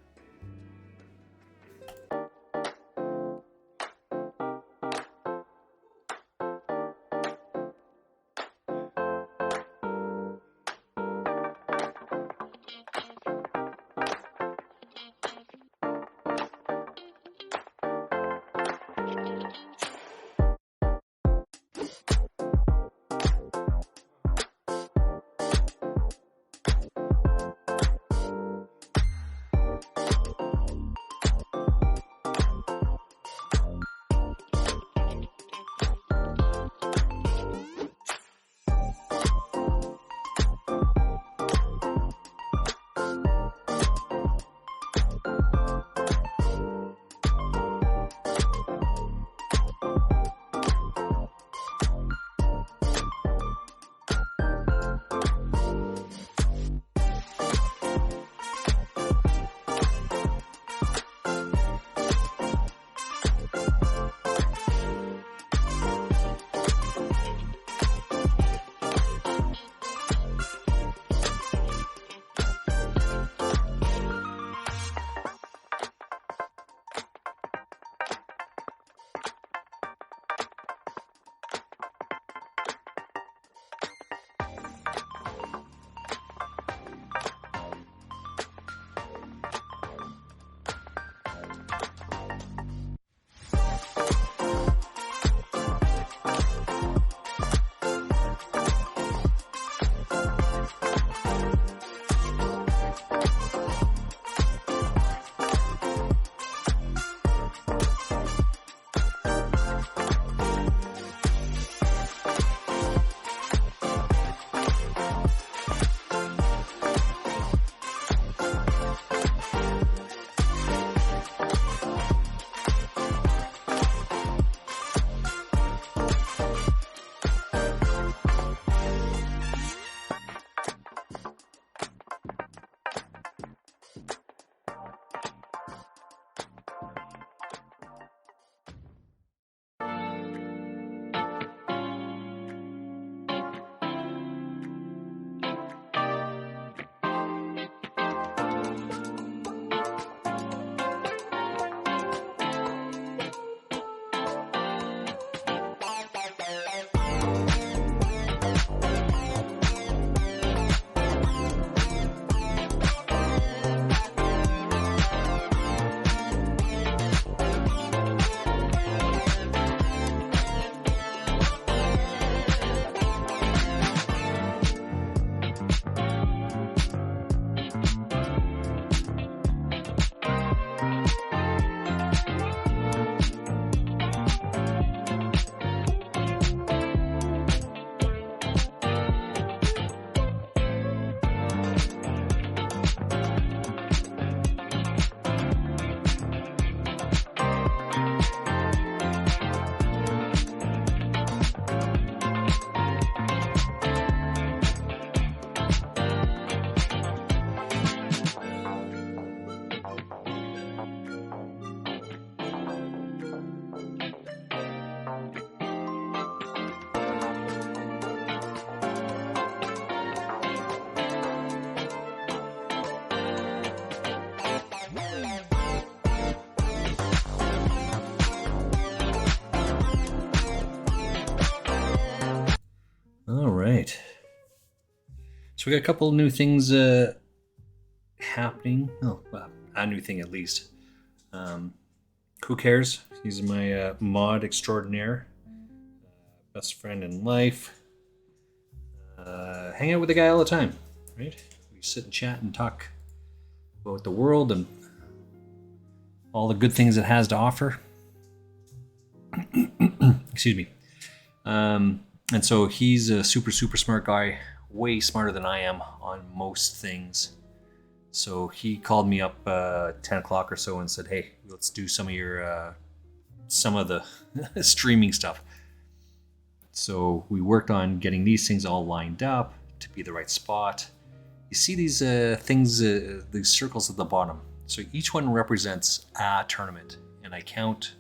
right. So we got a couple new things happening. Oh, well, a new thing at least. Who cares? He's my mod extraordinaire, best friend in life. hang out with the guy all the time, right? We sit and chat and talk about the world and all the good things it has to offer. Excuse me. And so he's a super smart guy, way smarter than I am on most things. So he called me up 10 o'clock or so and said, hey, let's do some of the streaming stuff. So we worked on getting these things all lined up to be the right spot. You see these things, these circles at the bottom. So each one represents a tournament, and I count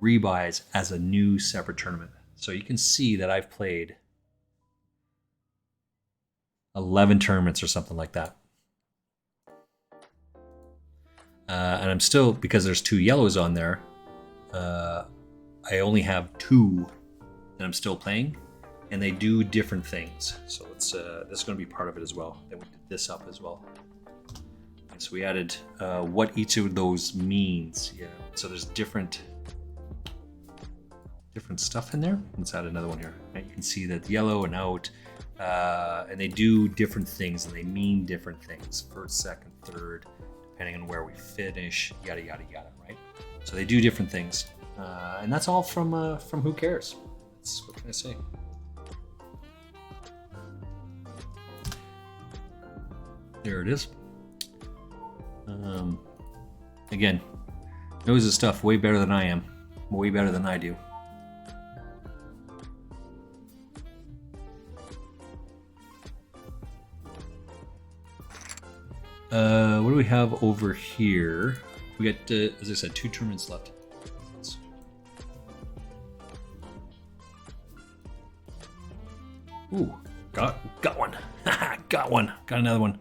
rebuys as a new separate tournament. So you can see that I've played 11 tournaments or something like that. And I'm still, because there's 2 yellows on there, I only have 2 that I'm still playing, and they do different things. So it's this is going to be part of it as well. Then we did this up as well. And so we added what each of those means. Yeah. So there's different stuff in there. Let's add another one here. Right? You can see that yellow and out, and they do different things, and they mean different things. First, second, third, depending on where we finish. Yada yada yada. Right. So they do different things. And that's all from Who Cares? That's, what can I say? There it is. Again, knows his stuff way better than I am. Way better than I do. What do we have over here? We got, as I said, 2 tournaments left. Ooh, got one. Got one. Got another one.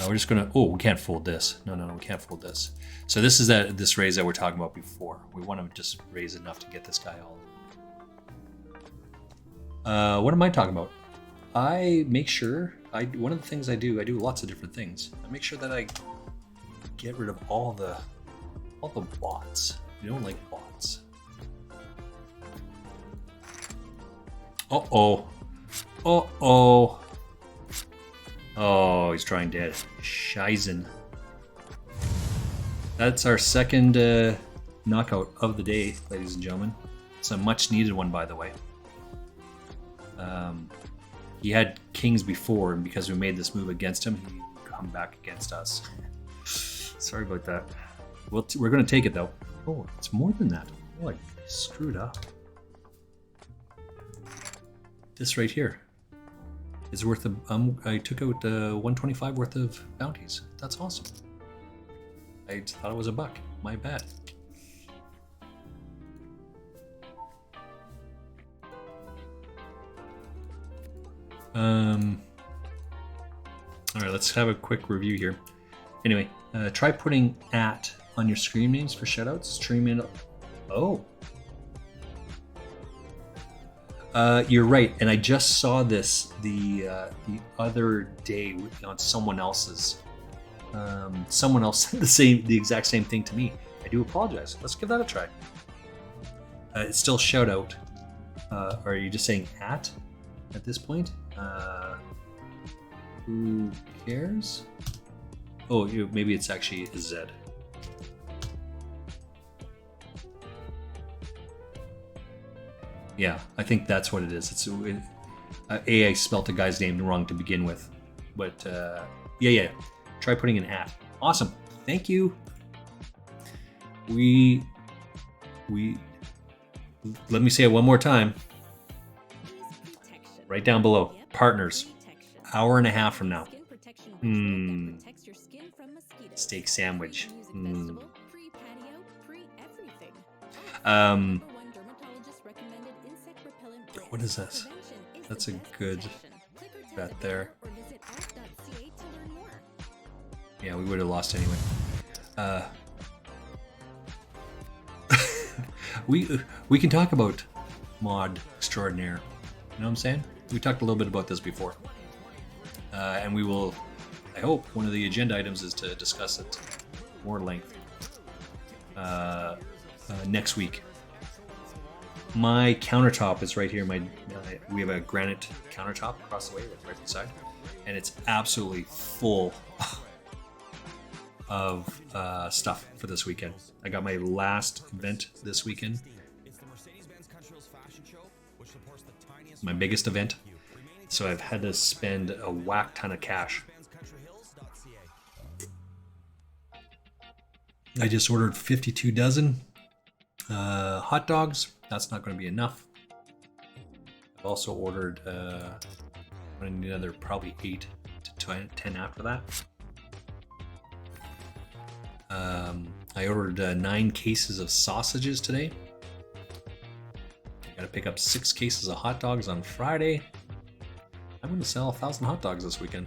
We're just gonna. Oh, we can't fold this. No, we can't fold this. So this is this raise that we're talking about before. We want to just raise enough to get this guy all. What am I talking about? I make sure. One of the things I do lots of different things. I make sure that I get rid of all the bots. We don't like bots. Uh-oh. Uh-oh. Oh, he's trying dead. Scheißen. That's our second knockout of the day, ladies and gentlemen. It's a much needed one, by the way. He had kings before, and because we made this move against him, he come back against us. Sorry about that. We're going to take it, though. Oh, it's more than that. Oh, I screwed up. This right here is worth of. I took out 125 worth of bounties. That's awesome. I thought it was $1. My bad. All right, let's have a quick review here. Anyway, try putting @ on your stream names for shoutouts. Stream in. Oh. You're right, and I just saw this the other day on someone else's. Someone else said the exact same thing to me. I do apologize. Let's give that a try. It's still shout out. Or are you just saying at this point? Who cares? Oh, maybe it's actually a Z. Yeah, I think that's what it is. It's I spelt the guy's name wrong to begin with, but yeah. Try putting an @ Awesome, thank you. We let me say it one more time. Right down below, partners. Hour and a half from now. Steak sandwich. What is this? That's a good bet there. Yeah, we would have lost anyway. We can talk about mod extraordinaire. You know what I'm saying? We talked a little bit about this before. And we will, I hope, one of the agenda items is to discuss it more length next week. my countertop is right here. We have a granite countertop across the way, like right beside, and it's absolutely full of stuff for this weekend. I got my last event this weekend, my biggest event, so I've had to spend a whack ton of cash. I just ordered 52 dozen hot dogs. That's not going to be enough. I've also ordered I'm going to need another probably 8 to 10 after that. I ordered 9 cases of sausages today. I got to pick up 6 cases of hot dogs on Friday. I'm going to sell 1,000 hot dogs this weekend.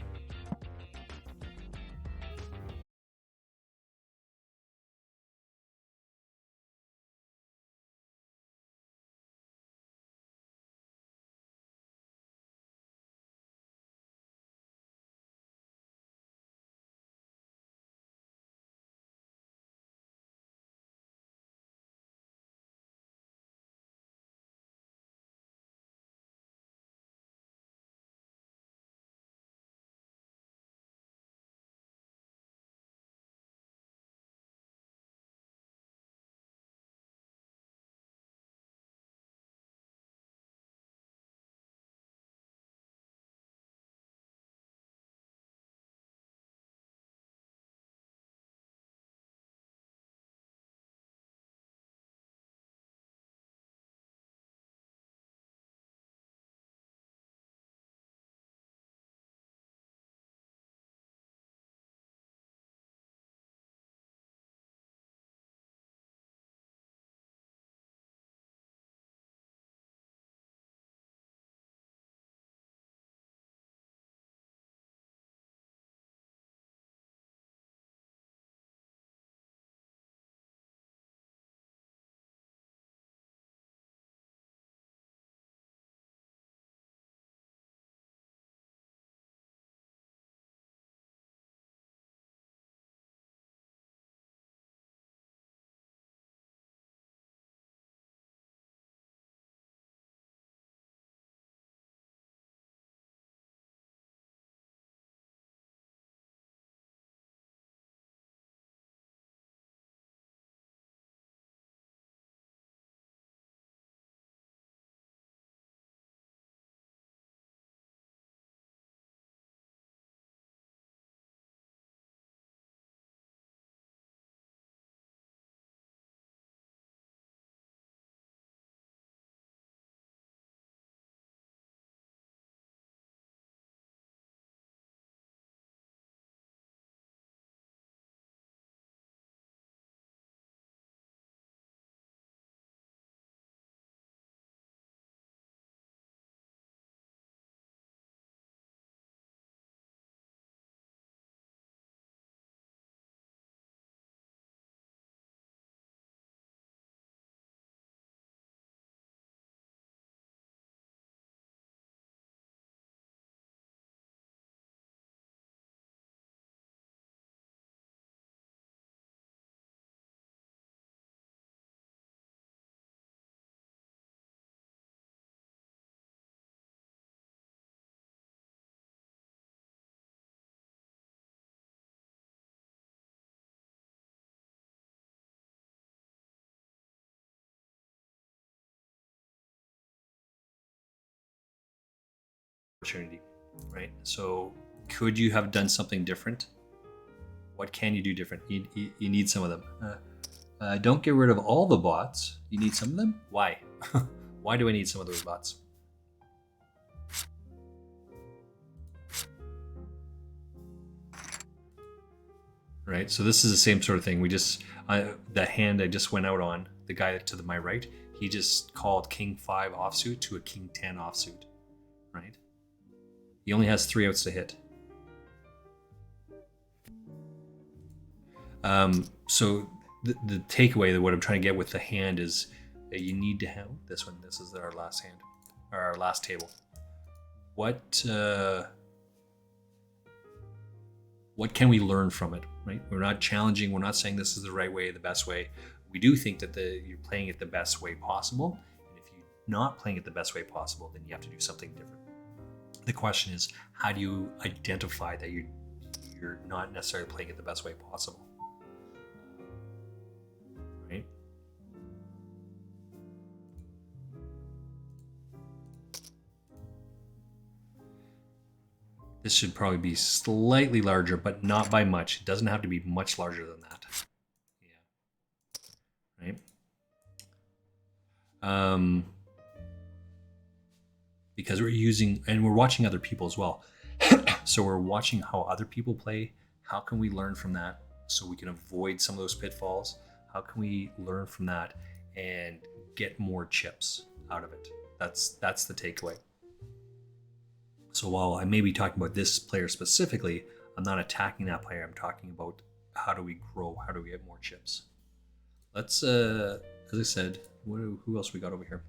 Opportunity, right? So could you have done something different? What can you do different? You need some of them. Don't get rid of all the bots. You need some of them? Why? Why do I need some of those bots? Right, so this is the same sort of thing. We just, the hand I just went out on, the guy to my right, he just called King 5 offsuit to a King 10 offsuit, right? He only has 3 outs to hit. So the takeaway that what I'm trying to get with the hand is that you need to have this one. This is our last hand, or our last table. What can we learn from it, right? We're not challenging. We're not saying this is the right way, the best way. We do think that you're playing it the best way possible. And if you not playing it the best way possible, then you have to do something different. The question is, how do you identify that you're not necessarily playing it the best way possible? Right? This should probably be slightly larger, but not by much. It doesn't have to be much larger than that. Yeah. Right? Because we're using, and we're watching other people as well. So we're watching how other people play. How can we learn from that so we can avoid some of those pitfalls? How can we learn from that and get more chips out of it? That's the takeaway. So while I may be talking about this player specifically, I'm not attacking that player. I'm talking about how do we grow? How do we get more chips? Let's, as I said, who else we got over here?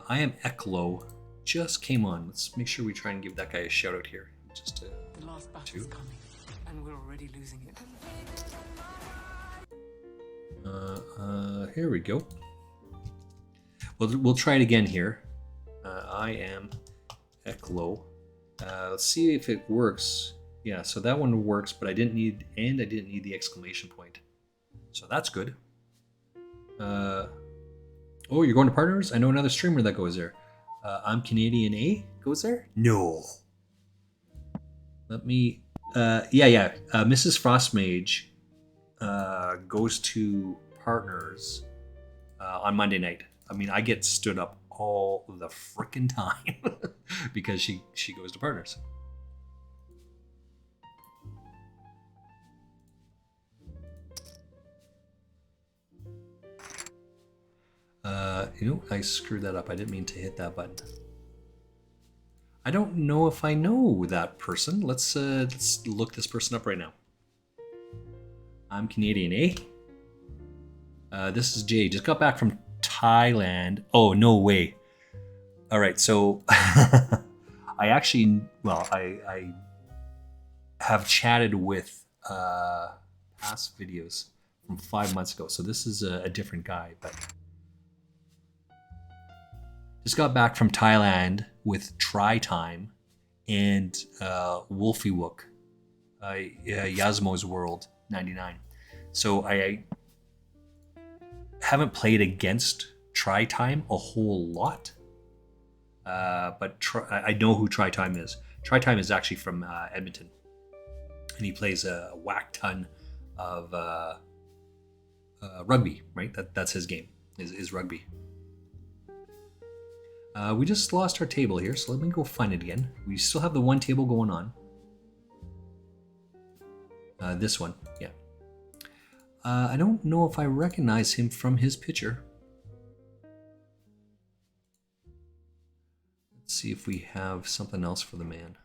I am Eklo. Just came on. Let's make sure we try and give that guy a shout out here. Just the last battle's coming, and we're already losing it. Here we go. We'll try it again here. I am Eklo. Let's see if it works. Yeah, so that one works, but I didn't need the exclamation point. So that's good. Oh, you're going to partners? I know another streamer that goes there. I'm Canadian A goes there? No. Let me. Yeah. Mrs. Frostmage goes to partners on Monday night. I mean, I get stood up all the frickin' time because she goes to partners. I screwed that up. I didn't mean to hit that button. I don't know if I know that person. Let's look this person up right now. I'm Canadian, eh? This is Jay. Just got back from Thailand. Oh, no way. All right, so I have chatted with past videos from 5 months ago. So this is a different guy, but just got back from Thailand with Try Time and Wolfie Wook, Yasmo's World 99. So I haven't played against Try Time a whole lot, but I know who Try Time is. Try Time is actually from Edmonton, and he plays a whack ton of rugby. Right, that's his game. Is rugby. We just lost our table here, so let me go find it again. We still have the one table going on. This one, yeah. I don't know if I recognize him from his picture. Let's see if we have something else for the man.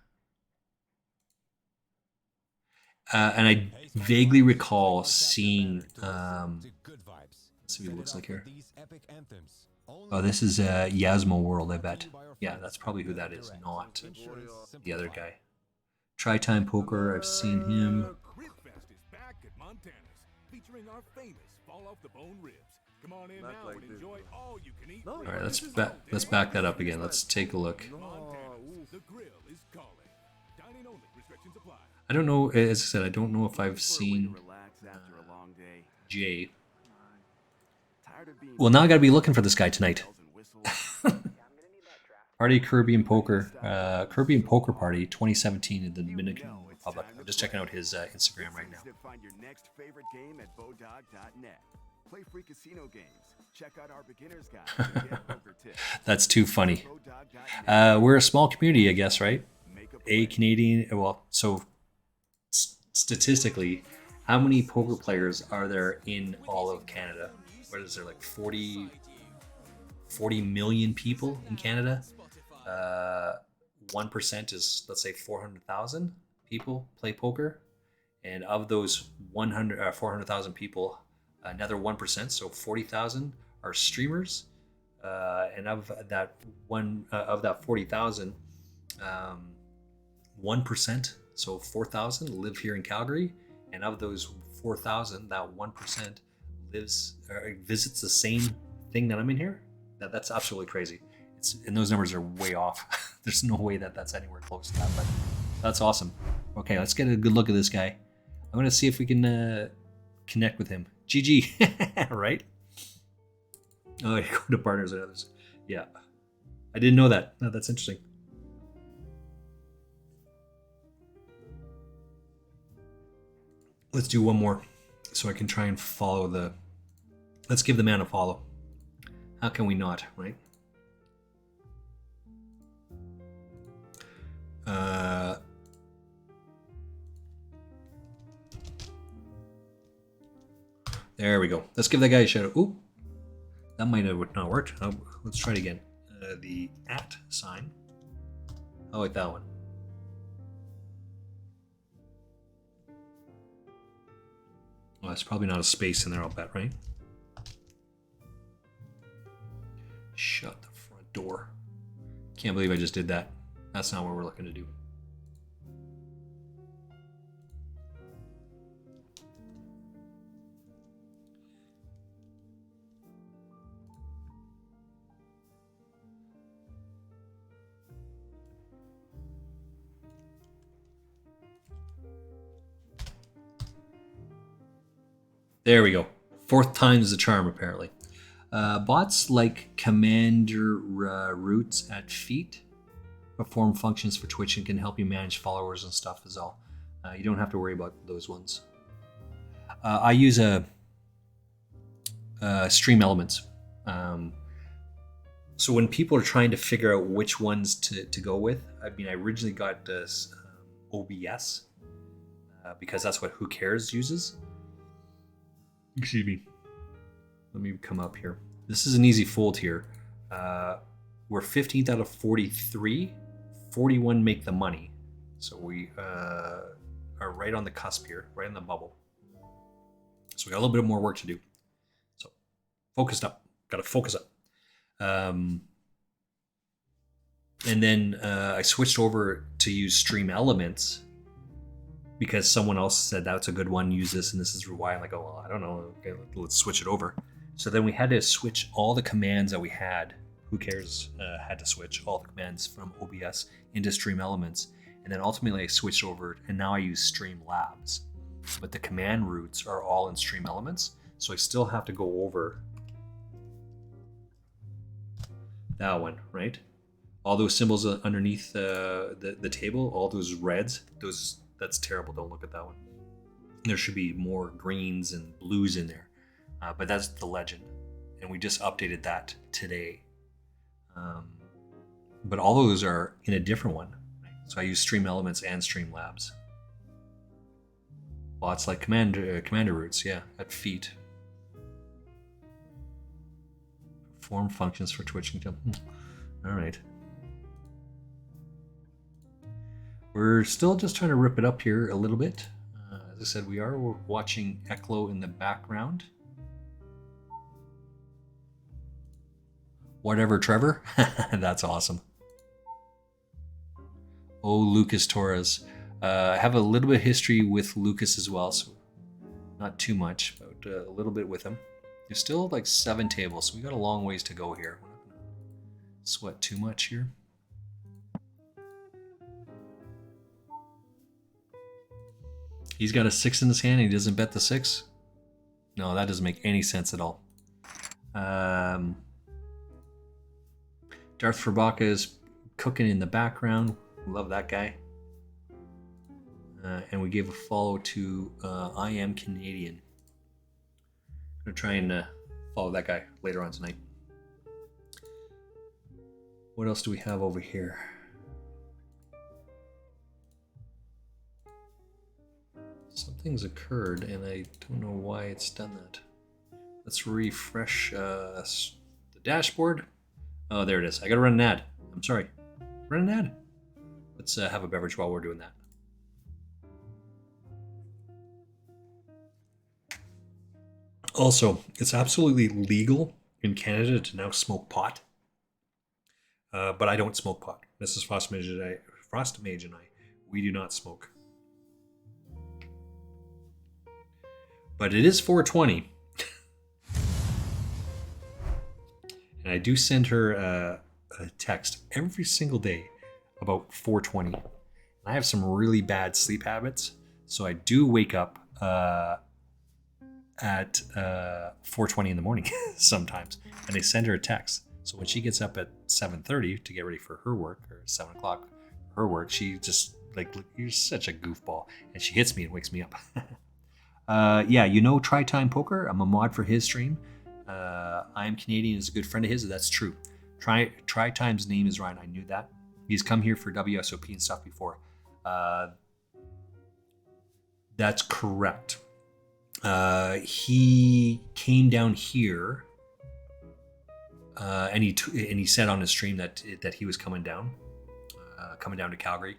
And I vaguely recall seeing, let's see what he looks like here. Oh, this is Yasmo World, I bet. Yeah, that's probably who that is, not the other guy. Try Time Poker, I've seen him. Alright, let's back that up again. Let's take a look. I don't know, as I said, I don't know if I've seen Jay. Well, now I gotta be looking for this guy tonight. Party Caribbean Poker, Caribbean Poker Party 2017 in the Dominican Republic. I'm just checking out his Instagram right now. Find your next favorite game at bodog.net. Play free casino games. Check out our beginner's guide to get poker tips. That's too funny. We're a small community, I guess, right? A Canadian, well, so statistically, how many poker players are there in all of Canada? What is there, like 40 million people in Canada? 1% is, let's say, 400,000 people play poker. And of those 400,000 people, another 1%, so 40,000 are streamers. And of that 40,000, 1%, so 4,000 live here in Calgary. And of those 4,000, that 1% visits the same thing that I'm in here. That's absolutely crazy. And those numbers are way off. There's no way that that's anywhere close to that, but that's awesome. Okay, let's get a good look at this guy. I'm gonna see if we can connect with him. GG, right? Oh, you go to partners and others. Yeah, I didn't know that. No, that's interesting. Let's do one more so I can try and follow the... Let's give the man a follow. How can we not, right? There we go. Let's give that guy a shout out. Ooh, that might have not worked. Let's try it again. The @ sign. I like that one. Well, it's probably not a space in there, I'll bet, right? Shut the front door. Can't believe I just did that. That's not what we're looking to do. There we go. 4th time's the charm, apparently. Bots like commander roots at feet perform functions for Twitch and can help you manage followers and stuff as well. You don't have to worry about those ones. I use a Stream Elements. So when people are trying to figure out which ones to go with, I mean, I originally got OBS because that's what Who Cares uses. Excuse me. Let me come up here. This is an easy fold here. We're 15th out of 43. 41 make the money. So we are right on the cusp here, right on the bubble. So we got a little bit more work to do. So focused up. Got to focus up. And then I switched over to use Stream Elements because someone else said that's a good one, use this, and this is why. I'm like, oh, well, I don't know. Okay, let's switch it over. So then we had to switch all the commands that we had. Who Cares had to switch all the commands from OBS into Stream Elements. And then ultimately I switched over, and now I use Streamlabs. But the command roots are all in Stream Elements. So I still have to go over that one, right? All those symbols underneath the table, all those reds, that's terrible. Don't look at that one. There should be more greens and blues in there. But that's the legend. And we just updated that today. But all those are in a different one. Right? So I use Stream Elements and Streamlabs. Bots like commander roots, yeah, at feet. Perform functions for Twitch and all right. We're still just trying to rip it up here a little bit. As I said, we are watching Eklo in the background. Whatever, Trevor. That's awesome. Oh, Lucas Torres. I have a little bit of history with Lucas as well, so not too much, but a little bit with him. There's still like 7 tables, so we got a long ways to go here. We're not gonna sweat too much here. He's got a 6 in his hand and he doesn't bet the 6? No, that doesn't make any sense at all. Darth Furbaka is cooking in the background. Love that guy. And we gave a follow to I Am Canadian. I'm going to try and follow that guy later on tonight. What else do we have over here? Something's occurred and I don't know why it's done that. Let's refresh the dashboard. Oh, there it is. I gotta run an ad. I'm sorry. Run an ad. Let's have a beverage while we're doing that. Also, it's absolutely legal in Canada to now smoke pot. But I don't smoke pot. Mrs. Frostmage and I, we do not smoke. But it is 420. And And I do send her a text every single day about 4:20. I have some really bad sleep habits, so I do wake up at 4:20 in the morning sometimes, and I send her a text. So when she gets up at 7:30 to get ready for her work, or 7 o'clock her work, she just like, you're such a goofball, and she hits me and wakes me up. Yeah, you know Try Time Poker. I'm a mod for his stream. I Am Canadian is a good friend of his. That's true. Try Time's name is Ryan. I knew that. He's come here for WSOP and stuff before. That's correct. He came down here, and he said on his stream that he was coming down to Calgary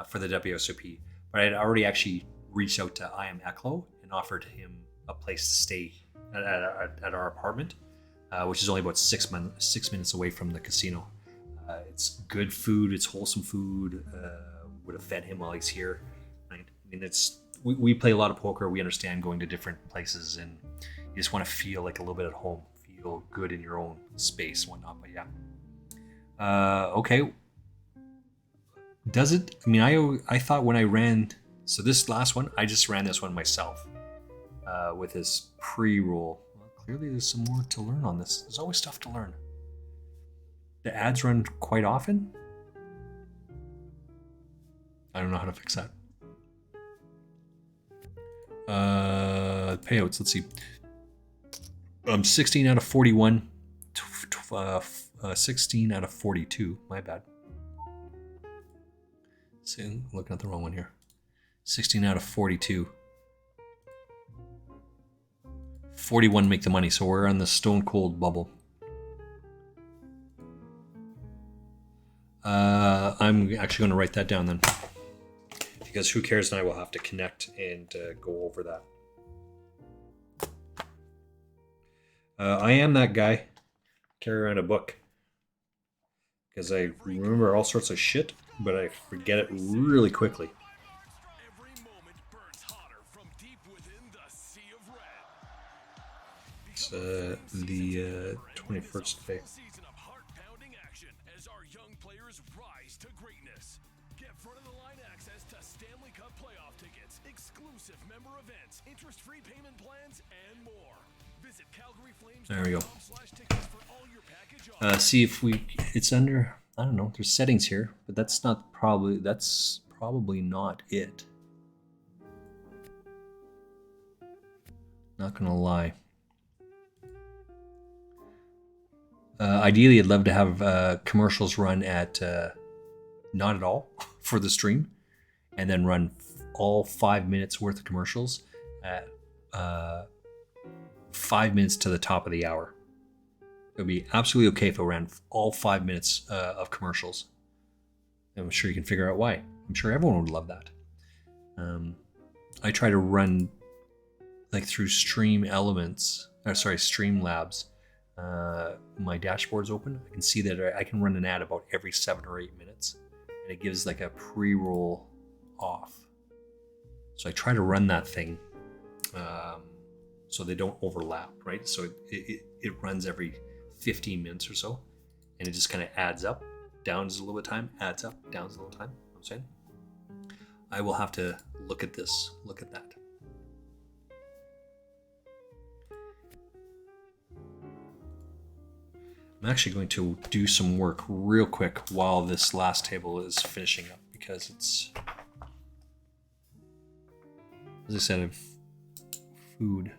for the WSOP. But I had already actually reached out to I Am Eklo and offered him a place to stay at our apartment, which is only about 6 minutes away from the casino. It's good food. It's wholesome food. Would have fed him while he's here. Right? I mean, we play a lot of poker. We understand going to different places, and you just want to feel like a little bit at home, feel good in your own space, and whatnot. But yeah, okay. Does it? I mean, I thought when I ran, so this last one, I just ran this one myself with his pre-roll. Well, clearly, there's some more to learn on this. There's always stuff to learn. The ads run quite often. I don't know how to fix that. Payouts, let's see. 16 out of 41. 16 out of 42. My bad. See, looking at the wrong one here. 16 out of 42. 41 make the money, so we're on the stone cold bubble. I'm actually going to write that down then, because who cares, and I will have to connect and go over that. I am that guy. Carry around a book because I remember all sorts of shit, but I forget it really quickly. It's the 21st today. There we go. See if it's under, I don't know, there's settings here, but that's probably not it. Not gonna lie. Ideally, I'd love to have commercials run at not at all for the stream, and then run all 5 minutes worth of commercials at 5 minutes to the top of the hour. It would be absolutely okay if I ran all 5 minutes of commercials. I'm sure you can figure out why. I'm sure everyone would love that. I try to run like through Streamlabs. My dashboard's open. I can see that I can run an ad about every 7 or 8 minutes, and it gives like a pre-roll off. So I try to run that thing so they don't overlap, right? So it runs every 15 minutes or so, and it just kind of adds up, downs a little bit of time, adds up, downs a little time. You know what I'm saying? I will have to look at this, look at that. I'm actually going to do some work real quick while this last table is finishing up, because it's, as I said, I have food.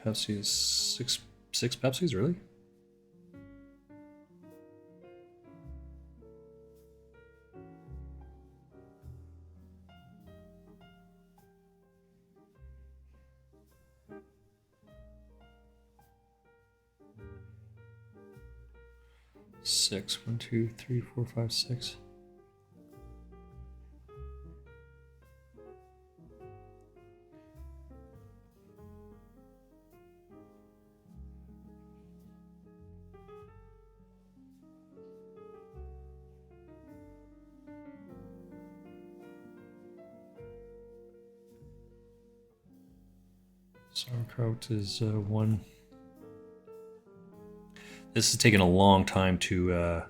Pepsi is six Pepsis, really? Six. 1, 2, 3, 4, 5, 6. Sauerkraut is 1. This is taking a long time to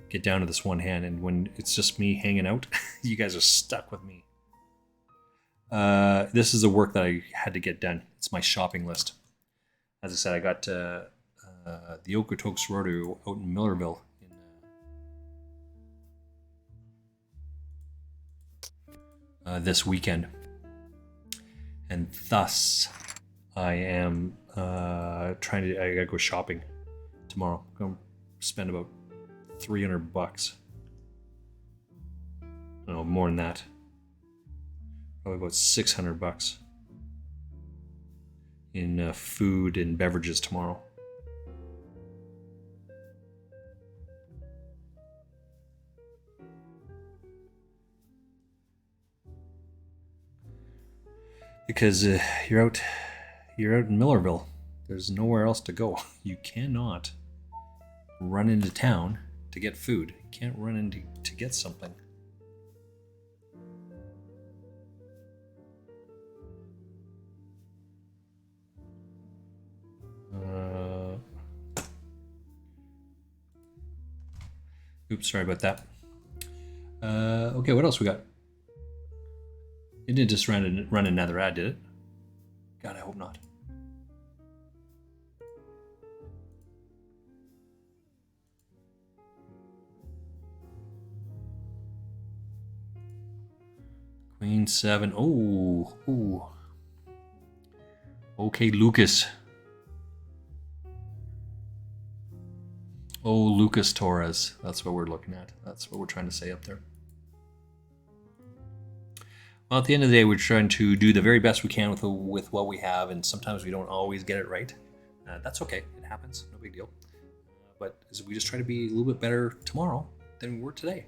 get down to this one hand, and when it's just me hanging out, you guys are stuck with me. This is the work that I had to get done. It's my shopping list. As I said, I got the Okotoks Rodeo out in Millerville this weekend, and thus I am I gotta go shopping tomorrow. I'm gonna spend about $300. No, more than that. Probably about $600 in food and beverages tomorrow. Because you're out in Millerville. There's nowhere else to go. You cannot run into town to get food. You can't run into to get something. Oops, sorry about that. Okay, what else we got? It didn't just run another ad, did it? God, I hope not. Queen 7. Oh, ooh. Okay, Lucas. Oh, Lucas Torres. That's what we're looking at. That's what we're trying to say up there. Well, at the end of the day, we're trying to do the very best we can with what we have, and sometimes we don't always get it right. That's okay. It happens. No big deal. But we just try to be a little bit better tomorrow than we were today.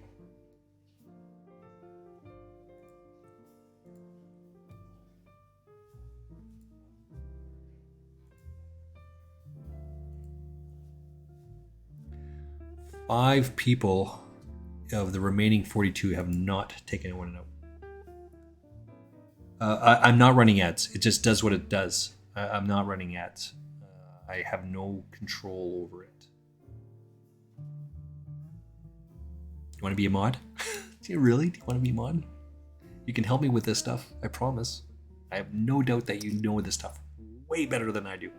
Five people of the remaining 42 have not taken one out. I'm not running ads. It just does what it does. I'm not running ads. I have no control over it. You want to be a mod? Do you really? Do you want to be a mod? You can help me with this stuff. I promise. I have no doubt that you know this stuff way better than I do.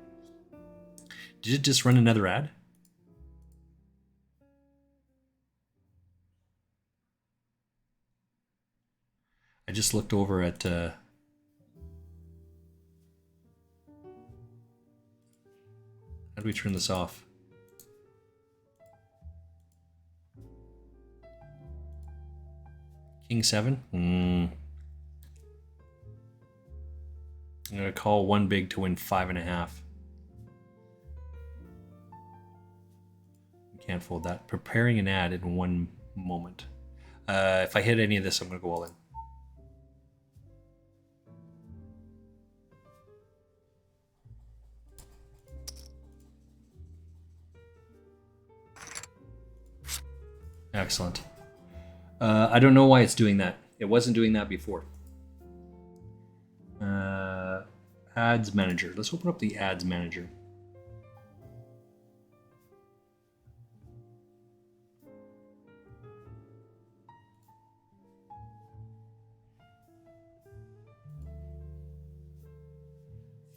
Did it just run another ad? I just looked over at how do we turn this off? King 7? I'm gonna call one big to win 5.5. Can't fold that. Preparing an ad in one moment. If I hit any of this, I'm gonna go all in. Excellent. I don't know why it's doing that. It wasn't doing that before. Ads manager. Let's open up the ads manager.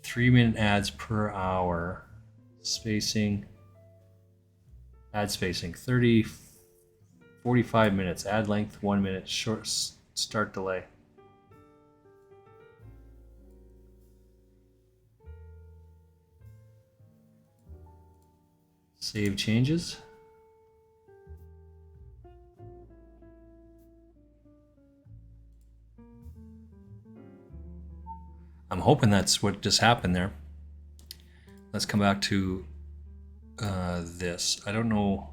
Three-minute ads per hour. Spacing. Ad spacing. 30. 45 minutes. Ad length 1 minute. Short start delay. Save changes. I'm hoping that's what just happened there. Let's come back to this. I don't know.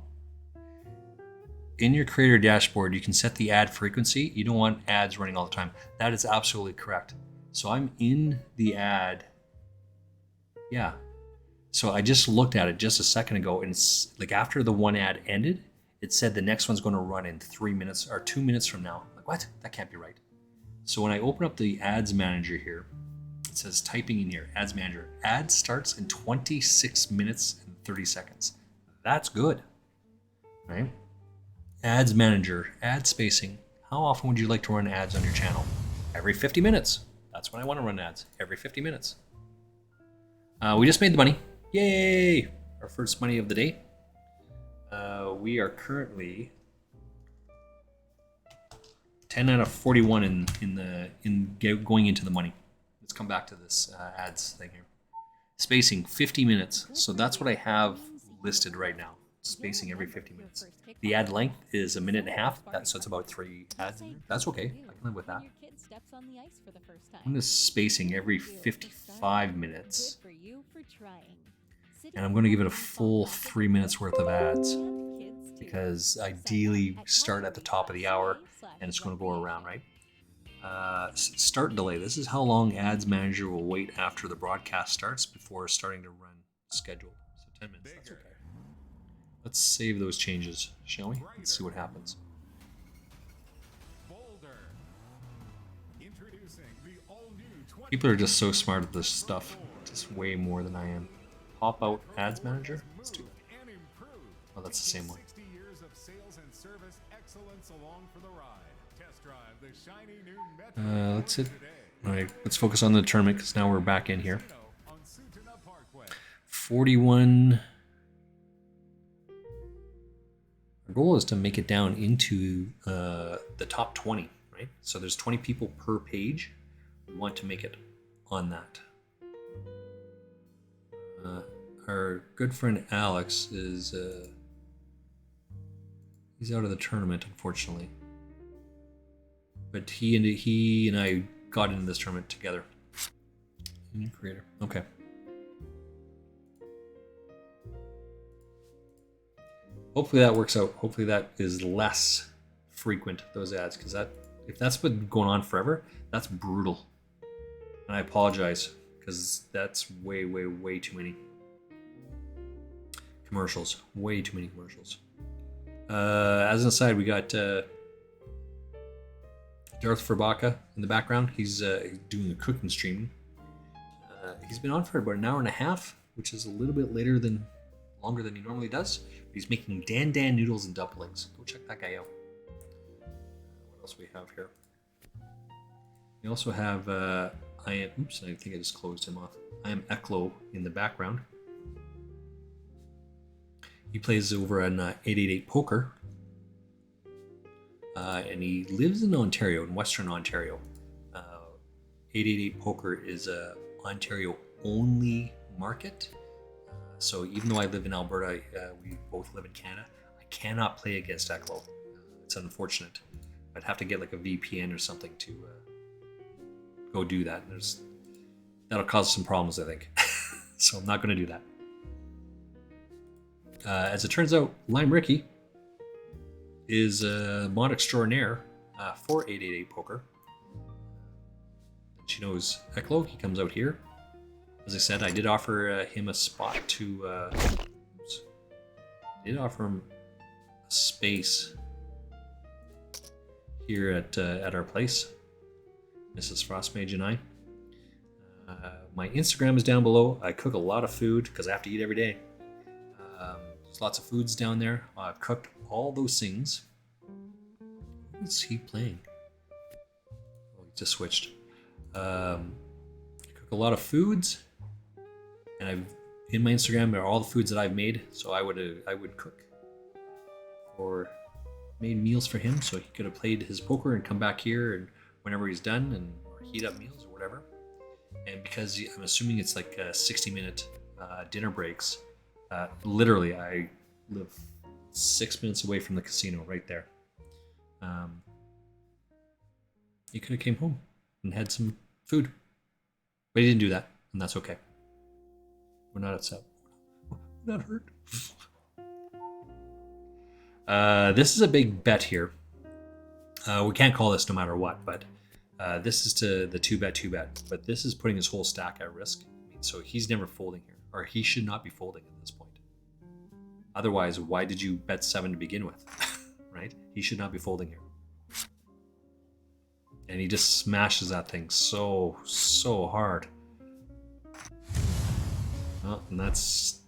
In your creator dashboard, you can set the ad frequency. You don't want ads running all the time. That is absolutely correct. So I'm in the ad. Yeah. So I just looked at it just a second ago, and it's like after the one ad ended, it said the next one's going to run in 3 minutes or 2 minutes from now. I'm like, what? That can't be right. So when I open up the ads manager here, it says typing in here, Ads Manager. Ad starts in 26 minutes and 30 seconds. That's good, right? Ads Manager, ad spacing. How often would you like to run ads on your channel? Every 50 minutes. That's when I want to run ads, every 50 minutes. We just made the money. Yay! Our first money of the day. We are currently 10 out of 41 going into the money. Let's come back to this ads thing here. Spacing 50 minutes. So that's what I have listed right now. Spacing every 50 minutes. The ad length is a minute and a half. So it's about 3 ads. That's okay. I can live with that. I'm just spacing every 55 minutes. And I'm going to give it a full 3 minutes worth of ads. Because ideally start at the top of the hour and it's going to go around, right? Start delay. This is how long Ads Manager will wait after the broadcast starts before starting to run scheduled. So 10 minutes, that's okay. Let's save those changes, shall we? Let's see what happens. People are just so smart at this stuff. Just way more than I am. Pop out Ads Manager. Let's do that. Oh, that's the same one. That's it. All right, let's focus on the tournament because now we're back in here. 41. Our goal is to make it down into the top 20, right? So there's 20 people per page. We want to make it on that. Our good friend Alex is he's out of the tournament, unfortunately. But he and I got into this tournament together. New creator. Okay. Hopefully that works out. Hopefully that is less frequent, those ads, because if that's been going on forever, that's brutal. And I apologize because that's way, way, way too many commercials. Way too many commercials. As an aside, we got Darth Verbaka in the background. He's doing a cooking stream. He's been on for about an hour and a half, which is a little bit longer than he normally does. He's making Dan noodles and dumplings. Go check that guy out. What else we have here? We also have I think I just closed him off. I am Eklo in the background. He plays over on 888 Poker. And he lives in Ontario, in Western Ontario. 888 Poker is a Ontario-only market. So even though I live in Alberta, we both live in Canada, I cannot play against Eklo. It's unfortunate. I'd have to get like a VPN or something to go do that. That'll cause some problems, I think. So I'm not going to do that. As it turns out, Lime Ricky is a mod extraordinaire for 888 Poker. She knows Eklo. He comes out here. As I said, I did offer him a spot to. I did offer him a space here at our place, Mrs. Frostmage and I. My Instagram is down below. I cook a lot of food because I have to eat every day. There's lots of foods down there. I've cooked all those things. What's he playing? Oh, he just switched. I cook a lot of foods, and in my Instagram are all the foods that I've made. So I would cook or made meals for him, so he could have played his poker and come back here and whenever he's done and or heat up meals or whatever. And because I'm assuming it's like 60-minute dinner breaks, literally I live 6 minutes away from the casino right there. He could have came home and had some food, but he didn't do that, and that's okay. We're not upset. We're not hurt. This is a big bet here. We can't call this no matter what, but this is to the 2bet, but this is putting his whole stack at risk. So he's never folding here, or he should not be folding at this point. Otherwise, why did you bet 7 to begin with? Right? He should not be folding here. And he just smashes that thing so hard. Well, and that's...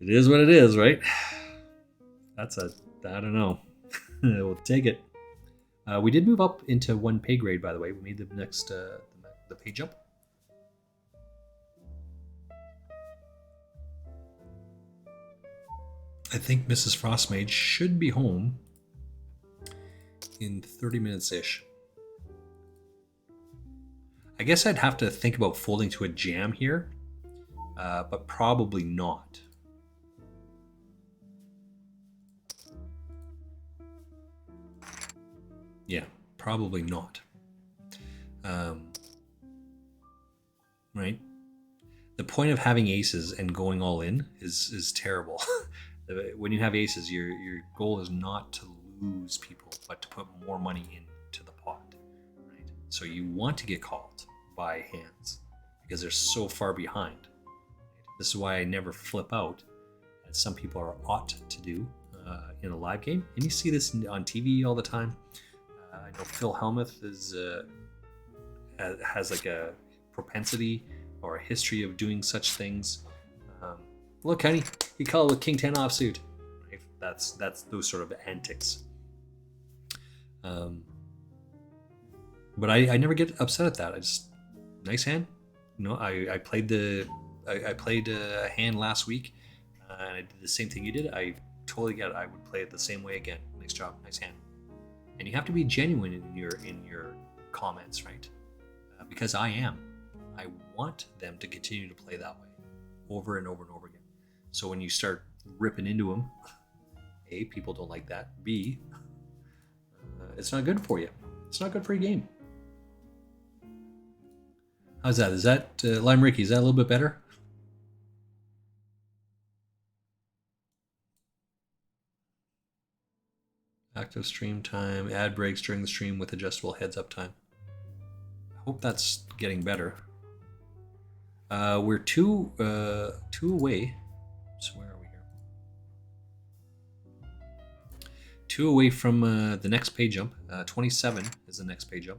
It is what it is, right? That's a... I don't know. We'll take it. We did move up into 1 pay grade, by the way. We made the next... the pay jump. I think Mrs. Frostmage should be home in 30 minutes-ish. I guess I'd have to think about folding to a jam here, but probably not. Yeah, probably not. Right? The point of having aces and going all in is terrible. When you have aces, your goal is not to lose people, but to put more money into the pot. Right? So you want to get called by hands because they're so far behind. This is why I never flip out, as some people are ought to do in a live game. And you see this on TV all the time. I know Phil Hellmuth has like a propensity or a history of doing such things. Look, honey, he called with King 10 offsuit. Right? That's those sort of antics. But I never get upset at that. I just nice hand. You know, I played a hand last week, and I did the same thing you did. I totally get it. I would play it the same way again. Nice job, nice hand. And you have to be genuine in your comments, right? Because I am. I want them to continue to play that way, over and over and over again. So when you start ripping into them, A, people don't like that. B, it's not good for you. It's not good for your game. How's that? Is that Lime Ricky? Is that a little bit better? Active stream time, ad breaks during the stream with adjustable heads-up time. I hope that's getting better. We're two away. So where are we here? 2 away from the next pay jump. 27 is the next pay jump.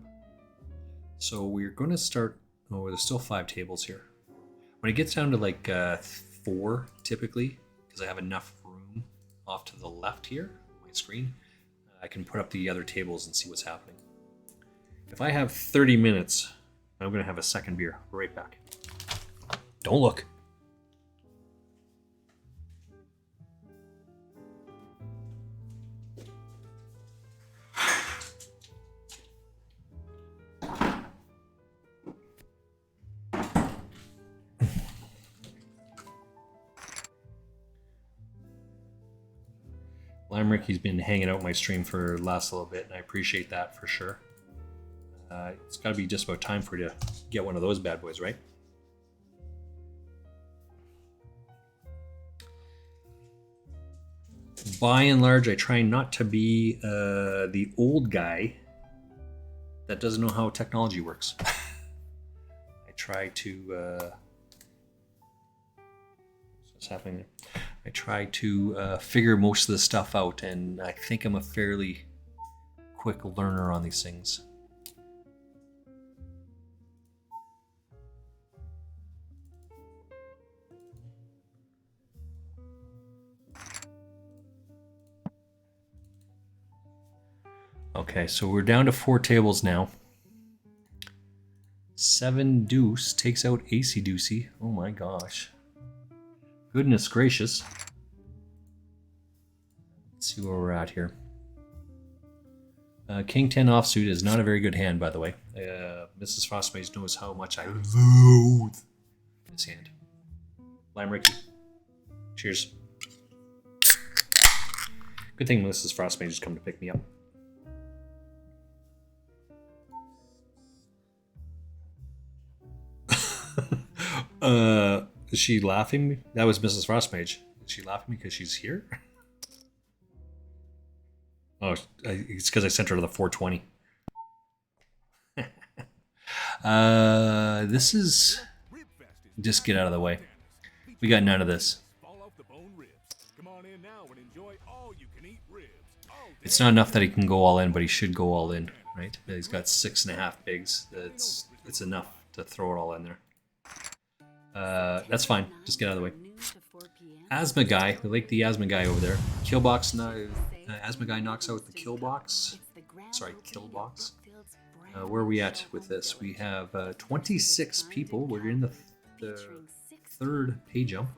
So we're going to start. Oh, there's still 5 tables here. When it gets down to like 4, typically, because I have enough room off to the left here on my screen, I can put up the other tables and see what's happening. If I have 30 minutes, I'm going to have a second beer. Right back. Don't look. Lime Ricky's been hanging out my stream for the last little bit, and I appreciate that for sure. It's got to be just about time for you to get one of those bad boys, right? By and large, I try not to be the old guy that doesn't know how technology works. I try to... what's happening there? I try to figure most of this stuff out, and I think I'm a fairly quick learner on these things. Okay, so we're down to 4 tables now. 7 deuce takes out Acey Deucey. Oh my gosh. Goodness gracious. Let's see where we're at here. King 10 offsuit is not a very good hand, by the way. Mrs. Frostmage knows how much I loathe this hand. Lime Ricky. Cheers. Good thing Mrs. Frostmage has come to pick me up. Is she laughing? That was Mrs. Frostmage. Is she laughing because she's here? Oh, it's because I sent her to the 420. This is... Just get out of the way. We got none of this. It's not enough that he can go all in, but he should go all in, right? He's got 6.5 bigs. It's enough to throw it all in there. That's fine. Just get out of the way. Asthma guy. We like the asthma guy over there. Killbox. Asthma guy knocks out the kill box. Sorry, kill box. Where are we at with this? We have 26 people. We're in the third pay jump.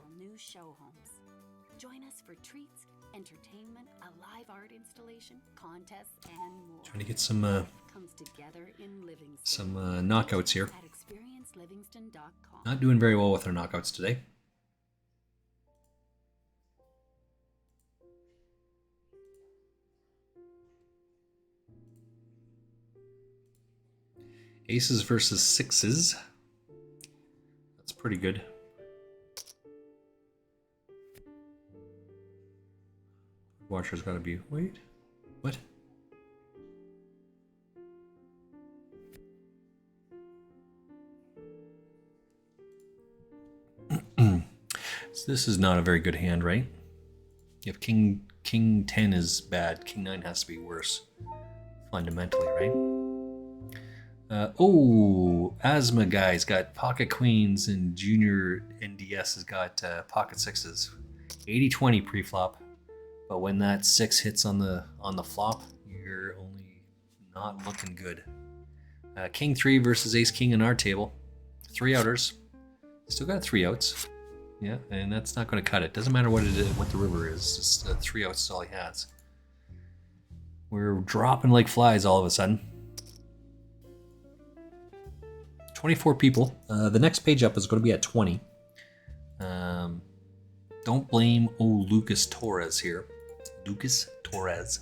Join us for treats, entertainment, a live art installation, contests, and more. Trying to get some Comes together in Livingston. some knockouts here. At experiencelivingston.com. Not doing very well with our knockouts today. Aces versus sixes. That's pretty good. Watcher's got to be. Wait. What? So this is not a very good hand, right? If King 10 is bad, King 9 has to be worse. Fundamentally, right? Oh, Asthma guy's got pocket queens and Junior NDS has got pocket sixes. 80-20 pre-flop. But when that 6 hits on the flop, you're only not looking good. King 3 versus Ace King in our table. 3 outers. Still got 3 outs. Yeah, and that's not going to cut it. Doesn't matter what it is, what the river is. Just 3 outs is all he has. We're dropping like flies all of a sudden. 24 people. The next page up is going to be at 20. Don't blame Lucas Torres here. Lucas Torres.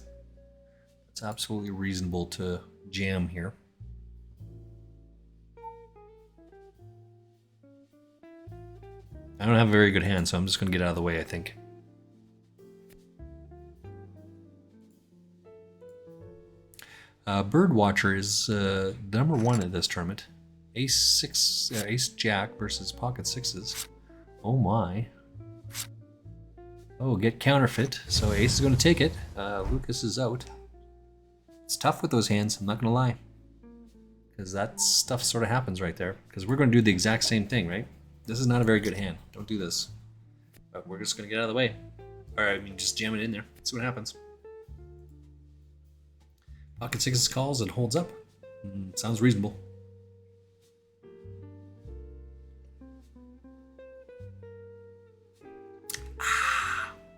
It's absolutely reasonable to jam here. I don't have a very good hand, so I'm just going to get out of the way, I think. Birdwatcher is number 1 at this tournament. Ace Jack versus pocket sixes. Oh my. Oh, get counterfeit. So Ace is going to take it. Lucas is out. It's tough with those hands, I'm not going to lie. Because that stuff sort of happens right there. Because we're going to do the exact same thing, right? This is not a very good hand. Don't do this. But we're just going to get out of the way. Or, I mean, just jam it in there. See what happens. Pocket sixes calls and holds up. Sounds reasonable.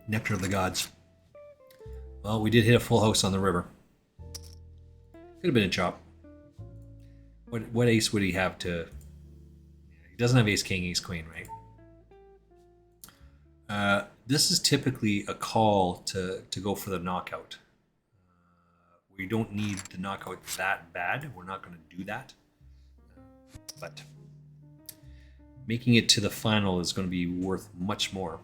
Nectar of the Gods. Well, we did hit a full house on the river. Could have been a chop. What ace would he have to... He doesn't have ace king, ace queen, right? This is typically a call to go for the knockout. We don't need the knockout that bad. We're not going to do that. But making it to the final is going to be worth much more.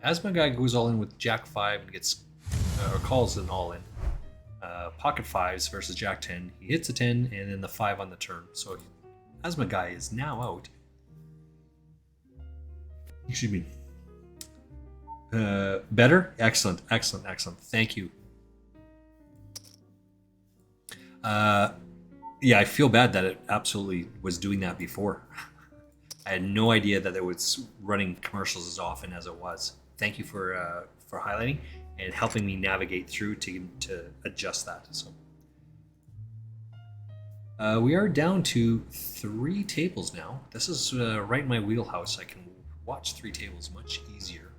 Asthma guy goes all in with Jack 5 and gets, or calls an all in. Pocket 5s versus Jack 10. He hits a 10 and then the 5 on the turn. So Asthma guy is now out. Excuse me. Better? Excellent, excellent, excellent. Thank you. Yeah, I feel bad that it absolutely was doing that before. I had no idea that it was running commercials as often as it was. Thank you for highlighting and helping me navigate through to adjust that. So we are down to 3 tables now. This is right in my wheelhouse. I can watch 3 tables much easier.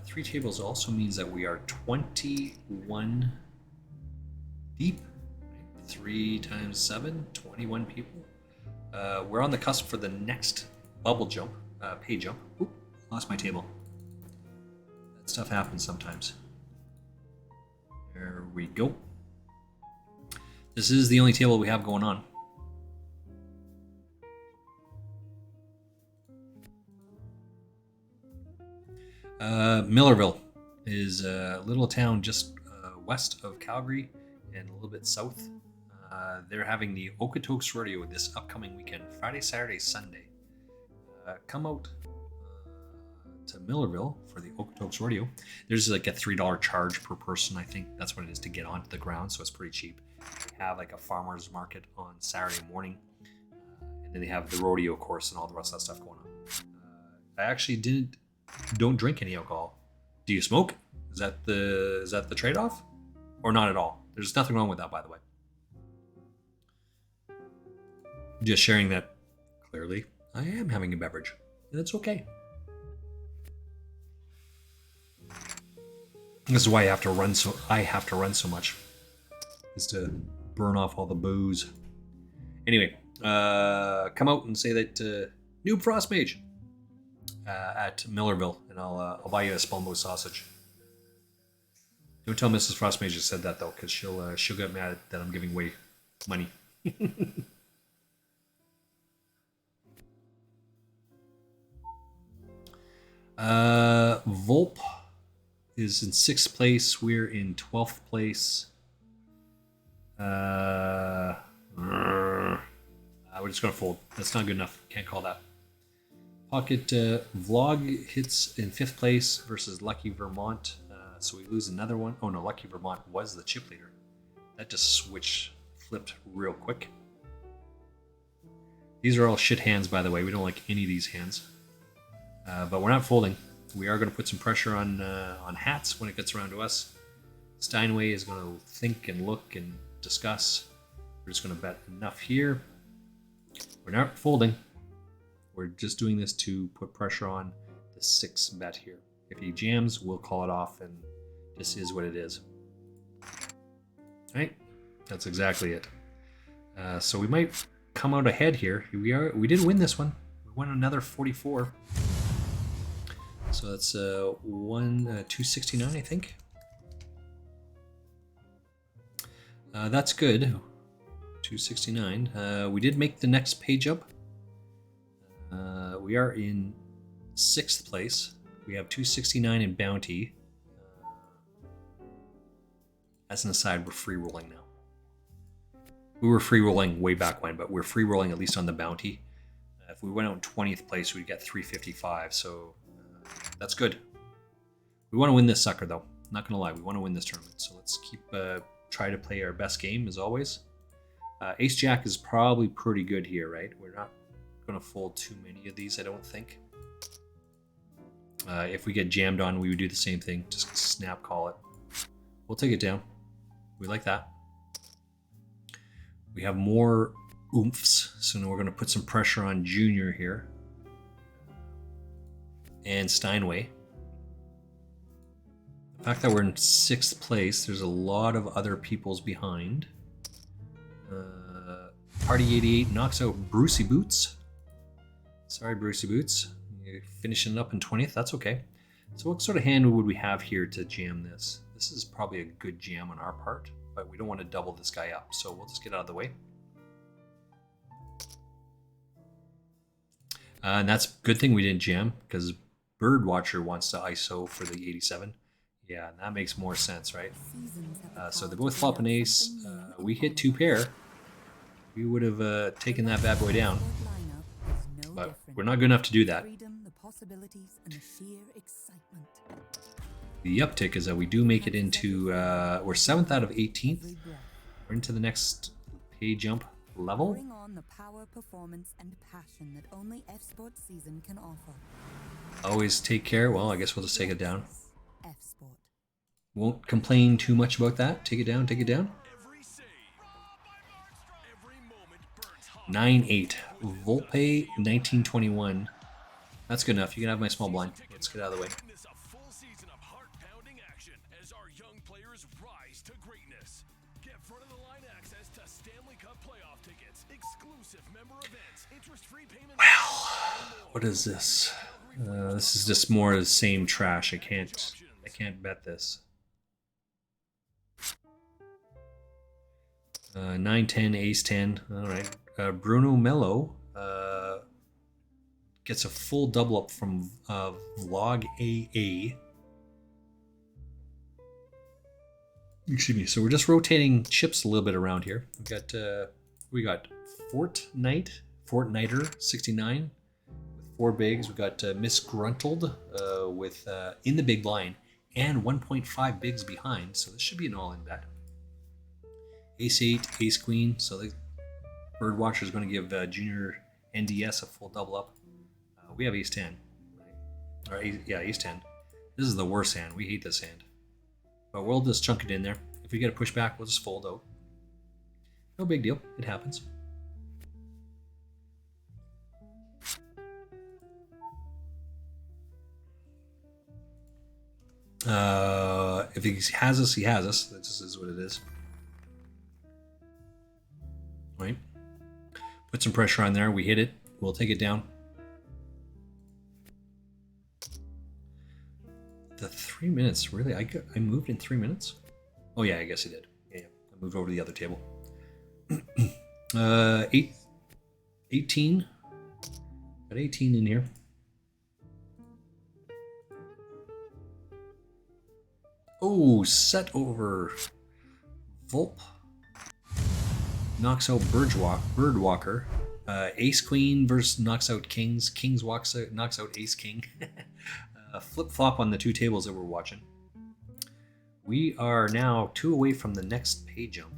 3 tables also means that we are 21 deep. 3 times 7, 21 people. We're on the cusp for the next bubble jump, pay jump. Oop, lost my table. That stuff happens sometimes. There we go. This is the only table we have going on. Millerville is a little town just west of Calgary and a little bit south. They're having the Okotoks Rodeo this upcoming weekend, Friday, Saturday, Sunday. Come out to Millerville for the Okotoks Rodeo. There's like a $3 charge per person, I think. That's what it is to get onto the ground, so it's pretty cheap. They have like a farmer's market on Saturday morning. And then they have the rodeo course and all the rest of that stuff going on. I actually don't drink any alcohol. Do you smoke? Is that the trade-off? Or not at all? There's nothing wrong with that, by the way. Just sharing that clearly I am having a beverage, and it's okay. This is why I have to run so much, is to burn off all the booze. Anyway, come out and say that Noob Frostmage at Millerville, and I'll buy you a Spelmo sausage. Don't tell Mrs. Frostmage I said that though, because she'll get mad that I'm giving away money. Volp is in 6th place. We're in 12th place. We're just gonna fold. That's not good enough. Can't call that. Pocket Vlog hits in 5th place versus Lucky Vermont. So we lose another one. Oh no, Lucky Vermont was the chip leader. That just flipped real quick. These are all shit hands, by the way. We don't like any of these hands. But we're not folding. We are going to put some pressure on hats when it gets around to us. Steinway is going to think and look and discuss. We're just going to bet enough here. We're not folding. We're just doing this to put pressure on the 6 bet here. If he jams, we'll call it off, and this is what it is. Right? That's exactly it. So we might come out ahead here. We did win this one. We won another 44. So that's 269, I think. That's good. 269. We did make the next page up. We are in 6th place. We have 269 in bounty. As an aside, we're free rolling now. We were free rolling way back when, but we're free rolling at least on the bounty. If we went out in 20th place, we'd get 355. So that's good. We want to win this sucker, though. Not gonna lie, we want to win this tournament. So let's keep try to play our best game as always. Ace Jack is probably pretty good here, right? We're not gonna fold too many of these, I don't think. If we get jammed on, we would do the same thing. Just snap call it. We'll take it down. We like that. We have more oomphs, so now we're going to put some pressure on Junior here. And Steinway. The fact that we're in 6th place, there's a lot of other people's behind. Party 88 knocks out Brucey Boots. Sorry, Brucey Boots. You're finishing up in 20th, that's okay. So what sort of hand would we have here to jam this? This is probably a good jam on our part, but we don't want to double this guy up, so we'll just get out of the way. And that's a good thing we didn't jam, because Birdwatcher wants to ISO for the 87. Yeah, that makes more sense, right? So they both flop an ace. We hit 2 pair. We would have taken that bad boy down. But we're not good enough to do that. The uptick is that we do make it into, we're 7th out of 18th. We're into the next pay jump level. Bring on the power, performance, and passion that only F-Sport season can offer. Always take care. Well, I guess we'll just take it down. F-Sport. Won't complain too much about that. Take it down, take it down. 9-8. Volpe 1921. That's good enough. You can have my small blind. Let's get out of the way. Well, what is this? This is just more of the same trash. I can't bet this. 9-10, ace 10. All right. Bruno Mello gets a full double up from Vlog AA. Excuse me. So we're just rotating chips a little bit around here. We got Fortniter 69 with 4 bigs. We got Miss Gruntled with in the big blind and 1.5 bigs behind. So this should be an all-in bet. Ace 8, Ace Queen. So the Birdwatcher is going to give Junior NDS a full double up. We have ace 10. Right? Or ace 10. This is the worst hand. We hate this hand. But we'll just chunk it in there. If we get a pushback, we'll just fold out. No big deal. It happens. If he has us, he has us. That just is what it is. Right? Put some pressure on there. We hit it. We'll take it down. The 3 minutes, really? I moved in 3 minutes? Oh yeah, I guess I did. Yeah, I moved over to the other table. 18. Got 18 in here. Oh, set over Volp. Knocks out Birdwalker. Ace Queen versus knocks out Kings. Kings knocks out Ace King. Flip flop on the two tables that we're watching. We are now 2 away from the next pay jump.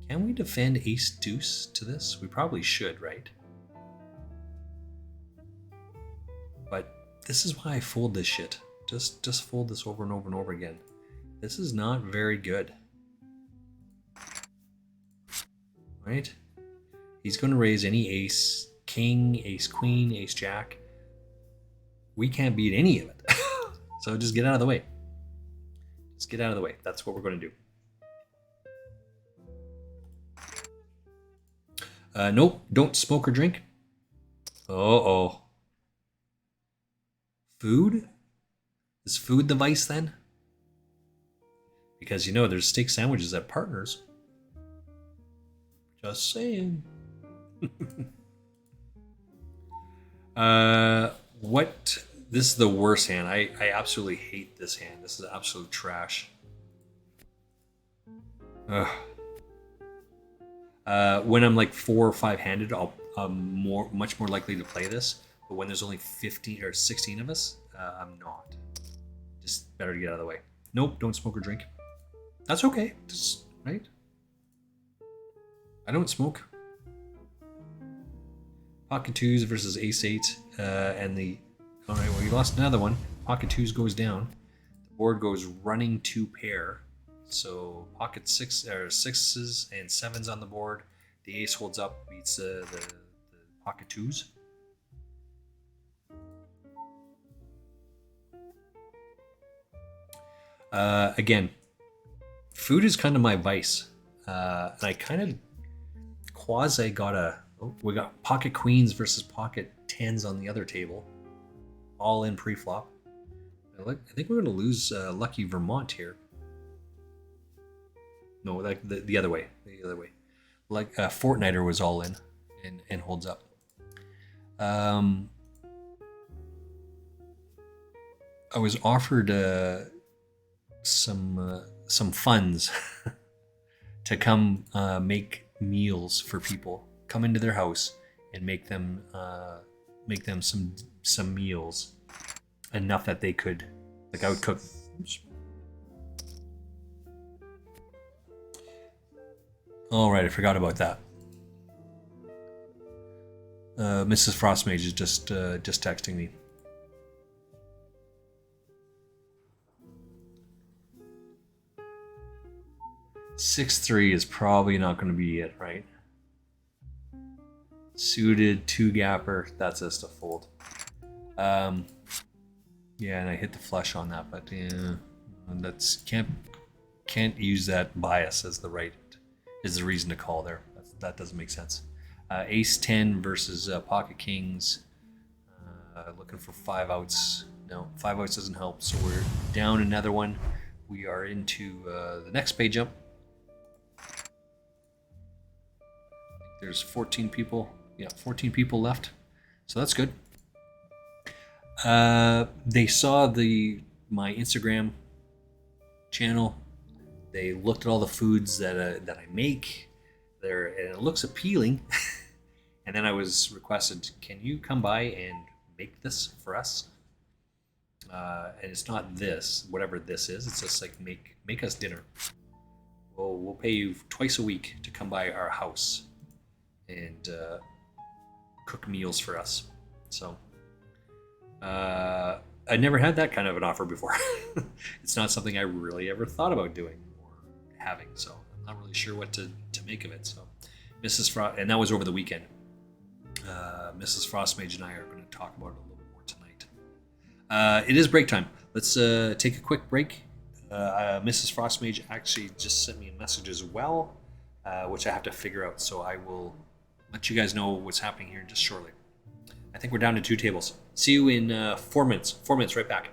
Can we defend Ace Deuce to this? We probably should, right? But this is why I fold this shit. Just fold this over and over and over again. This is not very good. Right? He's going to raise any ace, king, ace queen, ace jack. We can't beat any of it. So just get out of the way. Just get out of the way. That's what we're going to do. Nope, don't smoke or drink. Uh-oh. Food? Is food the vice then? Because you know there's steak sandwiches at Partners. Just saying. What? This is the worst hand. I absolutely hate this hand. This is absolute trash. Ugh. When I'm like 4 or 5 handed, I'm much more likely to play this. But when there's only 15 or 16 of us, I'm not. Just better to get out of the way. Nope, don't smoke or drink. That's okay. Just, right? I don't smoke. Pocket 2s versus ace 8. And the... Alright, well, you lost another one. Pocket 2s goes down. The board goes running 2 pair. So pocket 6 or 6s and 7s on the board. The ace holds up, beats the pocket 2s. Again, food is kind of my vice. And I kind of quasi got a... Oh, we got pocket queens versus pocket 10s on the other table. All in pre-flop. I think we're going to lose Lucky Vermont here. No, like the other way. The other way. Like Fortniter was all in and holds up. I was offered some funds to come make meals for people. Come into their house and make them some meals, enough that they could, like I would cook. Oops. All right, I forgot about that. Mrs. Frostmage is just texting me. (6-3) is probably not going to be it, right? Suited 2-gapper, that's just a fold. Yeah, and I hit the flush on that, but yeah, that's can't use that bias as the reason to call there. That doesn't make sense. Ace 10 versus pocket kings. Looking for 5 outs. No, 5 outs doesn't help, so we're down another one. We are into the next pay jump. There's 14 people. Yeah, 14 people left, so that's good. They saw my Instagram channel. They looked at all the foods that I make there, and it looks appealing. And then I was requested, can you come by and make this for us? And it's not this, whatever this is. It's just like make us dinner. We'll pay you twice a week to come by our house and cook meals for us. So I never had that kind of an offer before. It's not something I really ever thought about doing or having, so I'm not really sure what to make of it. So Mrs. Frost, and that was over the weekend. Mrs. Frostmage and I are going to talk about it a little more tonight. It is break time. Let's take a quick break. Mrs. Frostmage actually just sent me a message as well, which I have to figure out. So I will let you guys know what's happening here just shortly. I think we're down to 2 tables. See you in 4 minutes. 4 minutes, right back.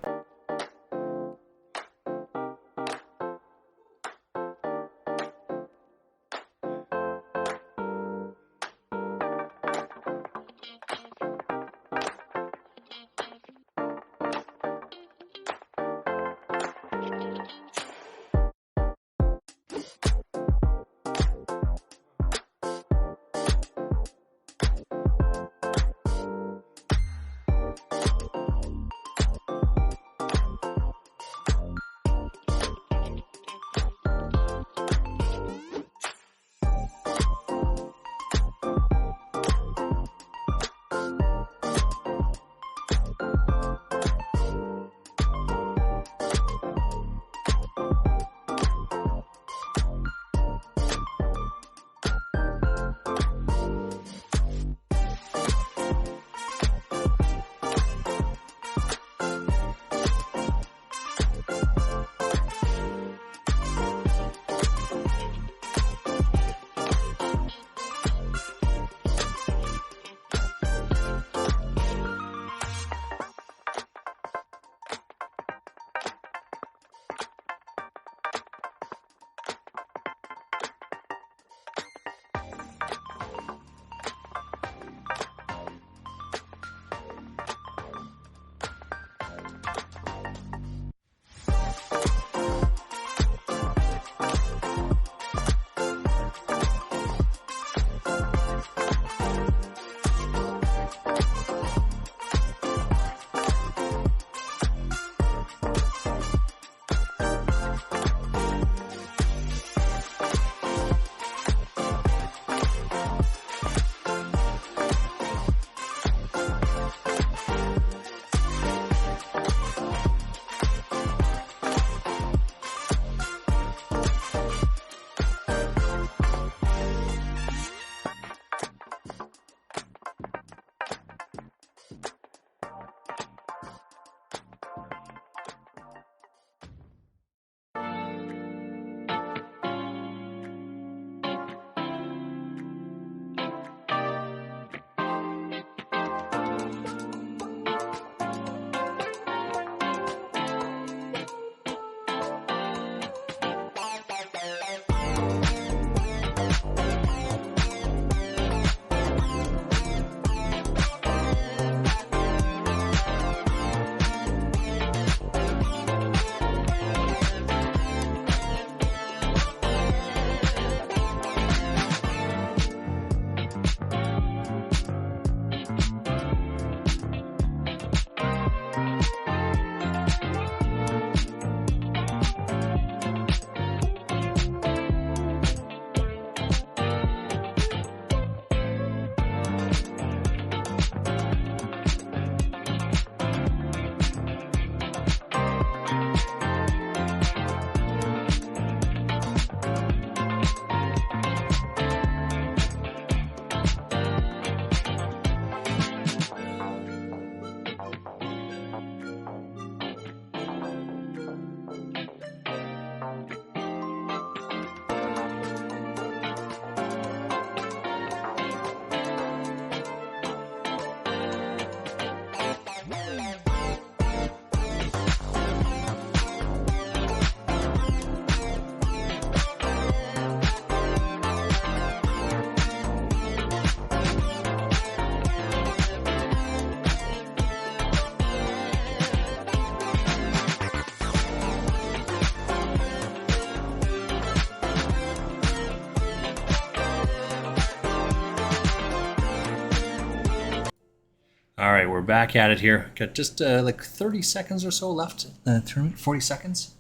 All right, we're back at it here. Got just like 30 seconds or so left in the tournament, 40 seconds.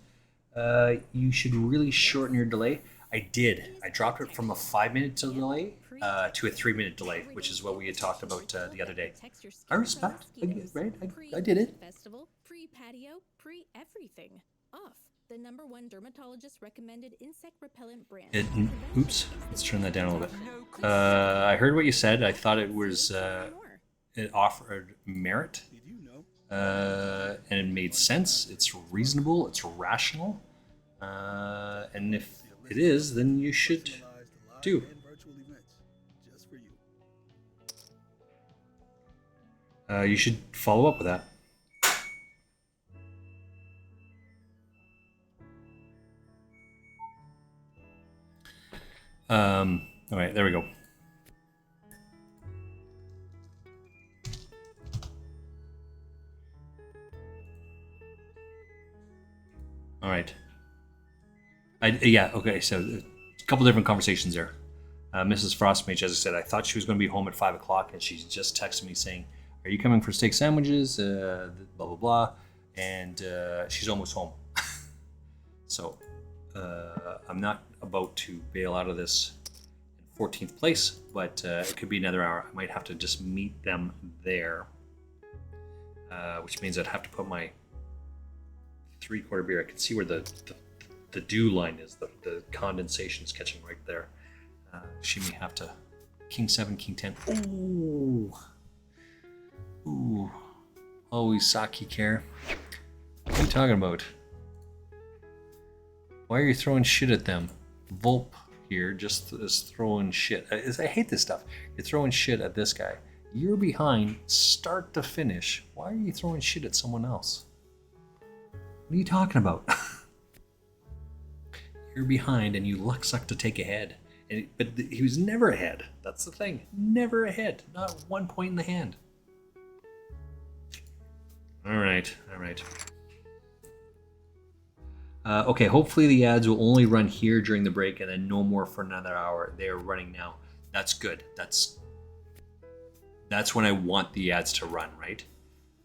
You should really shorten your delay. I did. I dropped it from a 5-minute delay to a 3-minute delay, which is what we had talked about the other day. I respect, right? I did it. Festival, pre-patio, pre-everything. Off. The #1 dermatologist recommended insect repellent brand. Oops, let's turn that down a little bit. I heard what you said. I thought it was it offered merit, and it made sense. It's reasonable. It's rational, and if it is, then you should do. You should follow up with that. All right, there we go. All right. Yeah, okay, so a couple different conversations there. Mrs. Frostmage, as I said, I thought she was going to be home at 5 o'clock, and she just texted me saying, "Are you coming for steak sandwiches?" Blah, blah, blah. And she's almost home. So I'm not about to bail out of this in 14th place, but it could be another hour. I might have to just meet them there, which means I'd have to put my 3/4 beer. I can see where the dew line is. The condensation is catching right there. She may have to King 7, King 10. Ooh. Ooh. Always sake care. What are you talking about? Why are you throwing shit at them? Volp here just is throwing shit. I hate this stuff. You're throwing shit at this guy. You're behind start to finish. Why are you throwing shit at someone else? What are you talking about? You're behind and you luck suck to take ahead. But he was never ahead. That's the thing. Never ahead. Not 1 point in the hand. All right. Okay, hopefully the ads will only run here during the break and then no more for another hour. They are running now. That's good. That's when I want the ads to run, right?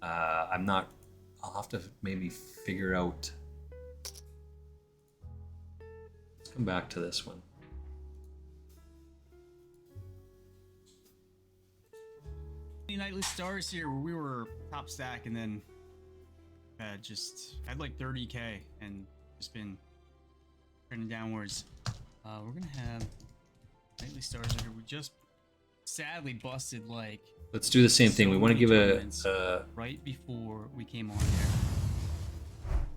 I'll have to maybe figure out. Let's come back to this one. Nightly Stars here, where we were top stack and then just had like 30k and just been trending downwards. We're gonna have Nightly Stars here. We just sadly busted like. Let's do the same thing. We want to give a right before we came on here.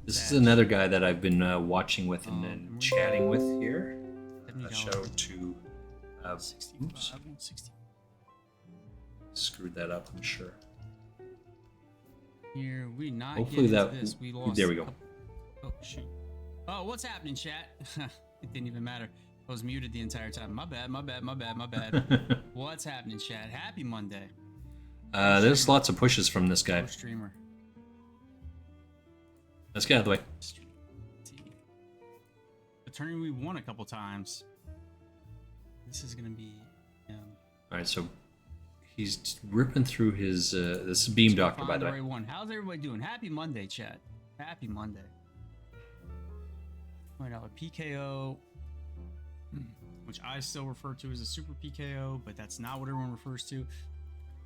This is another guy that I've been watching with and then chatting with here. Shout out to. Oops. Screwed that up, I'm sure. Here we not. Hopefully that. This. We lost there we go. Oh shoot! Oh, what's happening, chat? It didn't even matter. I was muted the entire time. My bad. What's happening, chat? Happy Monday. There's lots of pushes from this guy. Streamer. Let's get out of the way. The tournament we won a couple times. This is gonna be. All right, so. He's ripping through his. This is Beam Doctor, by the way. How's everybody doing? Happy Monday, chat. Happy Monday. $20 PKO, which I still refer to as a super PKO, but that's not what everyone refers to. All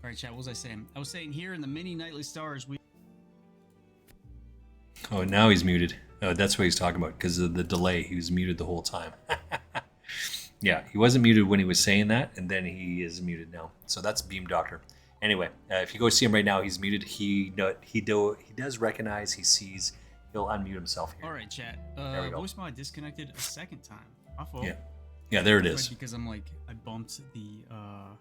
right, chat. What was I saying? I was saying here in the mini Nightly Stars, we. Oh, now he's muted. Oh, that's what he's talking about because of the delay. He was muted the whole time. Yeah, he wasn't muted when he was saying that, and then he is muted now. So that's Beam Doctor. Anyway, if you go see him right now, he's muted. He does recognize, he sees. He'll unmute himself here. All right, chat. There we go. Voicemail disconnected a second time. My fault. Yeah, there it is. Because I'm like, I bumped the. All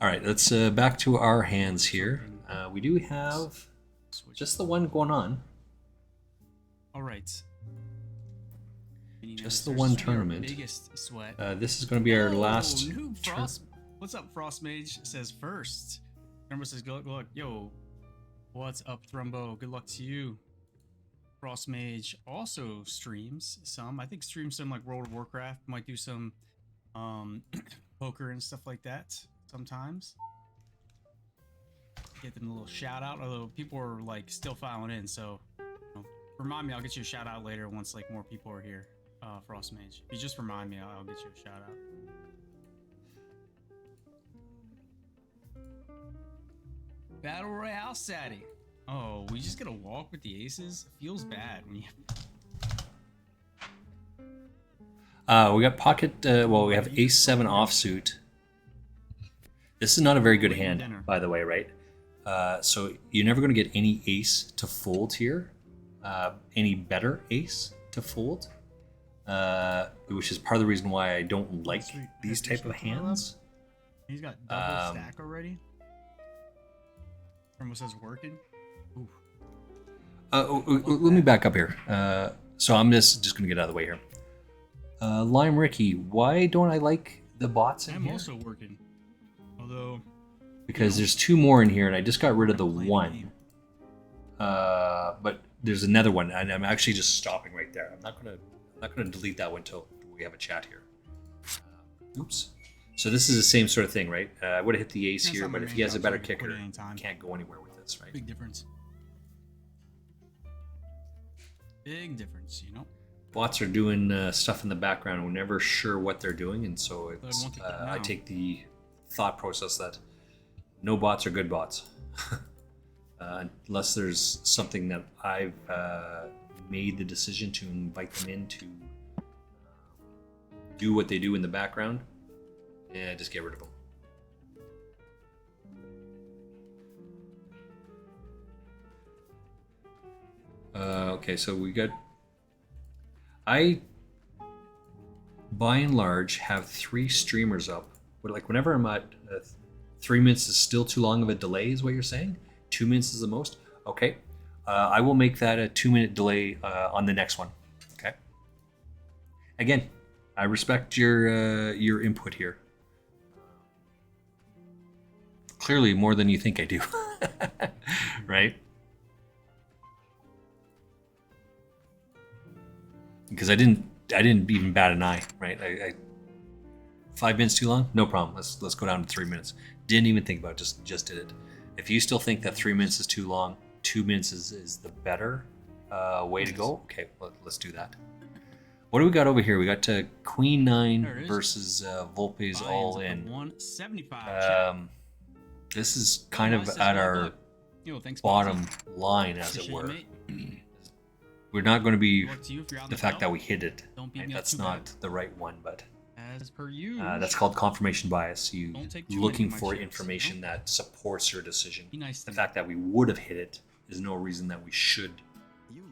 right, let's back to our hands here. We do have just the one going on. All right. Just the one tournament. Biggest sweat. This is going to be our last. What's up, Frostmage? Says first. Thrumbo says good luck. Yo, what's up, Thrumbo? Good luck to you. Frostmage also streams some. I think streams some like World of Warcraft. Might do some poker and stuff like that sometimes. Get them a little shout out. Although people are like still filing in, so remind me. I'll get you a shout out later once like more people are here. Frostmage. If you just remind me, I'll get you a shout out. Battle Royale Sadie. Oh, we just gotta walk with the aces? Feels bad when you... We got pocket, well, we have ace-7 offsuit. This is not a very good hand, by the way, right? So you're never going to get any ace to fold here. Any better ace to fold. Which is part of the reason why I don't like these type of hands. He's got double stack already. Almost says working. Let me back up here. So I'm just going to get out of the way here. Lime Ricky, why don't I like the bots in I'm here? also working. Although... Because there's 2 more in here, and I just got rid of the 1. But there's another one, and I'm actually just stopping right there. I'm not gonna delete that one until we have a chat here. Oops. So this is the same sort of thing, right? I would have hit the ace That's here, not my but if main he has a job, better so I can quit kicker, at any time. can't go anywhere with this, right? Big difference. Big difference, you know? Bots are doing stuff in the background. We're never sure what they're doing, and so it's, won't take it I now. take the thought process that no bots are good bots. Unless there's something that I've made the decision to invite them in to do what they do in the background, yeah, just get rid of them. Okay, so we got... I, by and large, have 3 streamers up. But like whenever I'm at 3 minutes is still too long of a delay, is what you're saying? 2 minutes is the most? Okay. I will make that a 2-minute delay on the next one. Okay. Again, I respect your input here. Clearly more than you think I do. Right? Because I didn't even bat an eye, right? I 5 minutes too long? No problem. Let's go down to 3 minutes. Didn't even think about it, just did it. If you still think that 3 minutes is too long, 2 minutes is the better way to go. Okay, let's do that. What do we got over here? We got Queen 9 versus Volpe's all in. 175. This is kind of at our bottom line, as it were. We're not going to be the fact that we hit it. Right? That's not the right one, but As per usual. that's called confirmation bias. You Don't take too looking many of my for chips, information you know? that supports your decision. Be nice The to fact that we would have hit it is no reason that we should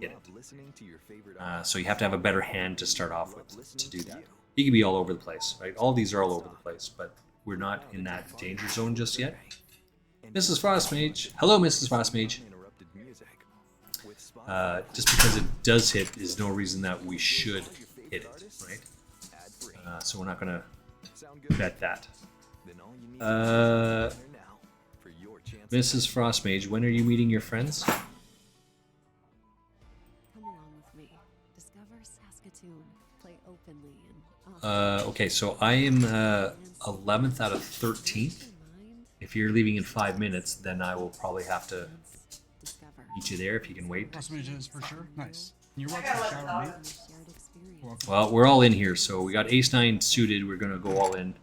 hit it. So you have to have a better hand to start off with to do that. You can be all over the place, right? All these are all over the place, but we're not in that danger zone just yet. Mrs. Frostmage. Hello, Mrs. Frostmage. Just because it does hit is no reason that we should hit it, right? So we're not going to bet that. Mrs. Frostmage, when are you meeting your friends? Come along with me. Discover Saskatoon. Play openly and Okay, so I am 11th out of 13th. If you're leaving in 5 minutes, then I will probably have to meet you there if you can wait. Is for sure. Nice. You're welcome to shower, mate. Well, we're all in here, so we got ace-9 suited. We're going to go all in.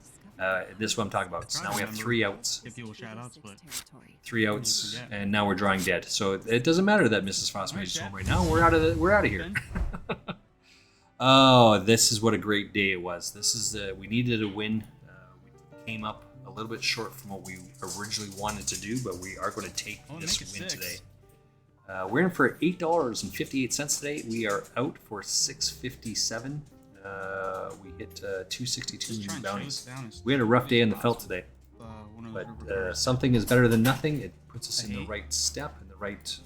This is what I'm talking about. So now we have 3 outs. If you will shout outs, but 3 outs, and now we're drawing dead. So it doesn't matter that Mrs. Frostmage is home right now. We're out of here. Oh, this is what a great day it was. This is we needed a win. We came up a little bit short from what we originally wanted to do, but we are going to take this win today. We're in for $8.58 today. We are out for $6.57. We hit 262 new bounties. We had a rough day in the felt today, but something is better than nothing. It puts us in the right step, in the right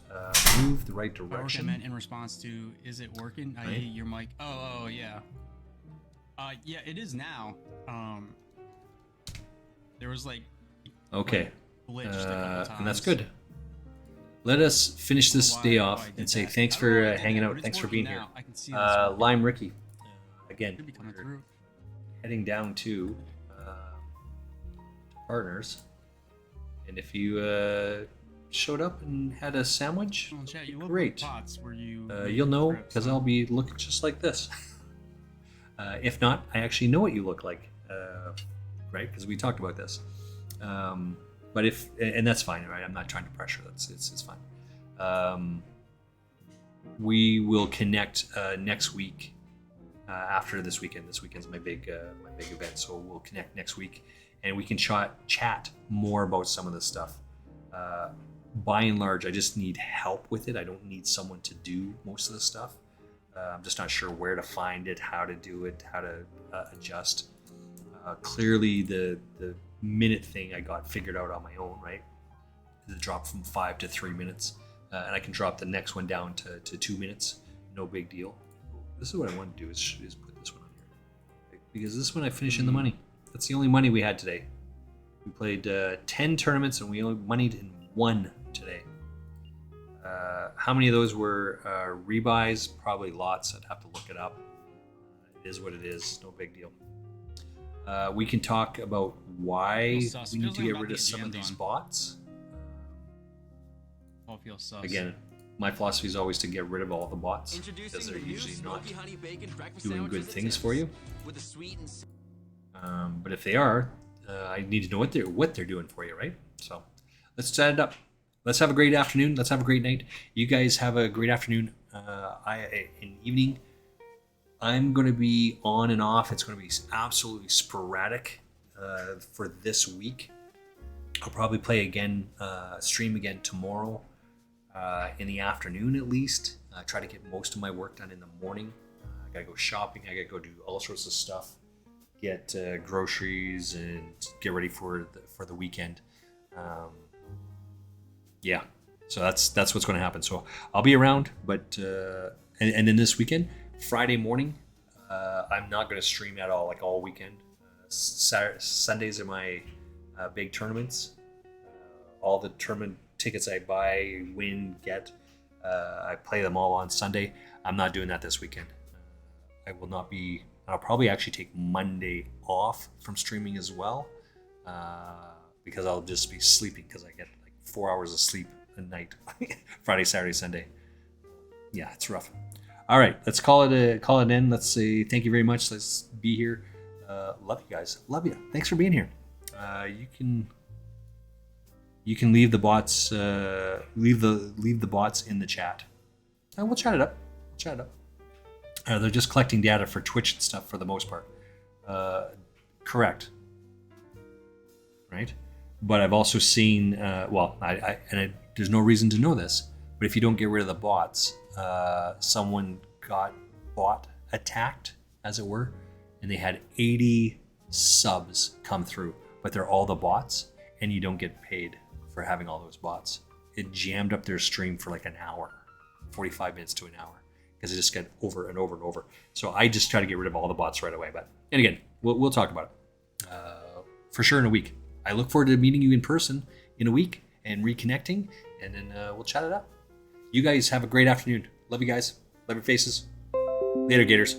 move, the right I direction. meant in response to, is it working? Right. I.e. your mic. Oh, yeah. Yeah, it is now. There was like Okay, glitched a couple and that's times. good. Let us finish this day off and say thanks for hanging out. Thanks for being here. I can see this Lime Ricky, again, Could be coming we're through. heading down to partners. And if you showed up and had a sandwich, Well, chat, you look great. like pots where you You'll know because I'll be looking just like this. If not, I actually know what you look like, right? Because we talked about this. But and that's fine, right? I'm not trying to pressure. It's fine. We will connect next week after this weekend. This weekend's my big event, so we'll connect next week, and we can chat more about some of this stuff. By and large, I just need help with it. I don't need someone to do most of the stuff. I'm just not sure where to find it, how to do it, how to adjust. Clearly, the minute thing I got figured out on my own, right? The drop from 5 to 3 minutes, and I can drop the next one down to 2 minutes. No big deal. This is what I want to do is put this one on here, because this one I finish in the money. That's the only money we had today. We played 10 tournaments and we only moneyed in 1 today. How many of those were rebuys? Probably lots. I'd have to look it up. It is what it is. No big deal. We can talk about why we need to get rid of some of these bots. All feels sus. Again, my philosophy is always to get rid of all the bots because they're usually not doing good things for you. But if they are, I need to know what they're doing for you, right? So let's set it up. Let's have a great afternoon. Let's have a great night. You guys have a great afternoon. In evening, I'm going to be on and off. It's going to be absolutely sporadic for this week. I'll probably play again, stream again tomorrow in the afternoon at least. Try to get most of my work done in the morning. I gotta go shopping. I gotta go do all sorts of stuff. Get groceries and get ready for the weekend. Yeah, so that's what's going to happen. So I'll be around, but and then this weekend, Friday morning, I'm not going to stream at all, like all weekend. Sundays are my big tournaments. All the tournament tickets I buy, win, get, I play them all on Sunday. I'm not doing that this weekend. I will not be. I'll probably actually take Monday off from streaming as well, because I'll just be sleeping because I get like 4 hours of sleep a night, Friday, Saturday, Sunday. Yeah, it's rough. All right, let's call it in. Let's say thank you very much. Let's be here. Love you guys. Love you. Thanks for being here. You can leave the bots. Leave the bots in the chat, and we'll chat it up. They're just collecting data for Twitch and stuff for the most part. Correct. Right? But I've also seen, there's no reason to know this, but if you don't get rid of the bots, someone got bot attacked, as it were, and they had 80 subs come through, but they're all the bots, and you don't get paid for having all those bots. It jammed up their stream for like an hour, 45 minutes to an hour. Because it just got over and over and over. So I just try to get rid of all the bots right away. And again, we'll talk about it for sure in a week. I look forward to meeting you in person in a week and reconnecting, and then we'll chat it up. You guys have a great afternoon. Love you guys. Love your faces. Later, Gators.